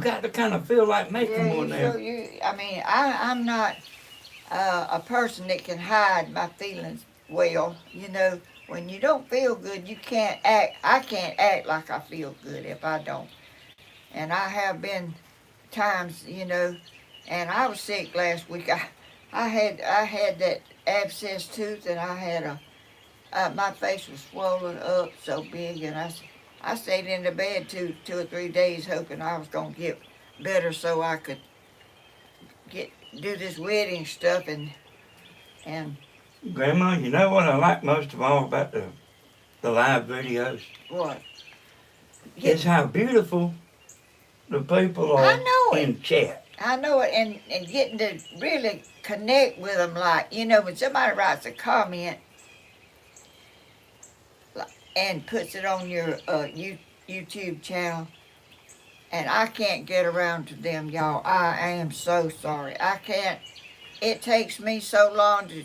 Speaker 2: got to kind of feel like making one now.
Speaker 1: I mean, I'm not a person that can hide my feelings well. You know, when you don't feel good, you can't act. I can't act like I feel good if I don't. And I have been times, you know, and I was sick last week. I had that abscess tooth, and I had my face was swollen up so big, and I stayed in the bed two or 3 days hoping I was gonna get better so I could do this wedding stuff and
Speaker 2: Grandma, you know what I like most of all about the live videos?
Speaker 1: what?
Speaker 2: Is how beautiful the people
Speaker 1: I
Speaker 2: are
Speaker 1: know it.
Speaker 2: in chat.
Speaker 1: I know it, and getting to really connect with them, like, you know, when somebody writes a comment and puts it on your YouTube channel, and I can't get around to them, y'all. I am so sorry. I can't. It takes me so long to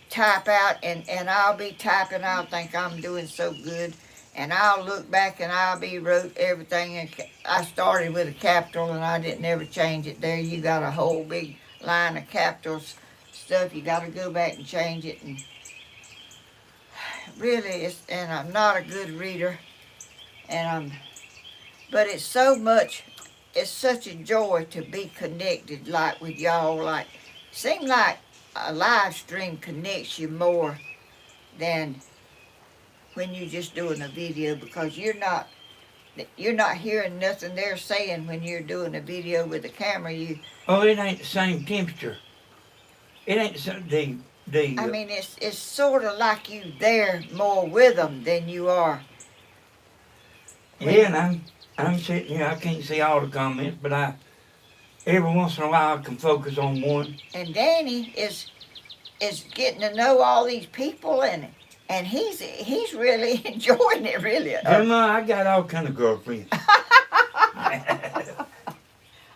Speaker 1: type out, and I'll be typing. I'll think I'm doing so good, and I'll look back and I'll be wrote everything. And I started with a capital, and I didn't ever change it. There, you got a whole big line of capitals stuff. You got to go back and change it, and really, and I'm not a good reader, but it's so much. It's such a joy to be connected, like with y'all. Like, seem like a live stream connects you more than when you're just doing a video, because you're not hearing nothing they're saying when you're doing a video with a camera.
Speaker 2: Oh, it ain't the same temperature. It ain't the
Speaker 1: I mean, it's sort of like you there more with them than you are.
Speaker 2: Yeah, and I'm sitting here. I can't see all the comments, but every once in a while I can focus on one.
Speaker 1: And Danny is getting to know all these people, and he's really enjoying it, really.
Speaker 2: Grandma, I got all kind of girlfriends.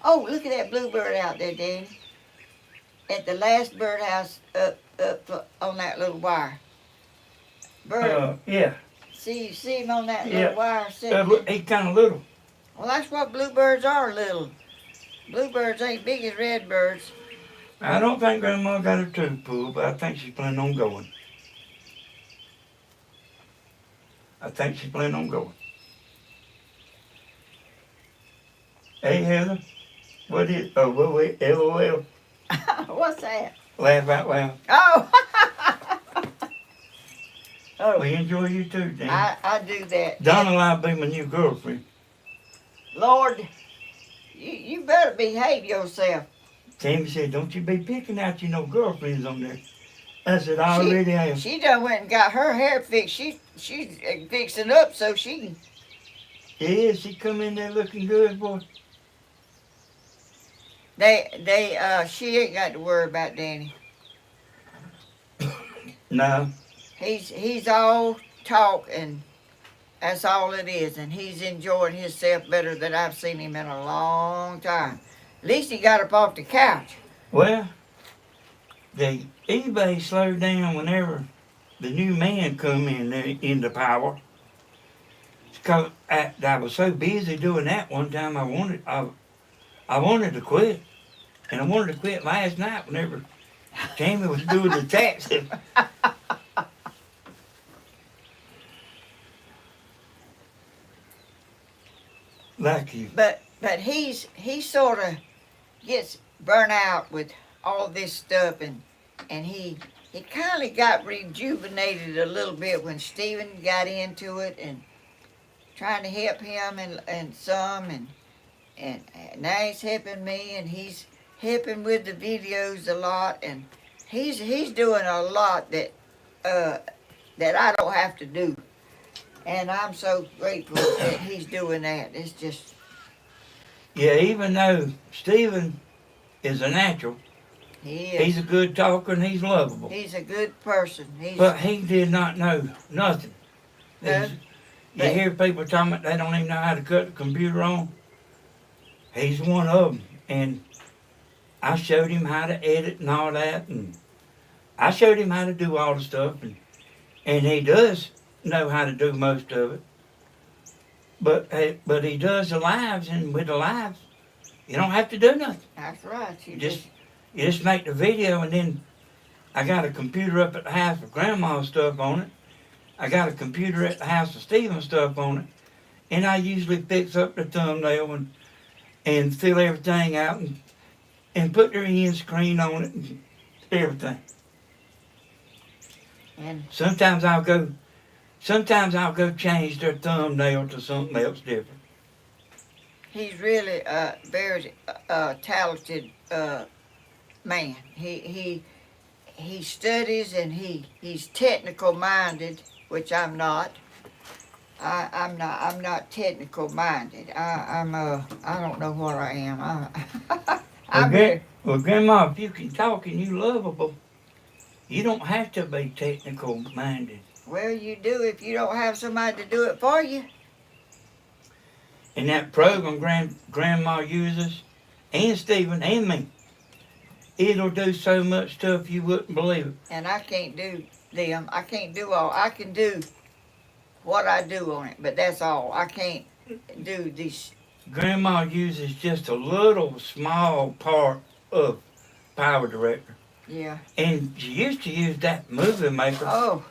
Speaker 1: Oh, look at that bluebird out there, Danny. At the last birdhouse up on that little wire. Bird.
Speaker 2: Yeah.
Speaker 1: See him on that little wire sitting.
Speaker 2: He's kind of little.
Speaker 1: Well, that's what bluebirds are, little. Bluebirds ain't big as redbirds.
Speaker 2: I don't think Grandma got her tooth pulled, but I think she's planning on going. Hey, Heather. What is... Oh, wait, LOL.
Speaker 1: What's that?
Speaker 2: Laugh out loud.
Speaker 1: Oh! Oh,
Speaker 2: We enjoy you too, Dan.
Speaker 1: I do that.
Speaker 2: Donna will be my new girlfriend.
Speaker 1: Lord, you better behave yourself.
Speaker 2: Tammy said, don't you be picking out your no girlfriends on there. I said, I already have.
Speaker 1: She done went and got her hair fixed. She's fixing up so she can.
Speaker 2: Yeah, she come in there looking good, boy.
Speaker 1: She ain't got to worry about Danny.
Speaker 2: No.
Speaker 1: He's all talk, and that's all it is, and he's enjoying himself better than I've seen him in a long time. At least he got up off the couch.
Speaker 2: Well, the eBay slowed down whenever the new man come into power. Cause I was so busy doing that one time, I wanted to quit, and I wanted to quit last night whenever Tammy was doing the taxes. Like you.
Speaker 1: But he sort of gets burnt out with all this stuff, and he kind of got rejuvenated a little bit when Stephen got into it and trying to help him and some, and now he's helping me, and he's helping with the videos a lot, and he's doing a lot that I don't have to do. And I'm so grateful that he's doing that. It's just...
Speaker 2: Yeah, even though Stephen is a natural,
Speaker 1: He is.
Speaker 2: he's a good talker and he's lovable.
Speaker 1: He's a good person.
Speaker 2: But he did not know nothing.
Speaker 1: No,
Speaker 2: You hear people talking about they don't even know how to cut the computer on. He's one of them. And I showed him how to edit and all that. And I showed him how to do all the stuff. And he does know how to do most of it. But he does the lives, and with the lives, you don't have to do nothing.
Speaker 1: That's right.
Speaker 2: You just make the video, and then I got a computer up at the house with Grandma's stuff on it. I got a computer at the house with Stephen's stuff on it. And I usually fix up the thumbnail and fill everything out and put their end screen on it and everything.
Speaker 1: And
Speaker 2: Sometimes I'll go change their thumbnail to something else different.
Speaker 1: he's really a very talented man. He studies, and he's technical minded, which I'm not. I'm not technical minded. I don't know what I am.
Speaker 2: Well, Grandma, if you can talk and you lovable, you don't have to be technical minded.
Speaker 1: Well, you do if you don't have somebody to do it for you.
Speaker 2: And that program Grandma uses, and Stephen and me, it'll do so much stuff you wouldn't believe it.
Speaker 1: And I can't do them. I can't do all. I can do what I do on it, but that's all. I can't do these.
Speaker 2: Grandma uses just a little small part of Power Director.
Speaker 1: Yeah.
Speaker 2: And she used to use that movie maker.
Speaker 1: Oh.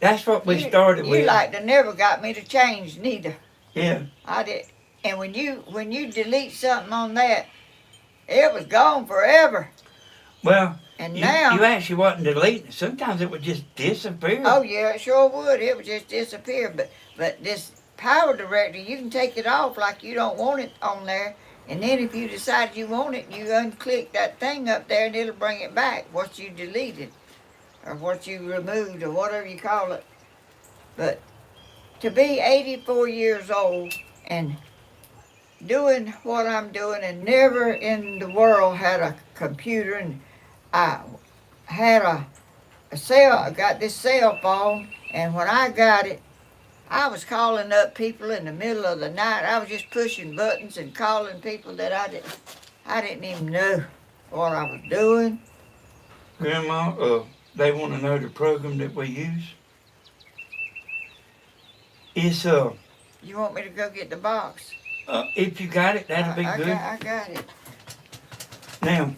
Speaker 2: That's what we started with.
Speaker 1: You like to never got me to change neither.
Speaker 2: Yeah.
Speaker 1: I did. And when you delete something on that, it was gone forever.
Speaker 2: Well,
Speaker 1: And
Speaker 2: you
Speaker 1: now,
Speaker 2: actually wasn't deleting it. Sometimes it would just disappear.
Speaker 1: oh yeah, it sure would. It would just disappear. But this Power Director, you can take it off like you don't want it on there. And then if you decide you want it, you unclick that thing up there, and it'll bring it back, what you deleted, or what you removed, or whatever you call it. But to be 84 years old and doing what I'm doing, and never in the world had a computer, and I had I got this cell phone, and when I got it, I was calling up people in the middle of the night. I was just pushing buttons and calling people that I didn't even know what I was doing.
Speaker 2: Grandma, they want to know the program that we use. It's
Speaker 1: You want me to go get the box?
Speaker 2: if you got it, that'd be good.
Speaker 1: I got it.
Speaker 2: Now,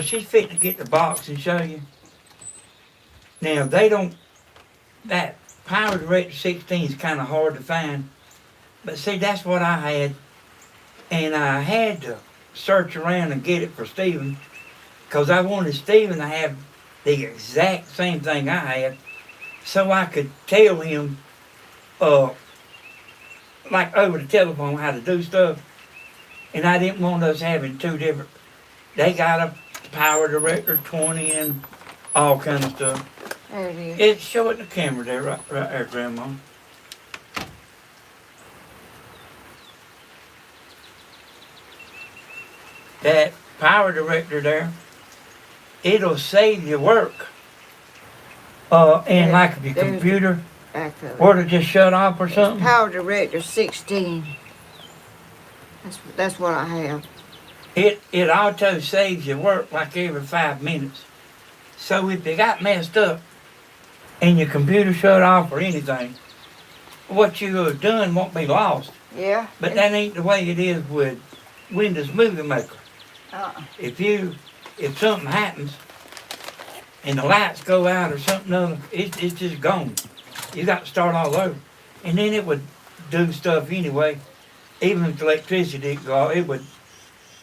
Speaker 2: she's fit to get the box and show you. Now, that Power Director 16 is kind of hard to find. But see, that's what I had. And I had to search around and get it for Stephen, because I wanted Stephen to have the exact same thing I had, so I could tell him, like over the telephone, how to do stuff. And I didn't want us having two different. They got a Power Director 20 and all kind of stuff.
Speaker 1: There it is.
Speaker 2: It's showing the camera there, right there, Grandma. that power director there, it'll save you work. And like if your
Speaker 1: There's
Speaker 2: computer
Speaker 1: back of it.
Speaker 2: were to just shut off or
Speaker 1: It's
Speaker 2: something,
Speaker 1: Power Director 16. That's what I have.
Speaker 2: it auto saves you work like every 5 minutes. So if you got messed up and your computer shut off or anything, what you have done won't be lost.
Speaker 1: Yeah.
Speaker 2: But that ain't the way it is with Windows Movie Maker.
Speaker 1: Uh-uh.
Speaker 2: If something happens and the lights go out or something other, it's just gone. You got to start all over. And then it would do stuff anyway. Even if the electricity didn't go off,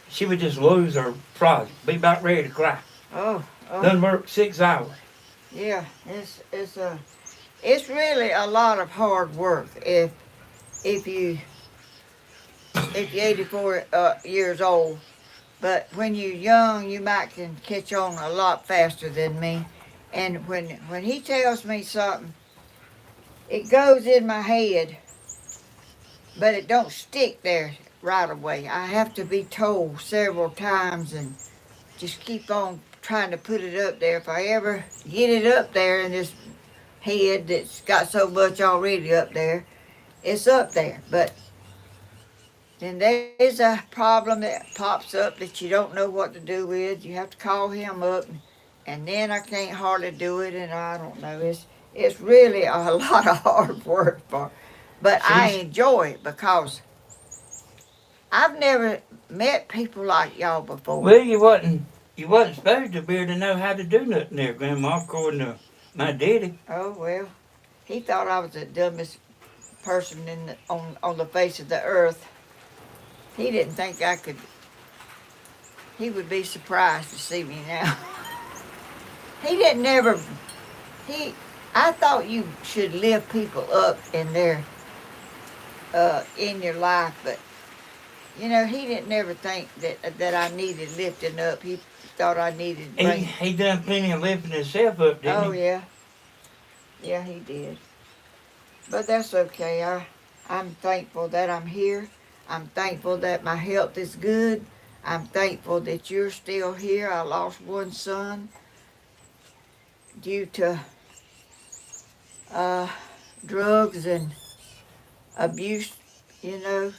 Speaker 2: she would just lose her project, be about ready to cry.
Speaker 1: Oh.
Speaker 2: Done work 6 hours.
Speaker 1: Yeah. It's really a lot of hard work if you're 84 years old. But when you're young, you might can catch on a lot faster than me. And when he tells me something, it goes in my head, but it don't stick there right away. I have to be told several times and just keep on trying to put it up there. If I ever get it up there in this head that's got so much already up there, it's up there. But then there's a problem that pops up that you don't know what to do with. You have to call him up, and then I can't hardly do it, and I don't know. It's really a lot of hard work but I enjoy it because I've never met people like y'all before.
Speaker 2: Well, you wasn't supposed to be able to know how to do nothing there, Grandma, according to my daddy.
Speaker 1: Oh well, he thought I was the dumbest person on the face of the earth. He didn't think I could. He would be surprised to see me now. He didn't never. I thought you should lift people up in your life, but he didn't never think that I needed lifting up. He thought I needed.
Speaker 2: He done plenty of lifting himself up, didn't he?
Speaker 1: Oh yeah, he did. But that's okay. I'm thankful that I'm here. I'm thankful that my health is good. I'm thankful that you're still here. I lost one son due to drugs and abuse,
Speaker 2: He was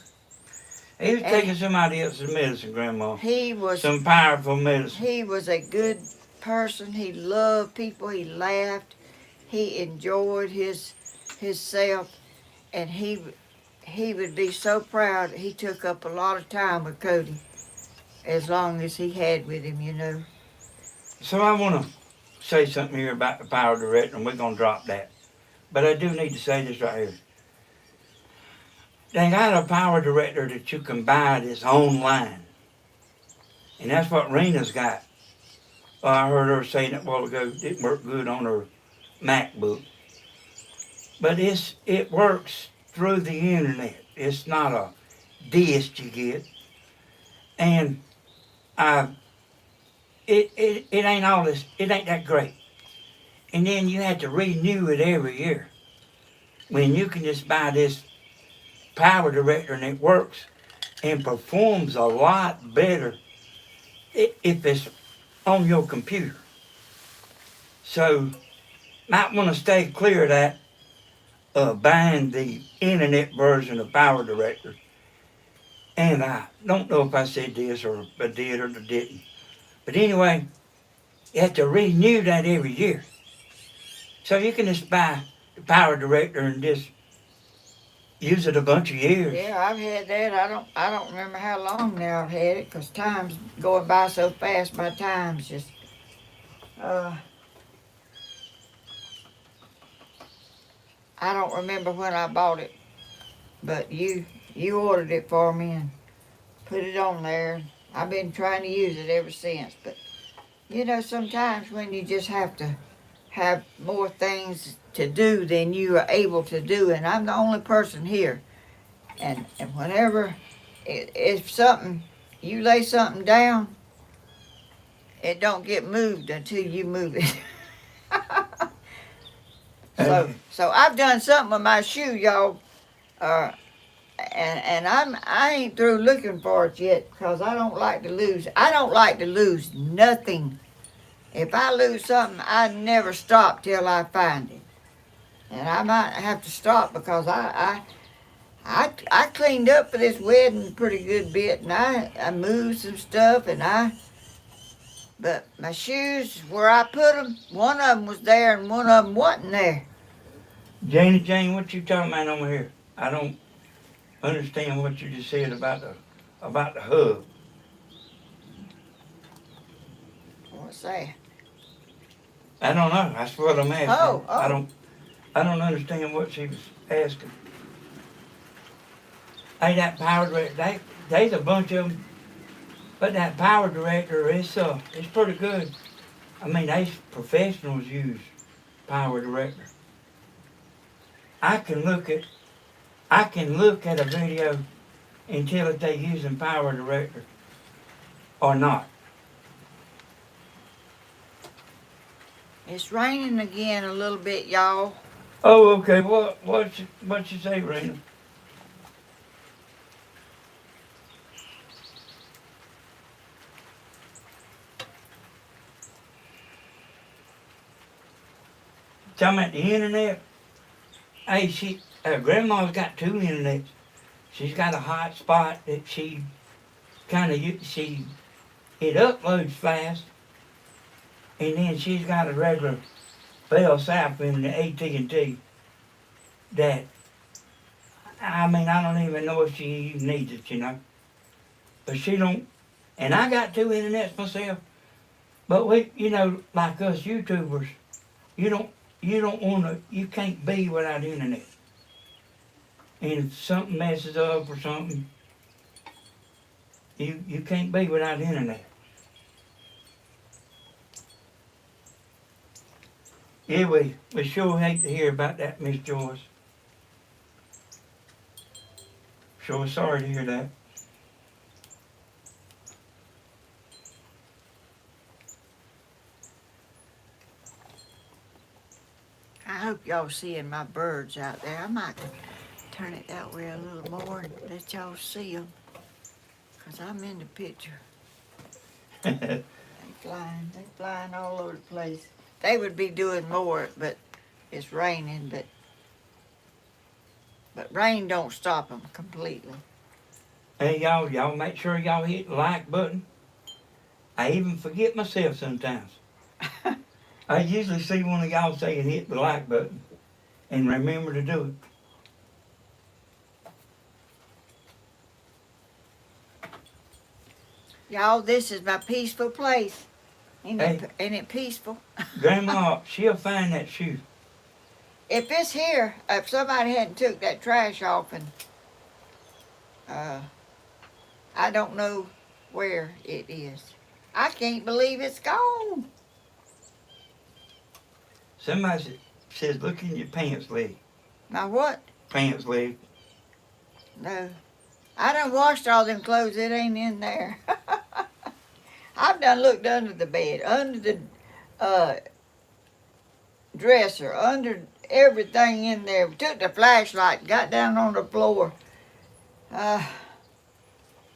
Speaker 2: taking somebody else's medicine, Grandma.
Speaker 1: He was
Speaker 2: some powerful medicine.
Speaker 1: He was a good person. He loved people. He laughed. He enjoyed himself, and he would be so proud. He took up a lot of time with Cody, as long as he had with him,
Speaker 2: So I want to say something here about the power director, and we're going to drop that. But I do need to say this right here. They got a power director that you can buy that's online. And that's what Rena's got. Well, I heard her saying it a while ago. It didn't work good on her MacBook. But it works through the internet. It's not a disc you get. And it ain't all this, it ain't that great. And then you have to renew it every year. When you can just buy this power director and it works and performs a lot better if it's on your computer. So might want to stay clear of that buying the internet version of Power Director. And I don't know if I said this or I did or didn't. But anyway, you have to renew that every year. So you can just buy the Power Director and just use it a bunch of years.
Speaker 1: Yeah, I've had that. I don't remember how long now I've had it, because time's going by so fast. My time's just I don't remember when I bought it, but you ordered it for me and put it on there. I've been trying to use it ever since, but sometimes when you just have to have more things to do than you are able to do, and I'm the only person here, and whenever if something, you lay something down, it don't get moved until you move it. So I've done something with my shoe, y'all. and I ain't through looking for it yet because I don't like to lose. I don't like to lose nothing. If I lose something, I never stop till I find it. And I might have to stop because I cleaned up for this wedding pretty good bit, and I moved some stuff, but my shoes, where I put them, one of them was there and one of them wasn't there.
Speaker 2: Jane, what you talking about over here? I don't understand what you just said about the hub.
Speaker 1: What's that?
Speaker 2: I don't know. That's what I'm asking.
Speaker 1: Oh.
Speaker 2: I don't understand what she was asking. Hey, that power director, there's a bunch of them, but that power director, it's pretty good. I mean, they professionals use power director. I can look at a video and tell if they're using power director or not.
Speaker 1: It's raining again a little bit, y'all.
Speaker 2: Oh, okay. What you say, Rena? Talking about the internet. Hey, Grandma's got two internets. She's got a hot spot that it uploads fast, and then she's got a regular Bell South in the AT&T that, I mean, I don't even know if she even needs it, you know. But she don't, and I got two internets myself, but we, like us YouTubers, you can't be without internet. And if something messes up or something, you can't be without internet. Yeah, we sure hate to hear about that, Miss Joyce. Sure sorry to hear that.
Speaker 1: I hope y'all seeing my birds out there. I might turn it that way a little more and let y'all see them. Because I'm in the picture. They flying all over the place. They would be doing more, but it's raining, but rain don't stop them completely.
Speaker 2: Hey, y'all make sure y'all hit the like button. I even forget myself sometimes. I usually see one of y'all saying hit the like button and remember to do it.
Speaker 1: Y'all, this is my peaceful place. Ain't
Speaker 2: Hey.
Speaker 1: it peaceful?
Speaker 2: Grandma, she'll find that shoe.
Speaker 1: If it's here, if somebody hadn't took that trash off and I don't know where it is. I can't believe it's gone.
Speaker 2: Somebody says, look in your pants leg.
Speaker 1: Now what?
Speaker 2: Pants leg.
Speaker 1: No. I done washed all them clothes. It ain't in there. I've done looked under the bed, under the dresser, under everything in there. Took the flashlight, got down on the floor.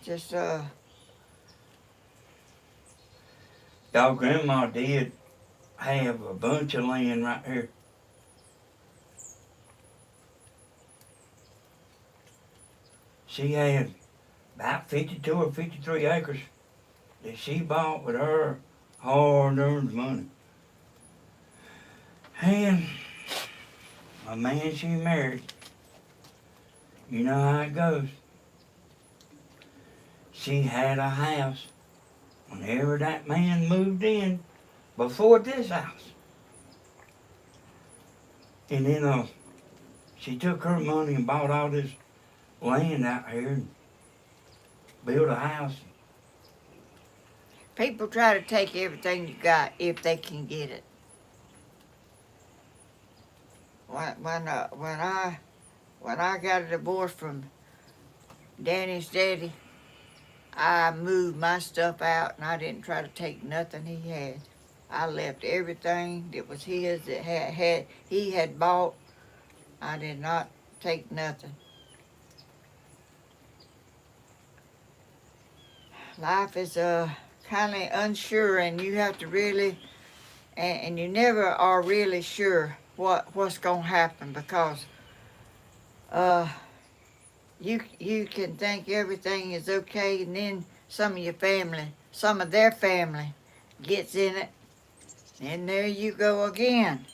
Speaker 1: Just
Speaker 2: Y'all, Grandma did have a bunch of land right here. She had about 52 or 53 acres that she bought with her hard-earned money. And a man she married, you know how it goes. She had a house whenever that man moved in before this house. And then she took her money and bought all this land out here and built a house.
Speaker 1: people try to take everything you got if they can get it. When I got a divorce from Danny's daddy, I moved my stuff out and I didn't try to take nothing he had. I left everything that was his that he had bought. I did not take nothing. life is kind of unsure, and you have to really, and you never are really sure what's gonna happen, because you can think everything is okay, and then some of their family gets in it, and there you go again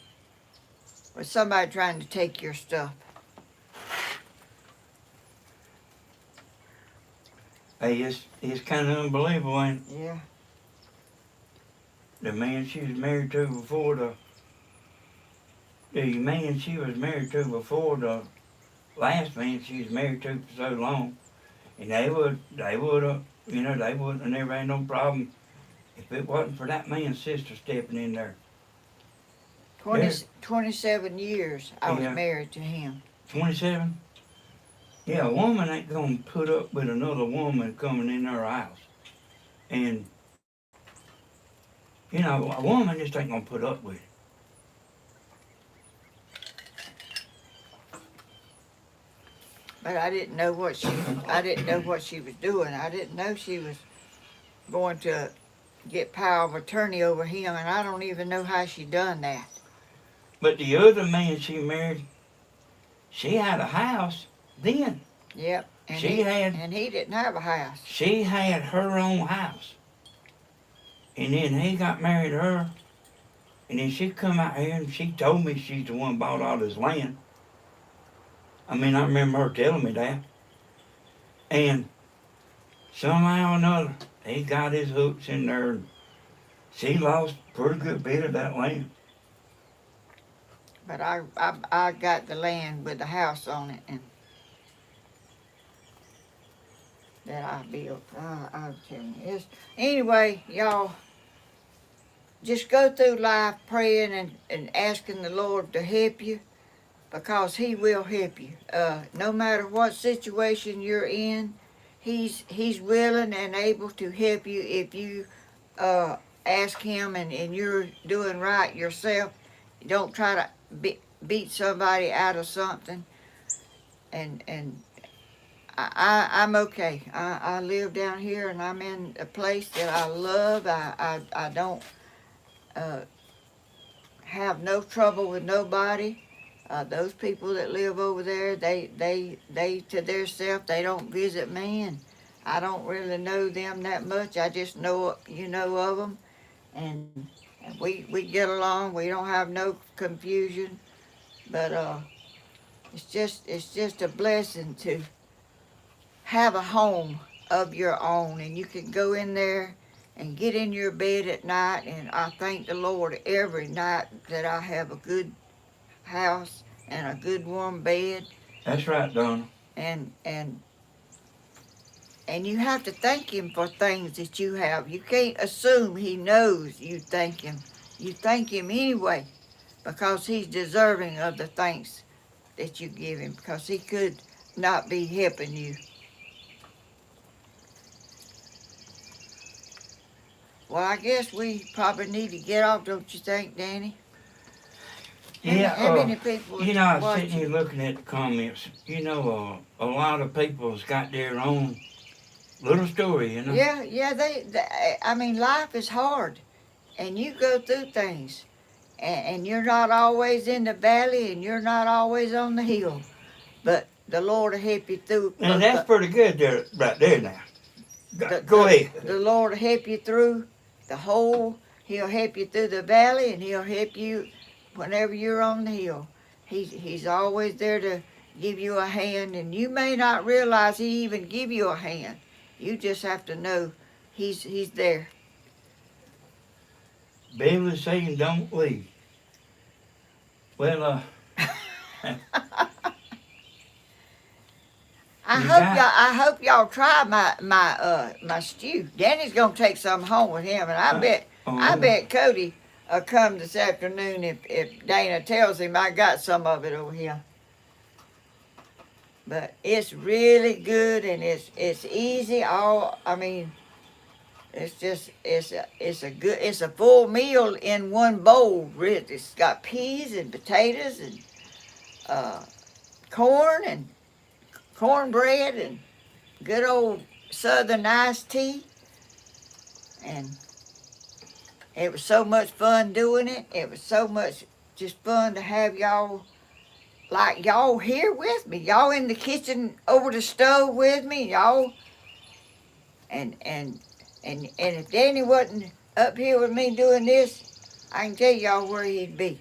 Speaker 1: with somebody trying to take your stuff.
Speaker 2: Hey, it's kind of unbelievable, ain't it?
Speaker 1: Yeah.
Speaker 2: The man she was married to before the man she was married to before the last man she was married to for so long, and they would they wouldn't have never had no problem if it wasn't for that man's sister stepping in there.
Speaker 1: 27 years I was
Speaker 2: Yeah.
Speaker 1: married to him.
Speaker 2: 27. Yeah, a woman ain't gonna put up with another woman coming in her house, and a woman just ain't gonna put up with it.
Speaker 1: But I didn't know what she was doing. I didn't know she was going to get power of attorney over him, and I don't even know how she done that.
Speaker 2: But the other man she married, she had a house then.
Speaker 1: Yep. And
Speaker 2: She
Speaker 1: he didn't have a house.
Speaker 2: She had her own house. And then he got married to her. And then she come out here and she told me she's the one bought all this land. I mean, I remember her telling me that. And somehow or another, he got his hooks in there. And she lost a pretty good bit of that land.
Speaker 1: But I got the land with the house on it, and that I built. I'm telling you. Anyway, y'all, just go through life praying and asking the Lord to help you, because He will help you. No matter what situation you're in, He's willing and able to help you if you ask Him, and you're doing right yourself. Don't try to beat somebody out of something. And I'm okay. I live down here, and I'm in a place that I love. I don't have no trouble with nobody. Those people that live over there, they to their self, they don't visit me, and I don't really know them that much. I just know of them, and we get along. We don't have no confusion, but it's just a blessing to have a home of your own, and you can go in there and get in your bed at night. And I thank the Lord every night that I have a good house and a good warm bed.
Speaker 2: That's right, Donna.
Speaker 1: And you have to thank Him for things that you have. You can't assume He knows you thank Him. You thank Him anyway, because He's deserving of the thanks that you give Him, because He could not be helping you. Well, I guess we probably need to get off, don't you think, Danny?
Speaker 2: Yeah,
Speaker 1: How many people
Speaker 2: I was
Speaker 1: watching?
Speaker 2: sitting here looking at the comments. A lot of people's got their own little story,
Speaker 1: Yeah, I mean, life is hard, and you go through things, and you're not always in the valley, and you're not always on the hill, but the Lord will help you through.
Speaker 2: And that's pretty good there, right there now. Go ahead.
Speaker 1: The Lord will help you through the whole. He'll help you through the valley, and He'll help you whenever you're on the hill. He's always there to give you a hand, and you may not realize He even give you a hand. You just have to know He's there.
Speaker 2: Bible saying don't leave. Well,
Speaker 1: I hope y'all try my stew. Danny's gonna take some home with him, and I bet Cody will come this afternoon if Dana tells him I got some of it over here. But it's really good, and it's easy. It's a full meal in one bowl. It's got peas and potatoes and corn and cornbread and good old Southern iced tea. And it was so much fun doing it. It was so much just fun to have y'all, like y'all here with me. Y'all in the kitchen over the stove with me. Y'all, and if Danny wasn't up here with me doing this, I can tell y'all where he'd be.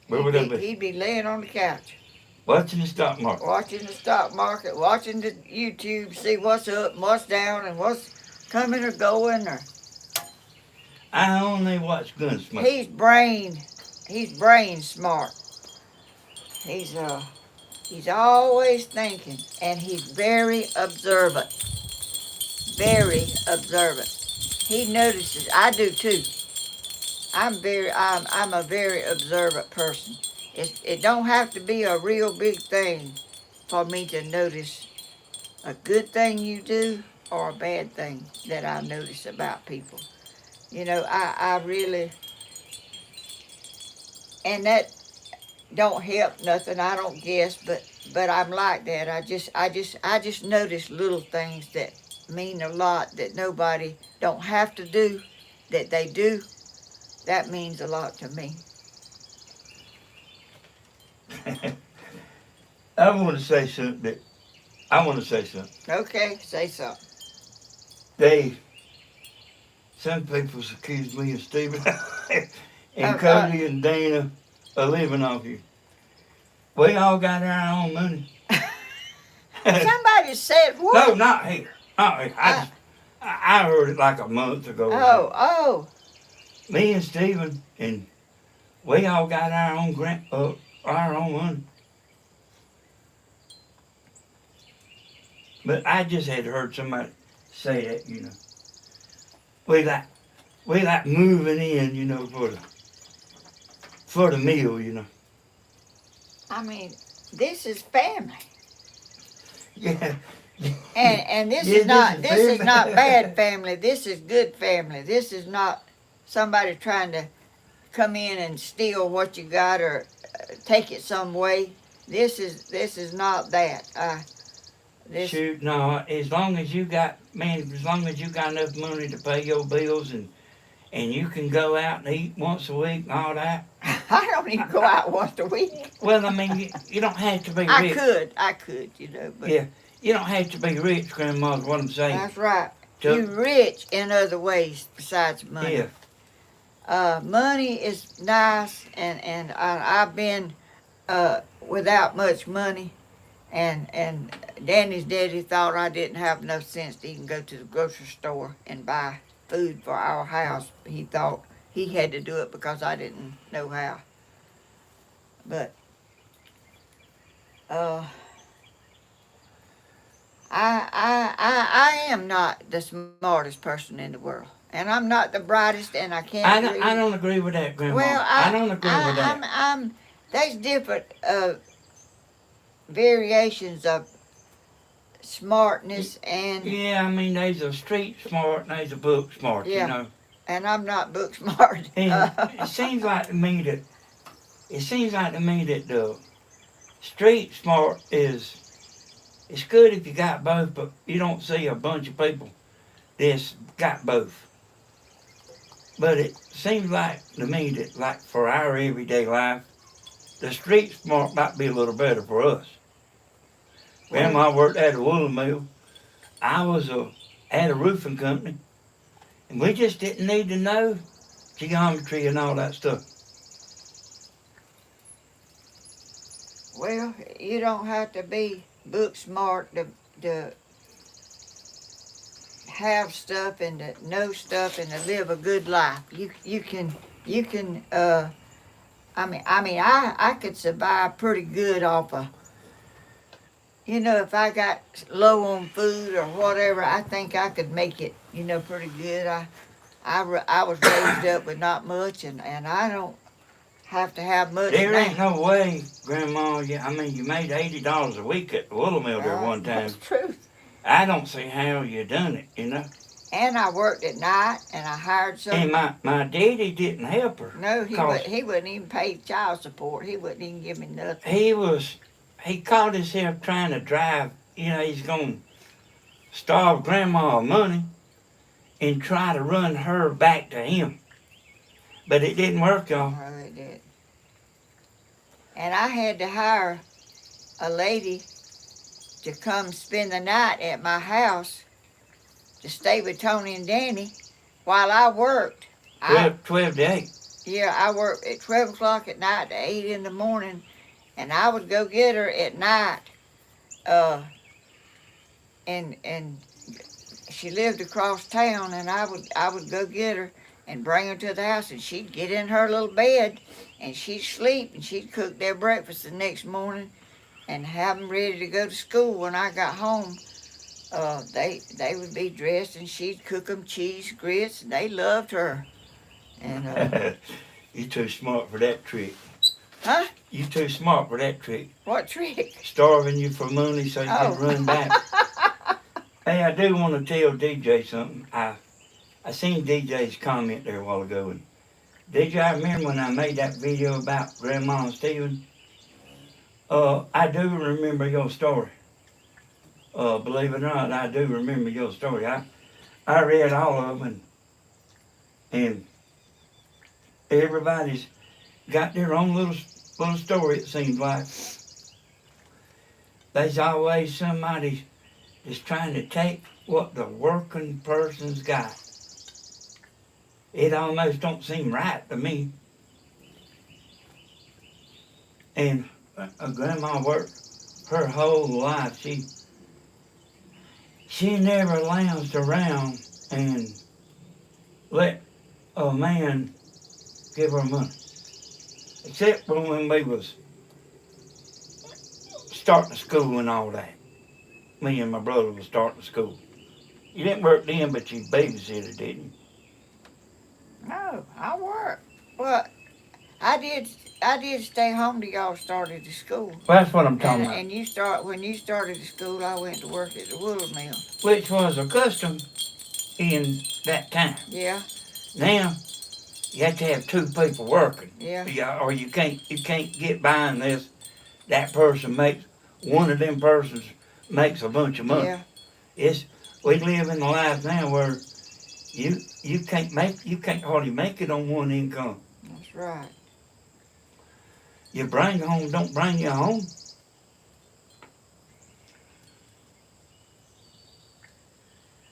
Speaker 2: Where would that be?
Speaker 1: He'd be laying on the couch.
Speaker 2: Watching the stock market.
Speaker 1: Watching the stock market, watching the YouTube, see what's up and what's down and what's coming or going. Or
Speaker 2: I only watch Gunsmoke.
Speaker 1: He's brain smart. He's always thinking, and he's very observant. Very observant. He notices. I do too. I'm a very observant person. It don't have to be a real big thing for me to notice a good thing you do or a bad thing that I notice about people. You know, I really, and that don't help nothing. I don't guess, but I'm like that. I just notice little things that mean a lot that nobody don't have to do, that they do. That means a lot to me.
Speaker 2: I want to say something.
Speaker 1: Okay, say something.
Speaker 2: Some people accuse me and Stephen and Cody and Dana of living off you. We all got our own money.
Speaker 1: Somebody said what?
Speaker 2: No, not here. Not here. I heard it like a month ago.
Speaker 1: Oh.
Speaker 2: Me and Stephen, and we all got our own our own money. But I just had heard somebody say that, you know. We like moving in, you know, for the meal, you know.
Speaker 1: I mean, this is family.
Speaker 2: Yeah.
Speaker 1: And this
Speaker 2: Yeah,
Speaker 1: is not bad family. This is good family. This is not somebody trying to come in and steal what you got or take it some way. This is not that.
Speaker 2: Shoot, no. As long as you got enough money to pay your bills and you can go out and eat once a week and all that.
Speaker 1: I don't even go out once a week.
Speaker 2: Well, I mean, you don't have to be rich.
Speaker 1: I could, you know. But
Speaker 2: yeah, you don't have to be rich, Grandma, is what I'm saying.
Speaker 1: that's right. You're rich in other ways besides money.
Speaker 2: Yeah.
Speaker 1: Money is nice, and I've been without much money, and Danny's daddy thought I didn't have enough sense to even go to the grocery store and buy food for our house. He thought he had to do it because I didn't know how. But I am not the smartest person in the world, and I'm not the brightest, and I can't.
Speaker 2: I don't agree with that, Grandma.
Speaker 1: Well,
Speaker 2: I don't agree with that.
Speaker 1: There's different variations of smartness and.
Speaker 2: Yeah, I mean, there's a street smart and there's a book smart,
Speaker 1: Yeah.
Speaker 2: you know.
Speaker 1: And I'm not book smart.
Speaker 2: And it seems like to me that the street smart it's good if you got both, but you don't see a bunch of people that's got both. But it seems like to me that, like, for our everyday life, the street smart might be a little better for us. Grandma worked at a woolen mill. I was at a roofing company. And we just didn't need to know geometry and all that stuff.
Speaker 1: Well, you don't have to be book smart to have stuff and to know stuff and to live a good life. You can I could survive pretty good off of, you know, if I got low on food or whatever, I think I could make it, you know, pretty good. I was raised up with not much, and I don't have to have much.
Speaker 2: There ain't no way, Grandma. You made $80 a week at the wool mill there one time.
Speaker 1: That's true.
Speaker 2: I don't see how you done it, you know.
Speaker 1: And I worked at night, and I hired some.
Speaker 2: And my daddy didn't help her.
Speaker 1: No, he wouldn't even pay child support. He wouldn't even give me nothing.
Speaker 2: He caught himself trying to drive. You know, he's gonna starve Grandma of money. and try to run her back to him. But it didn't work, y'all.
Speaker 1: No, it did. And I had to hire a lady to come spend the night at my house to stay with Tony and Danny while I worked.
Speaker 2: 12 to 8.
Speaker 1: Yeah, I worked at 12 o'clock at night to 8 in the morning, and I would go get her at night. And she lived across town, and I would go get her and bring her to the house, and she'd get in her little bed, and she'd sleep, and she'd cook their breakfast the next morning, and have them ready to go to school when I got home. They would be dressed, and she'd cook them cheese grits, and they loved her. And
Speaker 2: You too smart for that trick.
Speaker 1: huh?
Speaker 2: You too smart for that trick.
Speaker 1: What trick?
Speaker 2: Starving you for money so you
Speaker 1: Oh.
Speaker 2: can run back. Hey, I do want to tell DJ something. I seen DJ's comment there a while ago. And DJ, I remember when I made that video about Grandma and Steven. I do remember your story. Believe it or not, I do remember your story. I read all of them, and everybody's got their own little story, it seems like. There's always somebody that's trying to take what the working person's got. It almost don't seem right to me. And Grandma worked her whole life. She never lounged around and let a man give her money. Except for when we was starting school and all that. Me and my brother was starting school. You didn't work then, but you babysitted, didn't you?
Speaker 1: No, I worked. Well, I did stay home till y'all started the school.
Speaker 2: Well, that's what I'm talking about.
Speaker 1: And when you started the school, I went to work at the wool mill.
Speaker 2: Which was a custom in that time.
Speaker 1: Yeah,
Speaker 2: Now, you have to have two people working.
Speaker 1: yeah.
Speaker 2: Or you can't get by unless that person one of them persons makes a bunch of money.
Speaker 1: Yeah.
Speaker 2: We live in a life now where you can't hardly make it on one income.
Speaker 1: That's right.
Speaker 2: You bring home, don't bring you home.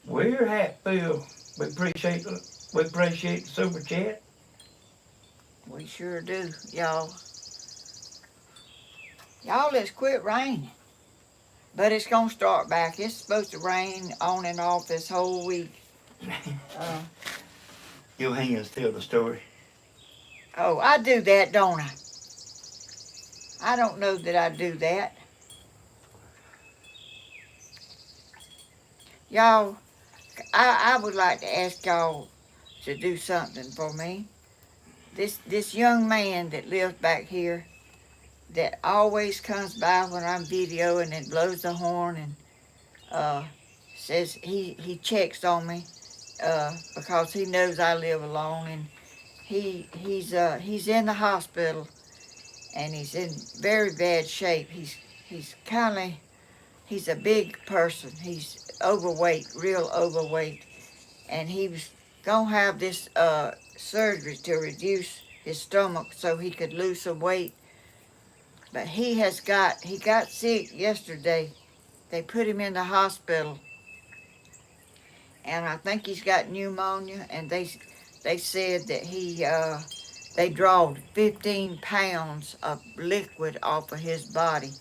Speaker 2: We're Hatfield. We appreciate the super chat.
Speaker 1: We sure do, y'all. Y'all, let's quit raining. But it's gonna start back. It's supposed to rain on and off this whole week.
Speaker 2: Your hands tell the story.
Speaker 1: Oh, I do that, don't I? I don't know that I do that. Y'all, I would like to ask y'all to do something for me. This young man that lives back here, that always comes by when I'm videoing and blows the horn and says he checks on me because he knows I live alone, and he's in the hospital, and he's in very bad shape. He's a big person. He's overweight, real overweight, and he was gonna have this surgery to reduce his stomach so he could lose some weight. But he got sick yesterday. They put him in the hospital, and I think he's got pneumonia, and they said that they drawed 15 pounds of liquid off of his body.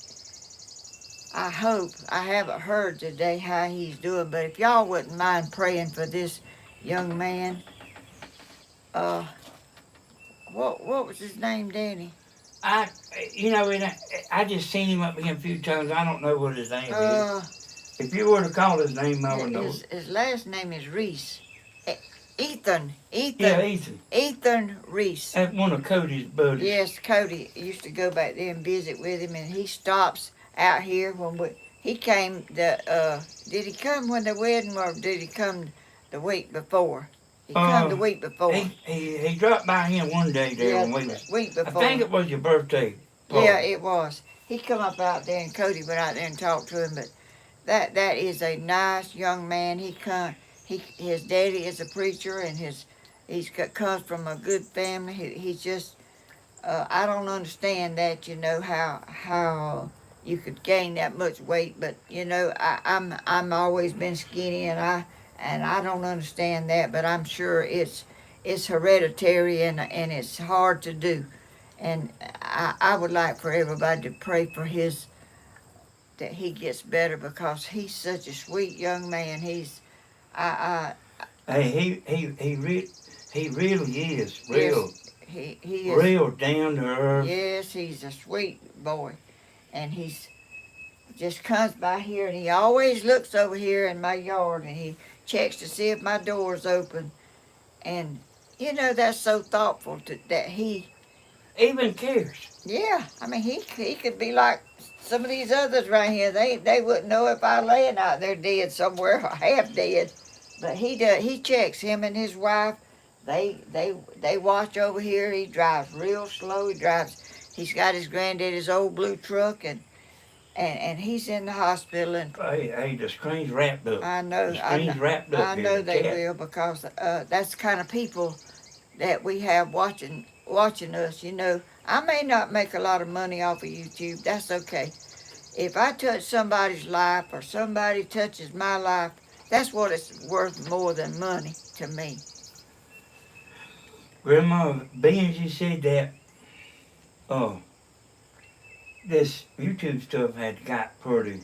Speaker 1: I haven't heard today how he's doing, but if y'all wouldn't mind praying for this young man. What was his name, Danny?
Speaker 2: I just seen him up here a few times. I don't know what his name is. If you were to call his name, I would know.
Speaker 1: His last name is Reese. Ethan.
Speaker 2: Yeah, Ethan.
Speaker 1: Ethan Reese.
Speaker 2: That's one of Cody's buddies.
Speaker 1: Yes, Cody used to go back there and visit with him, and he stops out here he came. Did he come when the wedding, or did he come the week before? He come the week before.
Speaker 2: He dropped by here one day there when we was.
Speaker 1: Week before.
Speaker 2: I think it was your birthday party.
Speaker 1: Yeah, it was. He come up out there, and Cody went out there and talked to him. But that is a nice young man. his daddy is a preacher, and comes from a good family. He's just I don't understand that. You know how you could gain that much weight, but you know I'm always been skinny, and I don't understand that, but I'm sure it's hereditary, and it's hard to do, and I would like for everybody to pray for that he gets better, because he's such a sweet young man. I
Speaker 2: Hey, he really is real,
Speaker 1: yes, he is.
Speaker 2: real down to earth.
Speaker 1: Yes, he's a sweet boy, and he's just comes by here, and he always looks over here in my yard, and he checks to see if my door's open, and you know that's so thoughtful that he
Speaker 2: Even cares.
Speaker 1: yeah. I mean he could be like some of these others right here. They wouldn't know if I laying out there dead somewhere or half dead, but he does. He checks, him and his wife. They watch over here. He drives real slow. He's got his granddaddy's old blue truck, and he's in the hospital. And
Speaker 2: Hey, the screen's wrapped up.
Speaker 1: I know,
Speaker 2: The screen's wrapped up
Speaker 1: I
Speaker 2: here,
Speaker 1: know
Speaker 2: the
Speaker 1: they
Speaker 2: cat.
Speaker 1: will, because that's the kind of people that we have watching us. You know, I may not make a lot of money off of YouTube. That's okay. If I touch somebody's life, or somebody touches my life, that's what it's worth more than money to me.
Speaker 2: Grandma, being you said that, oh, this YouTube stuff had got pretty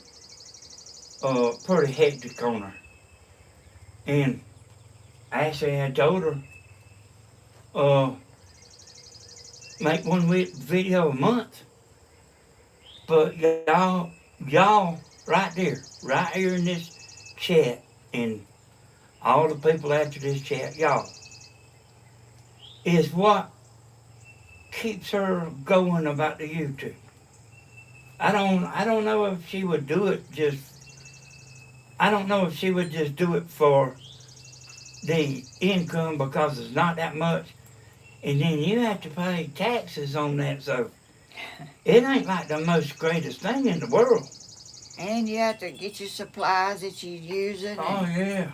Speaker 2: hectic on her. And actually I told her, make one video a month. But y'all right there, right here in this chat, and all the people after this chat, y'all, is what keeps her going about the YouTube. I don't know if she would do it I don't know if she would just do it for the income, because it's not that much. And then you have to pay taxes on that, so it ain't like the most greatest thing in the world.
Speaker 1: And you have to get your supplies that you're using.
Speaker 2: Oh, yeah.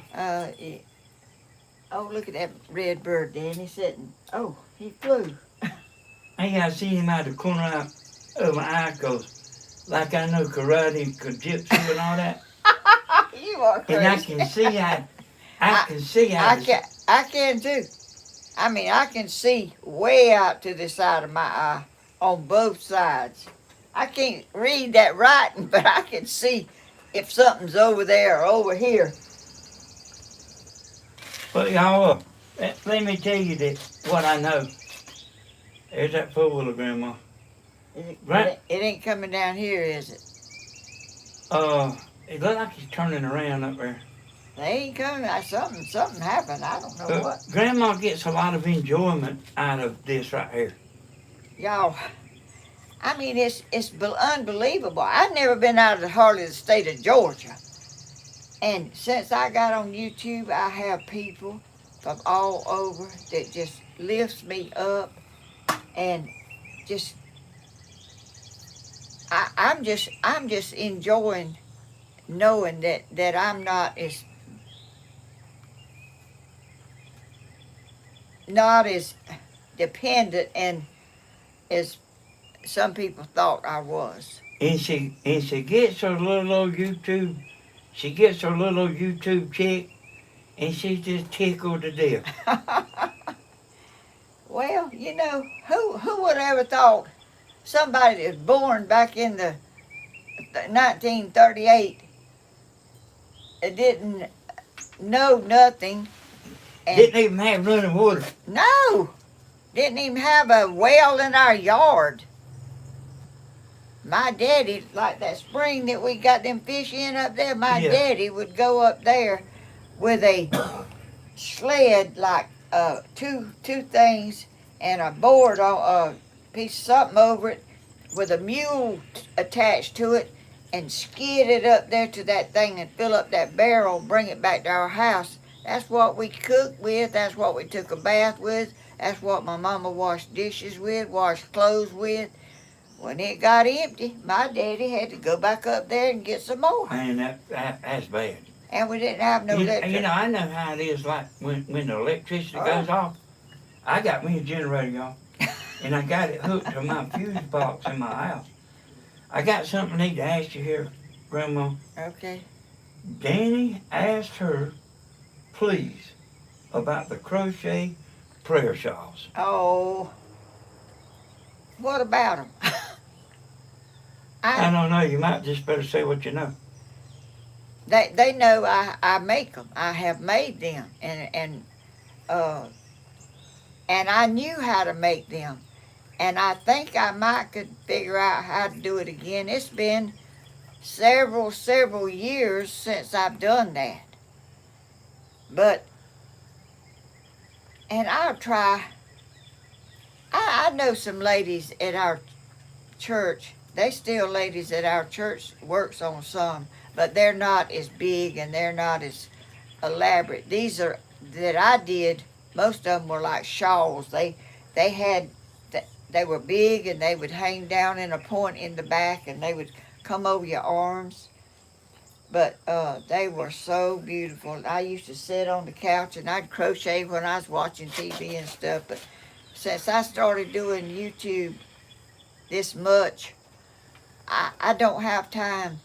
Speaker 1: Oh, look at that red bird, Danny, sitting. Oh, he flew.
Speaker 2: Hey, I see him out the corner of my eye, 'cause like I know karate, jiu-jitsu and all that.
Speaker 1: You are crazy.
Speaker 2: And I can see how
Speaker 1: I can too. I mean, I can see way out to the side of my eye on both sides. I can't read that writing, but I can see if something's over there or over here.
Speaker 2: But y'all, let me tell you what I know. There's that four-wheeler, Grandma. Right.
Speaker 1: It ain't coming down here, is it?
Speaker 2: It looks like he's turning around up there.
Speaker 1: They ain't coming. Something happened. I don't know what.
Speaker 2: Grandma gets a lot of enjoyment out of this right here.
Speaker 1: Y'all, I mean, it's unbelievable. I've never been out of hardly the state of Georgia. And since I got on YouTube, I have people from all over that just lifts me up, and just I'm just enjoying knowing that I'm not as dependent and as some people thought I was.
Speaker 2: And she gets her little old YouTube. She gets her little old YouTube check, and she's just tickled to death.
Speaker 1: Well, you know, who would have ever thought somebody that was born back in the 1938 didn't know nothing. And
Speaker 2: Didn't even have running water.
Speaker 1: no, didn't even have a well in our yard. My daddy, like that spring that we got them fish in up there, my
Speaker 2: Yeah.
Speaker 1: daddy would go up there with a sled, like two things, and a board on a piece of something over it, with a mule attached to it, and skid it up there to that thing and fill up that barrel, bring it back to our house. That's what we cooked with. That's what we took a bath with. That's what my mama washed dishes with, washed clothes with. When it got empty, my daddy had to go back up there and get some more.
Speaker 2: Man, that's bad.
Speaker 1: And we didn't have no electric.
Speaker 2: You know, I know how it is like when the electricity goes off. I got me a generator, y'all. And I got it hooked to my fuse box in my house. I got something I need to ask you here, Grandma.
Speaker 1: Okay.
Speaker 2: Danny asked her, please, about the crochet prayer shawls.
Speaker 1: Oh. What about them?
Speaker 2: I don't know. You might just better say what you know.
Speaker 1: They know I make them. I have made them, and I knew how to make them, and I think I might could figure out how to do it again. It's been several years since I've done that, and I'll try. I know some ladies at our church. They still ladies at our church works on some, but they're not as big and they're not as elaborate. These are that I did. Most of them were like shawls. They were big and they would hang down in a point in the back and they would come over your arms. But they were so beautiful. I used to sit on the couch and I'd crochet when I was watching TV and stuff. But since I started doing YouTube this much, I don't have time.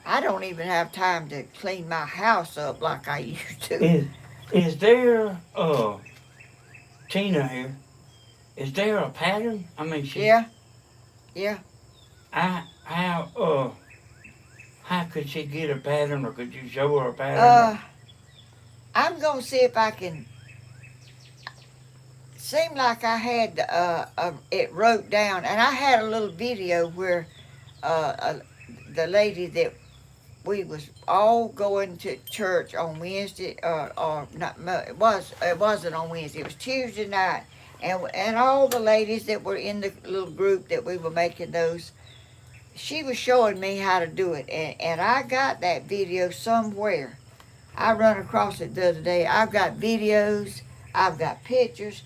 Speaker 1: I don't even have time to clean my house up like I used to.
Speaker 2: Is there, Tina here, is there a pattern? I mean,
Speaker 1: Yeah.
Speaker 2: How could she get a pattern, or could you show her a pattern?
Speaker 1: I'm gonna see if I can. Seemed like I had it wrote down, and I had a little video where the lady that we was all going to church on Wednesday, or not? It wasn't on Wednesday. It was Tuesday night, and all the ladies that were in the little group that we were making those. She was showing me how to do it, and I got that video somewhere. I run across it the other day. I've got videos. I've got pictures.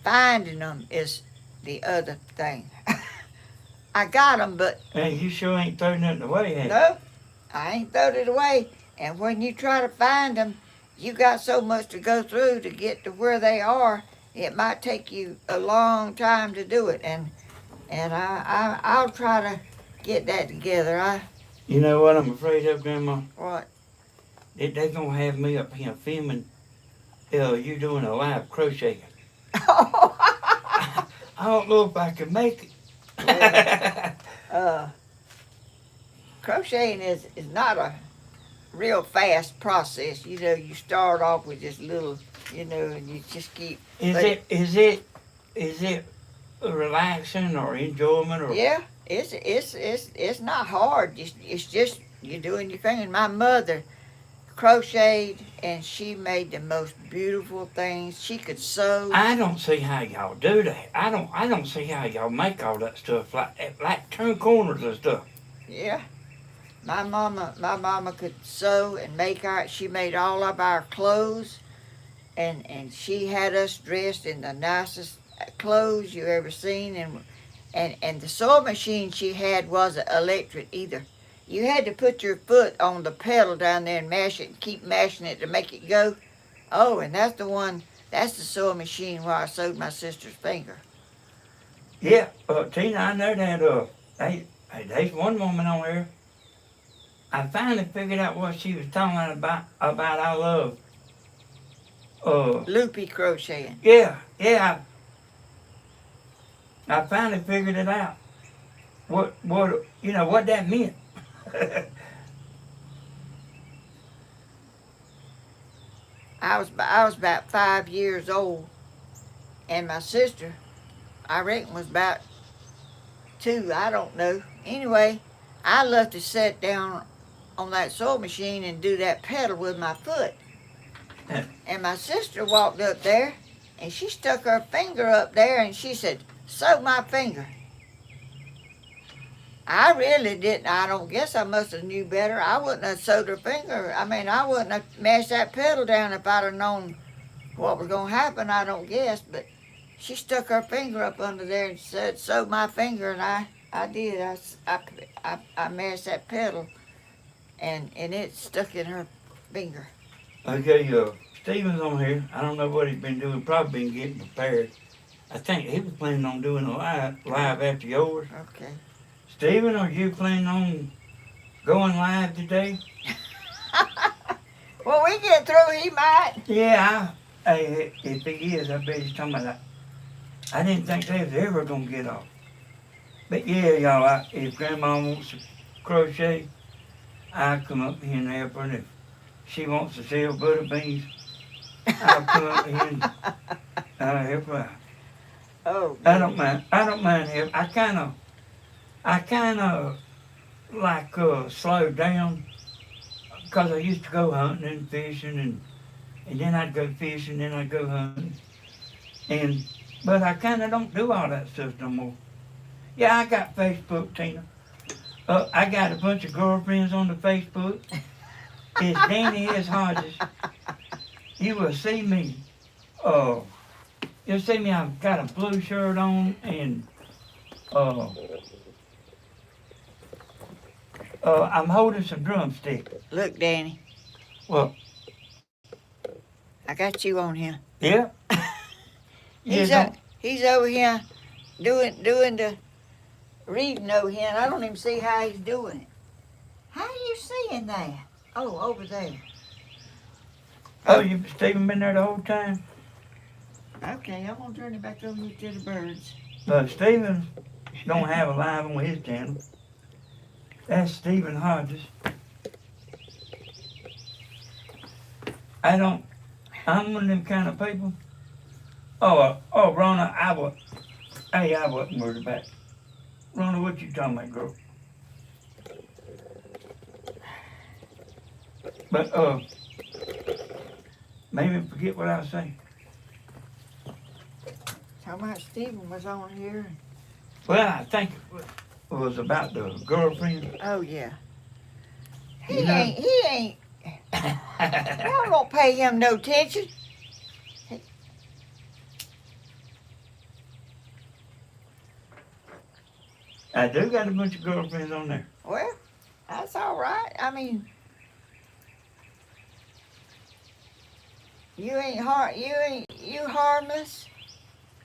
Speaker 1: Finding them is the other thing. I got them, but...
Speaker 2: Hey, you sure ain't throwing nothing away, have you?
Speaker 1: Nope, I ain't throwed it away. And when you try to find them, you got so much to go through to get to where they are. It might take you a long time to do it, and I'll try to get that together.
Speaker 2: You know what I'm afraid of, Grandma?
Speaker 1: What?
Speaker 2: They're gonna have me up here filming you doing a live crocheting. I don't know if I can make it.
Speaker 1: Crocheting is not a real fast process. You know, you start off with just little, and you just keep.
Speaker 2: Is it relaxing or enjoyment or?
Speaker 1: Yeah, it's not hard. It's just you're doing your thing. And my mother crocheted, and she made the most beautiful things. She could sew.
Speaker 2: I don't see how y'all do that. I don't see how y'all make all that stuff like turn corners and stuff.
Speaker 1: Yeah. My mama could sew and make she made all of our clothes, and she had us dressed in the nicest clothes you ever seen, and the sewing machine she had wasn't electric either. You had to put your foot on the pedal down there and mash it and keep mashing it to make it go. Oh, and that's the sewing machine where I sewed my sister's finger.
Speaker 2: Yeah, Tina, I know that there's one woman on there. I finally figured out what she was talking about I love.
Speaker 1: Loopy crocheting.
Speaker 2: Yeah. I finally figured it out. What that meant.
Speaker 1: I was about 5 years old, and my sister, I reckon, was about 2. I don't know. Anyway, I loved to sit down on that sewing machine and do that pedal with my foot. And my sister walked up there, and she stuck her finger up there, and she said, "Sew my finger." I really didn't. I don't guess I must have knew better. I wouldn't have sewed her finger. I mean, I wouldn't have mashed that pedal down if I'd have known what was going to happen, I don't guess. But she stuck her finger up under there and said, "Sew my finger," and I did. I mashed that pedal, and it stuck in her finger.
Speaker 2: Okay, Stephen's on here. I don't know what he's been doing. Probably been getting prepared. I think he was planning on doing a live after yours.
Speaker 1: Okay.
Speaker 2: Stephen, are you planning on going live today?
Speaker 1: When we get through, he might.
Speaker 2: Yeah, if he is, I bet he's talking about that. I didn't think they was ever gonna get off. But yeah, y'all, if Grandma wants to crochet, I'll come up here and help her. And if she wants to sell butter beans, I'll come up here and I'll help her out.
Speaker 1: Oh.
Speaker 2: I don't mind. I don't mind help. I kind of like slowed down because I used to go hunting and fishing and then I'd go fishing, then I'd go hunting. But I kind of don't do all that stuff no more. Yeah, I got Facebook, Tina. I got a bunch of girlfriends on the Facebook. It's Danny S. Hodges. You will see me. You'll see me. I've got a blue shirt on and I'm holding some drumsticks.
Speaker 1: Look, Danny.
Speaker 2: Well,
Speaker 1: I got you on here.
Speaker 2: yeah.
Speaker 1: He's over here doing the reading over here, and I don't even see how he's doing it. How are you seeing that? Oh, over there.
Speaker 2: Oh, you Stephen been there the whole time?
Speaker 1: Okay, I'm gonna turn it back over here to the birds.
Speaker 2: Stephen don't have a live on his channel. That's Stephen Hodges. I'm one of them kind of people. Rona, I wasn't worried about it. Rona, what you talking about, girl? But, maybe forget what I was saying.
Speaker 1: How much Stephen was on here?
Speaker 2: Well, I think it was about the girlfriend.
Speaker 1: Oh, yeah. He
Speaker 2: You know-
Speaker 1: ain't. Y'all don't pay him no attention.
Speaker 2: I do got a bunch of girlfriends on there.
Speaker 1: Well, that's all right. I mean, you harmless.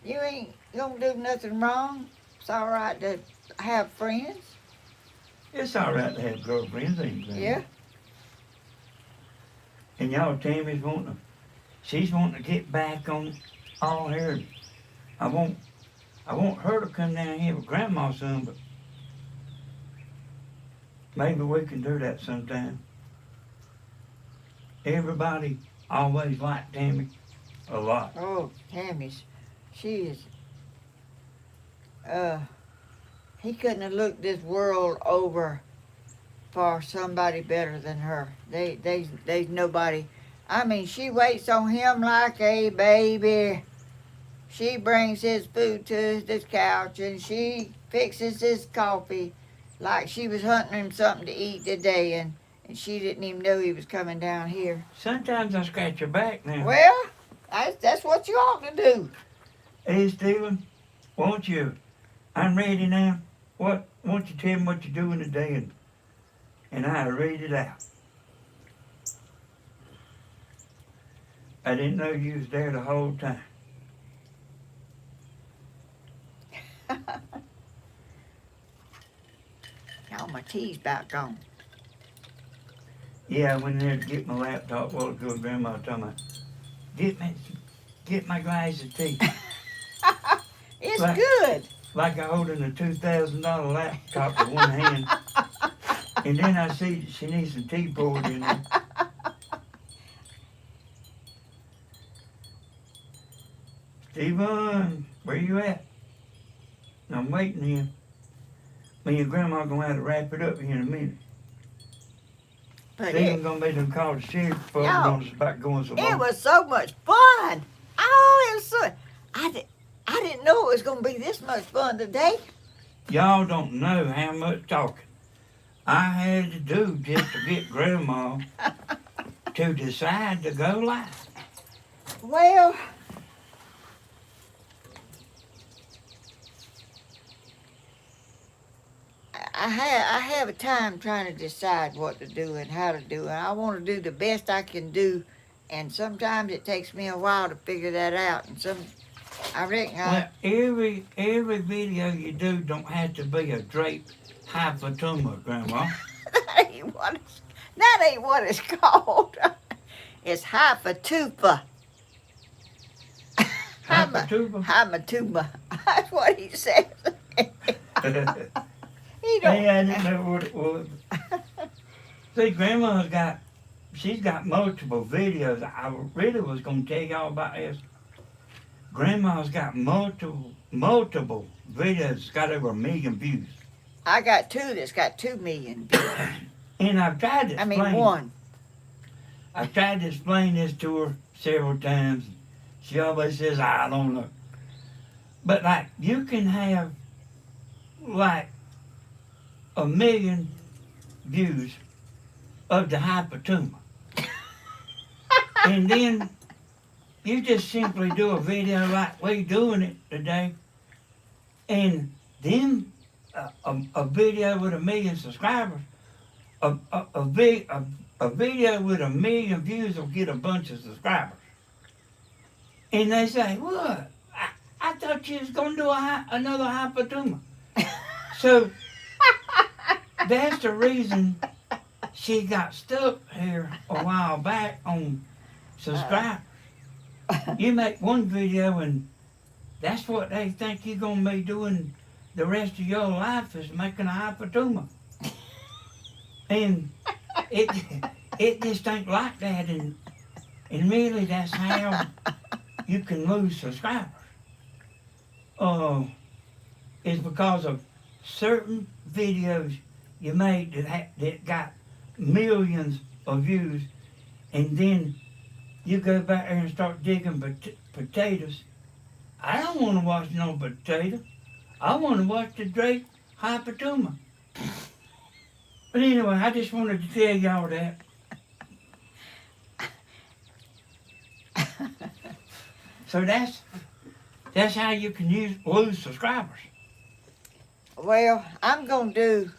Speaker 1: You ain't gonna do nothing wrong. It's all right to have friends.
Speaker 2: It's all right to have girlfriends, ain't it?
Speaker 1: Yeah.
Speaker 2: And y'all, she's wanting to get back on all her. I want her to come down here with Grandma soon, but maybe we can do that sometime. Everybody always liked Tammy a lot.
Speaker 1: Oh, Tammy's. She is. He couldn't have looked this world over for somebody better than her. There's nobody. I mean, she waits on him like a baby. She brings his food to his couch and she fixes his coffee like she was hunting him something to eat today and she didn't even know he was coming down here.
Speaker 2: Sometimes I scratch her back now.
Speaker 1: Well, that's what you ought to do.
Speaker 2: Hey, Stephen, won't you? I'm ready now. Won't you tell me what you're doing today and I'll read it out. I didn't know you was there the whole time.
Speaker 1: Now my tea's about gone.
Speaker 2: Yeah, I went in there to get my laptop while ago. Grandma told me, get my glass of tea.
Speaker 1: It's
Speaker 2: Like-
Speaker 1: good.
Speaker 2: Like I holding a $2,000 laptop with one hand. And then I see that she needs some tea poured in there. Stephen, where you at? I'm waiting here. Me and Grandma gonna have to wrap it up here in a minute.
Speaker 1: But
Speaker 2: Stephen gonna be done called the sheriff for
Speaker 1: No.
Speaker 2: on us about going so
Speaker 1: it
Speaker 2: long.
Speaker 1: was so much fun. Oh, it was so. I didn't know it was gonna be this much fun today.
Speaker 2: Y'all don't know how much talking I had to do just to get Grandma to decide to go live.
Speaker 1: Well, I have a time trying to decide what to do and how to do it. I want to do the best I can do, and sometimes it takes me a while to figure that out. And I reckon
Speaker 2: Well, every video you do don't have to be a draped hypotuma, Grandma.
Speaker 1: that ain't what it's called. It's hypatupa.
Speaker 2: Hypotuma?
Speaker 1: Hypatupa. That's what he says. He don't.
Speaker 2: Hey, I didn't know what it was. See, she's got multiple videos. I really was going to tell y'all about this. Grandma's got multiple videos. Got over 1 million views.
Speaker 1: I got two that's got 2 million views.
Speaker 2: And I've tried to explain.
Speaker 1: One.
Speaker 2: I've tried to explain this to her several times. She always says, I don't know. But like, you can have like 1 million views of the hypotuma. And then you just simply do a video like we doing it today. And then a video with 1 million subscribers, a video with 1 million views will get a bunch of subscribers. And they say, what? I thought you was going to do another hypotuma. So that's the reason she got stuck here a while back on subscribers. You make one video and that's what they think you're going to be doing the rest of your life, is making a hypotuma. And it just ain't like that, and really that's how you can lose subscribers. It's because of certain videos you made that got millions of views, and then you go back there and start digging potatoes. I don't want to watch no potato. I want to watch the Drake hypotuma. But anyway, I just wanted to tell y'all that. So that's how you can lose subscribers.
Speaker 1: Well, I'm going to do...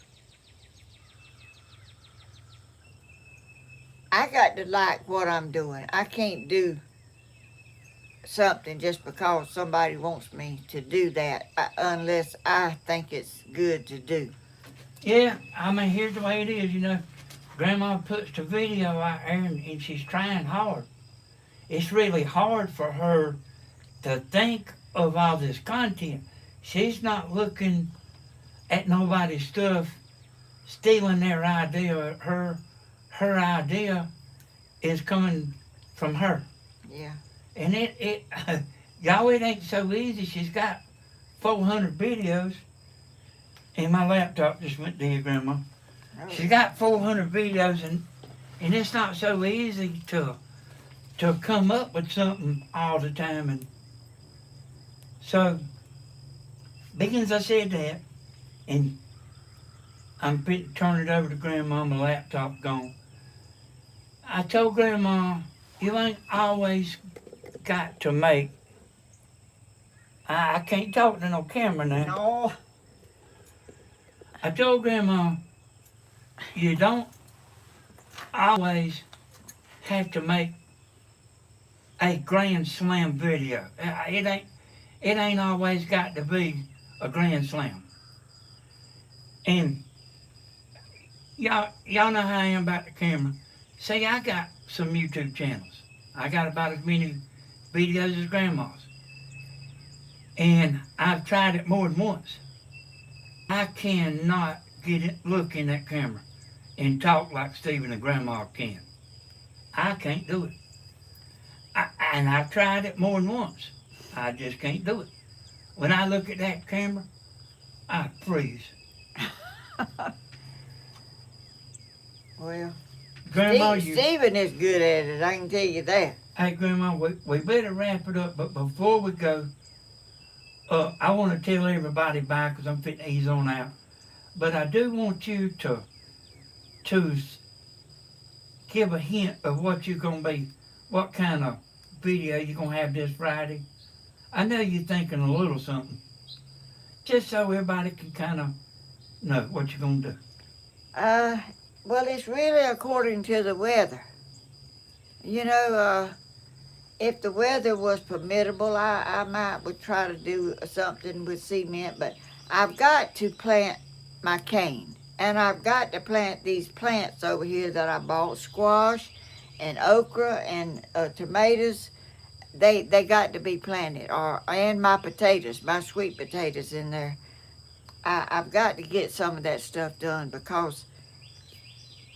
Speaker 1: I got to like what I'm doing. I can't do something just because somebody wants me to do that unless I think it's good to do.
Speaker 2: Yeah, I mean, here's the way it is, you know. Grandma puts the video out there and she's trying hard. It's really hard for her to think of all this content. She's not looking at nobody's stuff, stealing their idea. Her idea is coming from her.
Speaker 1: Yeah.
Speaker 2: And y'all, it ain't so easy. She's got 400 videos. And my laptop just went dead, Grandma.
Speaker 1: Oh.
Speaker 2: She's got 400 videos, and it's not so easy to come up with something all the time. And so, because I said that, and I'm turning it over to Grandma, my laptop gone. I told Grandma, you ain't always got to make... I can't talk to no camera now.
Speaker 1: No.
Speaker 2: I told Grandma, you don't always have to make a Grand Slam video. It ain't always got to be a Grand Slam. And y'all know how I am about the camera. See, I got some YouTube channels. I got about as many videos as Grandma's. And I've tried it more than once. I cannot look in that camera and talk like Stephen and Grandma can. I can't do it. And I've tried it more than once. I just can't do it. When I look at that camera, I freeze.
Speaker 1: Well,
Speaker 2: Grandma,
Speaker 1: Stephen is good at it, I can tell you that.
Speaker 2: Hey, Grandma, we better wrap it up, but before we go, I want to tell everybody bye because I'm fitting to ease on out. But I do want you to give a hint of what you're going to be, what kind of video you're going to have this Friday. I know you're thinking a little something. Just so everybody can kind of
Speaker 3: No, what you gonna do?
Speaker 1: Well, it's really according to the weather. You know, if the weather was permittable, I might would try to do something with cement, but I've got to plant my cane. And I've got to plant these plants over here that I bought, squash and okra and tomatoes. They got to be planted, and my potatoes, my sweet potatoes in there. I've got to get some of that stuff done because,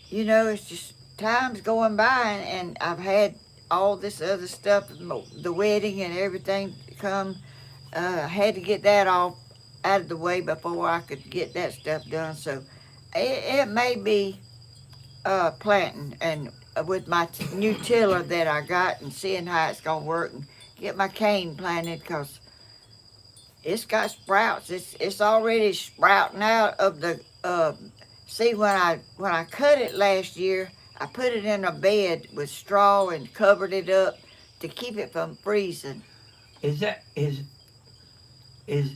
Speaker 1: you know, it's just time's going by and I've had all this other stuff, the wedding and everything come. I had to get that all out of the way before I could get that stuff done. So it may be planting and with my new tiller that I got and seeing how it's going to work and get my cane planted because it's got sprouts. It's already sprouting out of the. See, when I cut it last year, I put it in a bed with straw and covered it up to keep it from freezing.
Speaker 3: Is that is is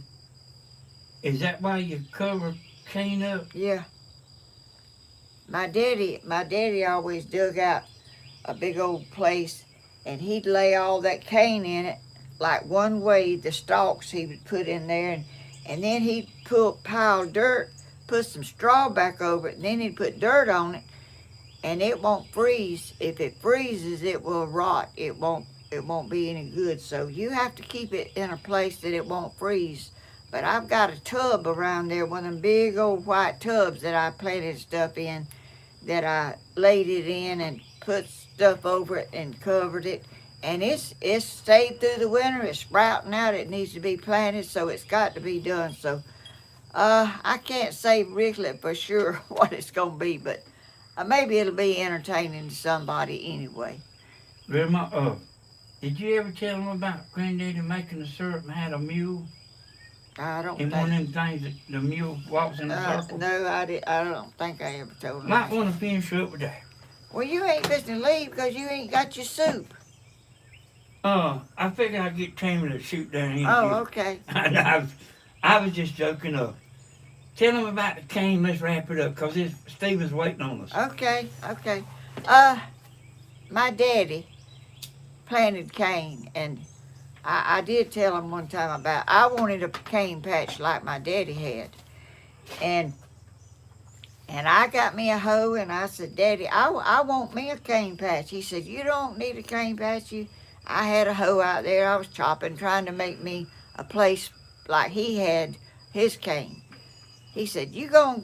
Speaker 3: that why you cover cane up?
Speaker 1: Yeah. My daddy always dug out a big old place, and he'd lay all that cane in it, like one way. The stalks he would put in there, and then he'd pile dirt, put some straw back over it, and then he'd put dirt on it, and it won't freeze. If it freezes, it will rot. It won't be any good. So you have to keep it in a place that it won't freeze. But I've got a tub around there, one of them big old white tubs that I planted stuff in, that I laid it in and put stuff over it and covered it. And it's stayed through the winter. It's sprouting out. It needs to be planted, so it's got to be done. So I can't say really for sure what it's going to be, but maybe it'll be entertaining to somebody anyway.
Speaker 3: Grandma, did you ever tell them about Granddaddy making the syrup and had a mule?
Speaker 1: I don't
Speaker 3: And
Speaker 1: think.
Speaker 3: one of them things that the mule walks in a circle?
Speaker 1: No, I don't think I ever told him.
Speaker 3: Might want to finish up there.
Speaker 1: Well, you ain't listening to leave because you ain't got your soup.
Speaker 3: I figured I'd get Tammy to shoot down here.
Speaker 1: Oh, okay.
Speaker 3: I was just joking up. Tell them about the cane. Let's wrap it up because Stephen's waiting on us.
Speaker 1: Okay. My daddy planted cane, and I did tell him one time about I wanted a cane patch like my daddy had, and I got me a hoe, and I said, Daddy, I want me a cane patch. He said, you don't need a cane patch. I had a hoe out there. I was chopping, trying to make me a place like he had his cane. He said, you gonna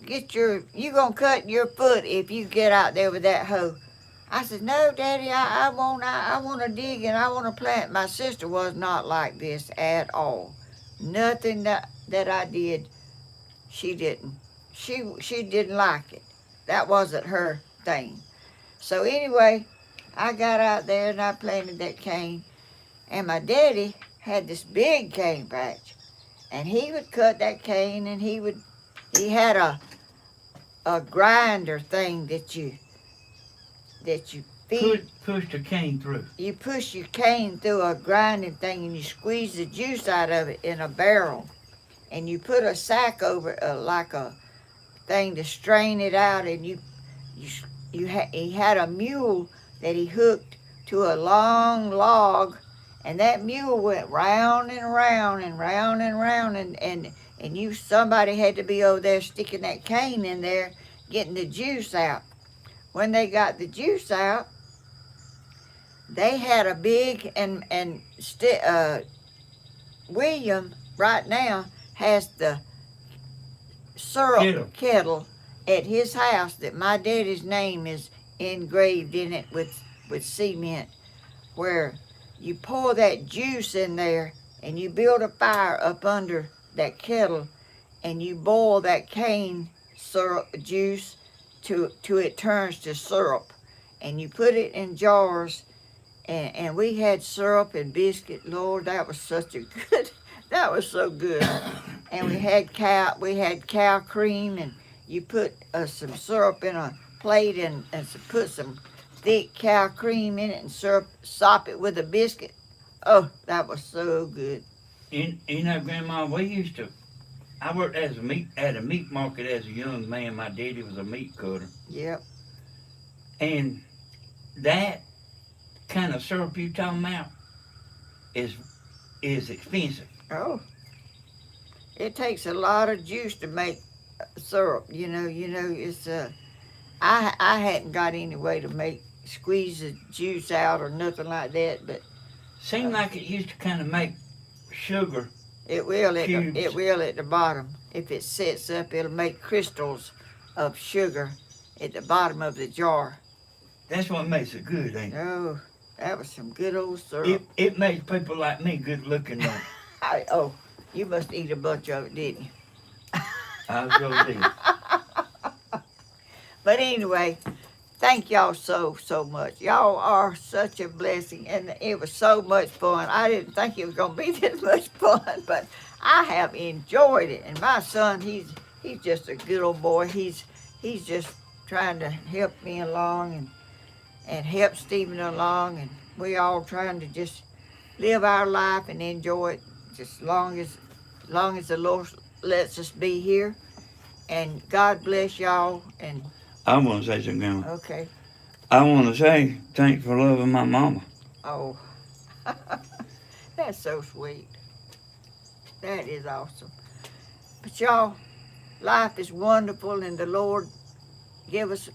Speaker 1: cut your foot if you get out there with that hoe. I said, no, Daddy, I want to dig and I want to plant. My sister was not like this at all. Nothing that I did, she didn't. She didn't like it. That wasn't her thing. So anyway, I got out there and I planted that cane. And my daddy had this big cane patch. And he would cut that cane and he had a grinder thing that you feed.
Speaker 3: Push the cane through.
Speaker 1: You push your cane through a grinding thing and you squeeze the juice out of it in a barrel. And you put a sack over it, like a thing to strain it out. And he had a mule that he hooked to a long log. And that mule went round and round and round and round. And somebody had to be over there sticking that cane in there, getting the juice out. When they got the juice out, they had a big William right now has the syrup kettle at his house that my daddy's name is engraved in it with cement, where you pour that juice in there and you build a fire up under that kettle and you boil that cane syrup juice till it turns to syrup, and you put it in jars, and we had syrup and biscuit. Lord, that was such a good, that was so good. And we had cow cream, and you put some syrup in a plate and put some thick cow cream in it and sop it with a biscuit. Oh, that was so good.
Speaker 3: You know, Grandma, we used to I worked as at a meat market as a young man. My daddy was a meat cutter,
Speaker 1: Yep.
Speaker 3: and that kind of syrup you talking about is expensive.
Speaker 1: Oh, it takes a lot of juice to make syrup. It's I hadn't got any way to squeeze the juice out or nothing like that, but
Speaker 3: Seemed like it used to kind of make sugar.
Speaker 1: it will
Speaker 3: Cubes.
Speaker 1: it will at the bottom. If it sets up, it'll make crystals of sugar at the bottom of the jar.
Speaker 3: That's what makes it good, ain't it?
Speaker 1: Oh, that was some good old syrup.
Speaker 3: It makes people like me good looking though.
Speaker 1: Oh, you must eat a bunch of it, didn't you?
Speaker 3: I sure did.
Speaker 1: But anyway, thank y'all so much. Y'all are such a blessing, and it was so much fun. I didn't think it was gonna be this much fun, but I have enjoyed it. And my son, he's just a good old boy. He's just trying to help me along and help Stephen along, and we all trying to just live our life and enjoy it just long as the Lord lets us be here. And God bless y'all. And
Speaker 3: I want to say something.
Speaker 1: okay.
Speaker 3: I want to say thanks for loving my mama.
Speaker 1: Oh, that's so sweet. That is awesome. But y'all, life is wonderful, and the Lord give us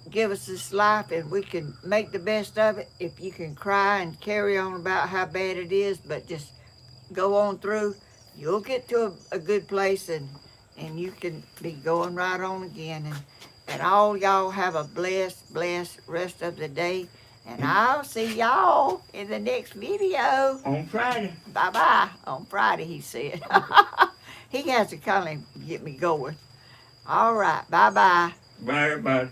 Speaker 1: this life, and we can make the best of it. If you can cry and carry on about how bad it is, but just go on through, you'll get to a good place, and you can be going right on again. And all y'all have a blessed rest of the day. And I'll see y'all in the next video.
Speaker 3: On Friday.
Speaker 1: Bye-bye. On Friday, he said. He has to kind of get me going. All right. Bye-bye.
Speaker 3: Bye, everybody.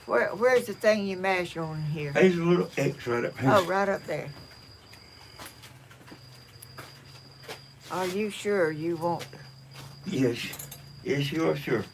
Speaker 1: Where's the thing you mash on here?
Speaker 3: There's a little X right up here.
Speaker 1: Oh, right up there. Are you sure you won't?
Speaker 3: Yes. Yes, you are sure.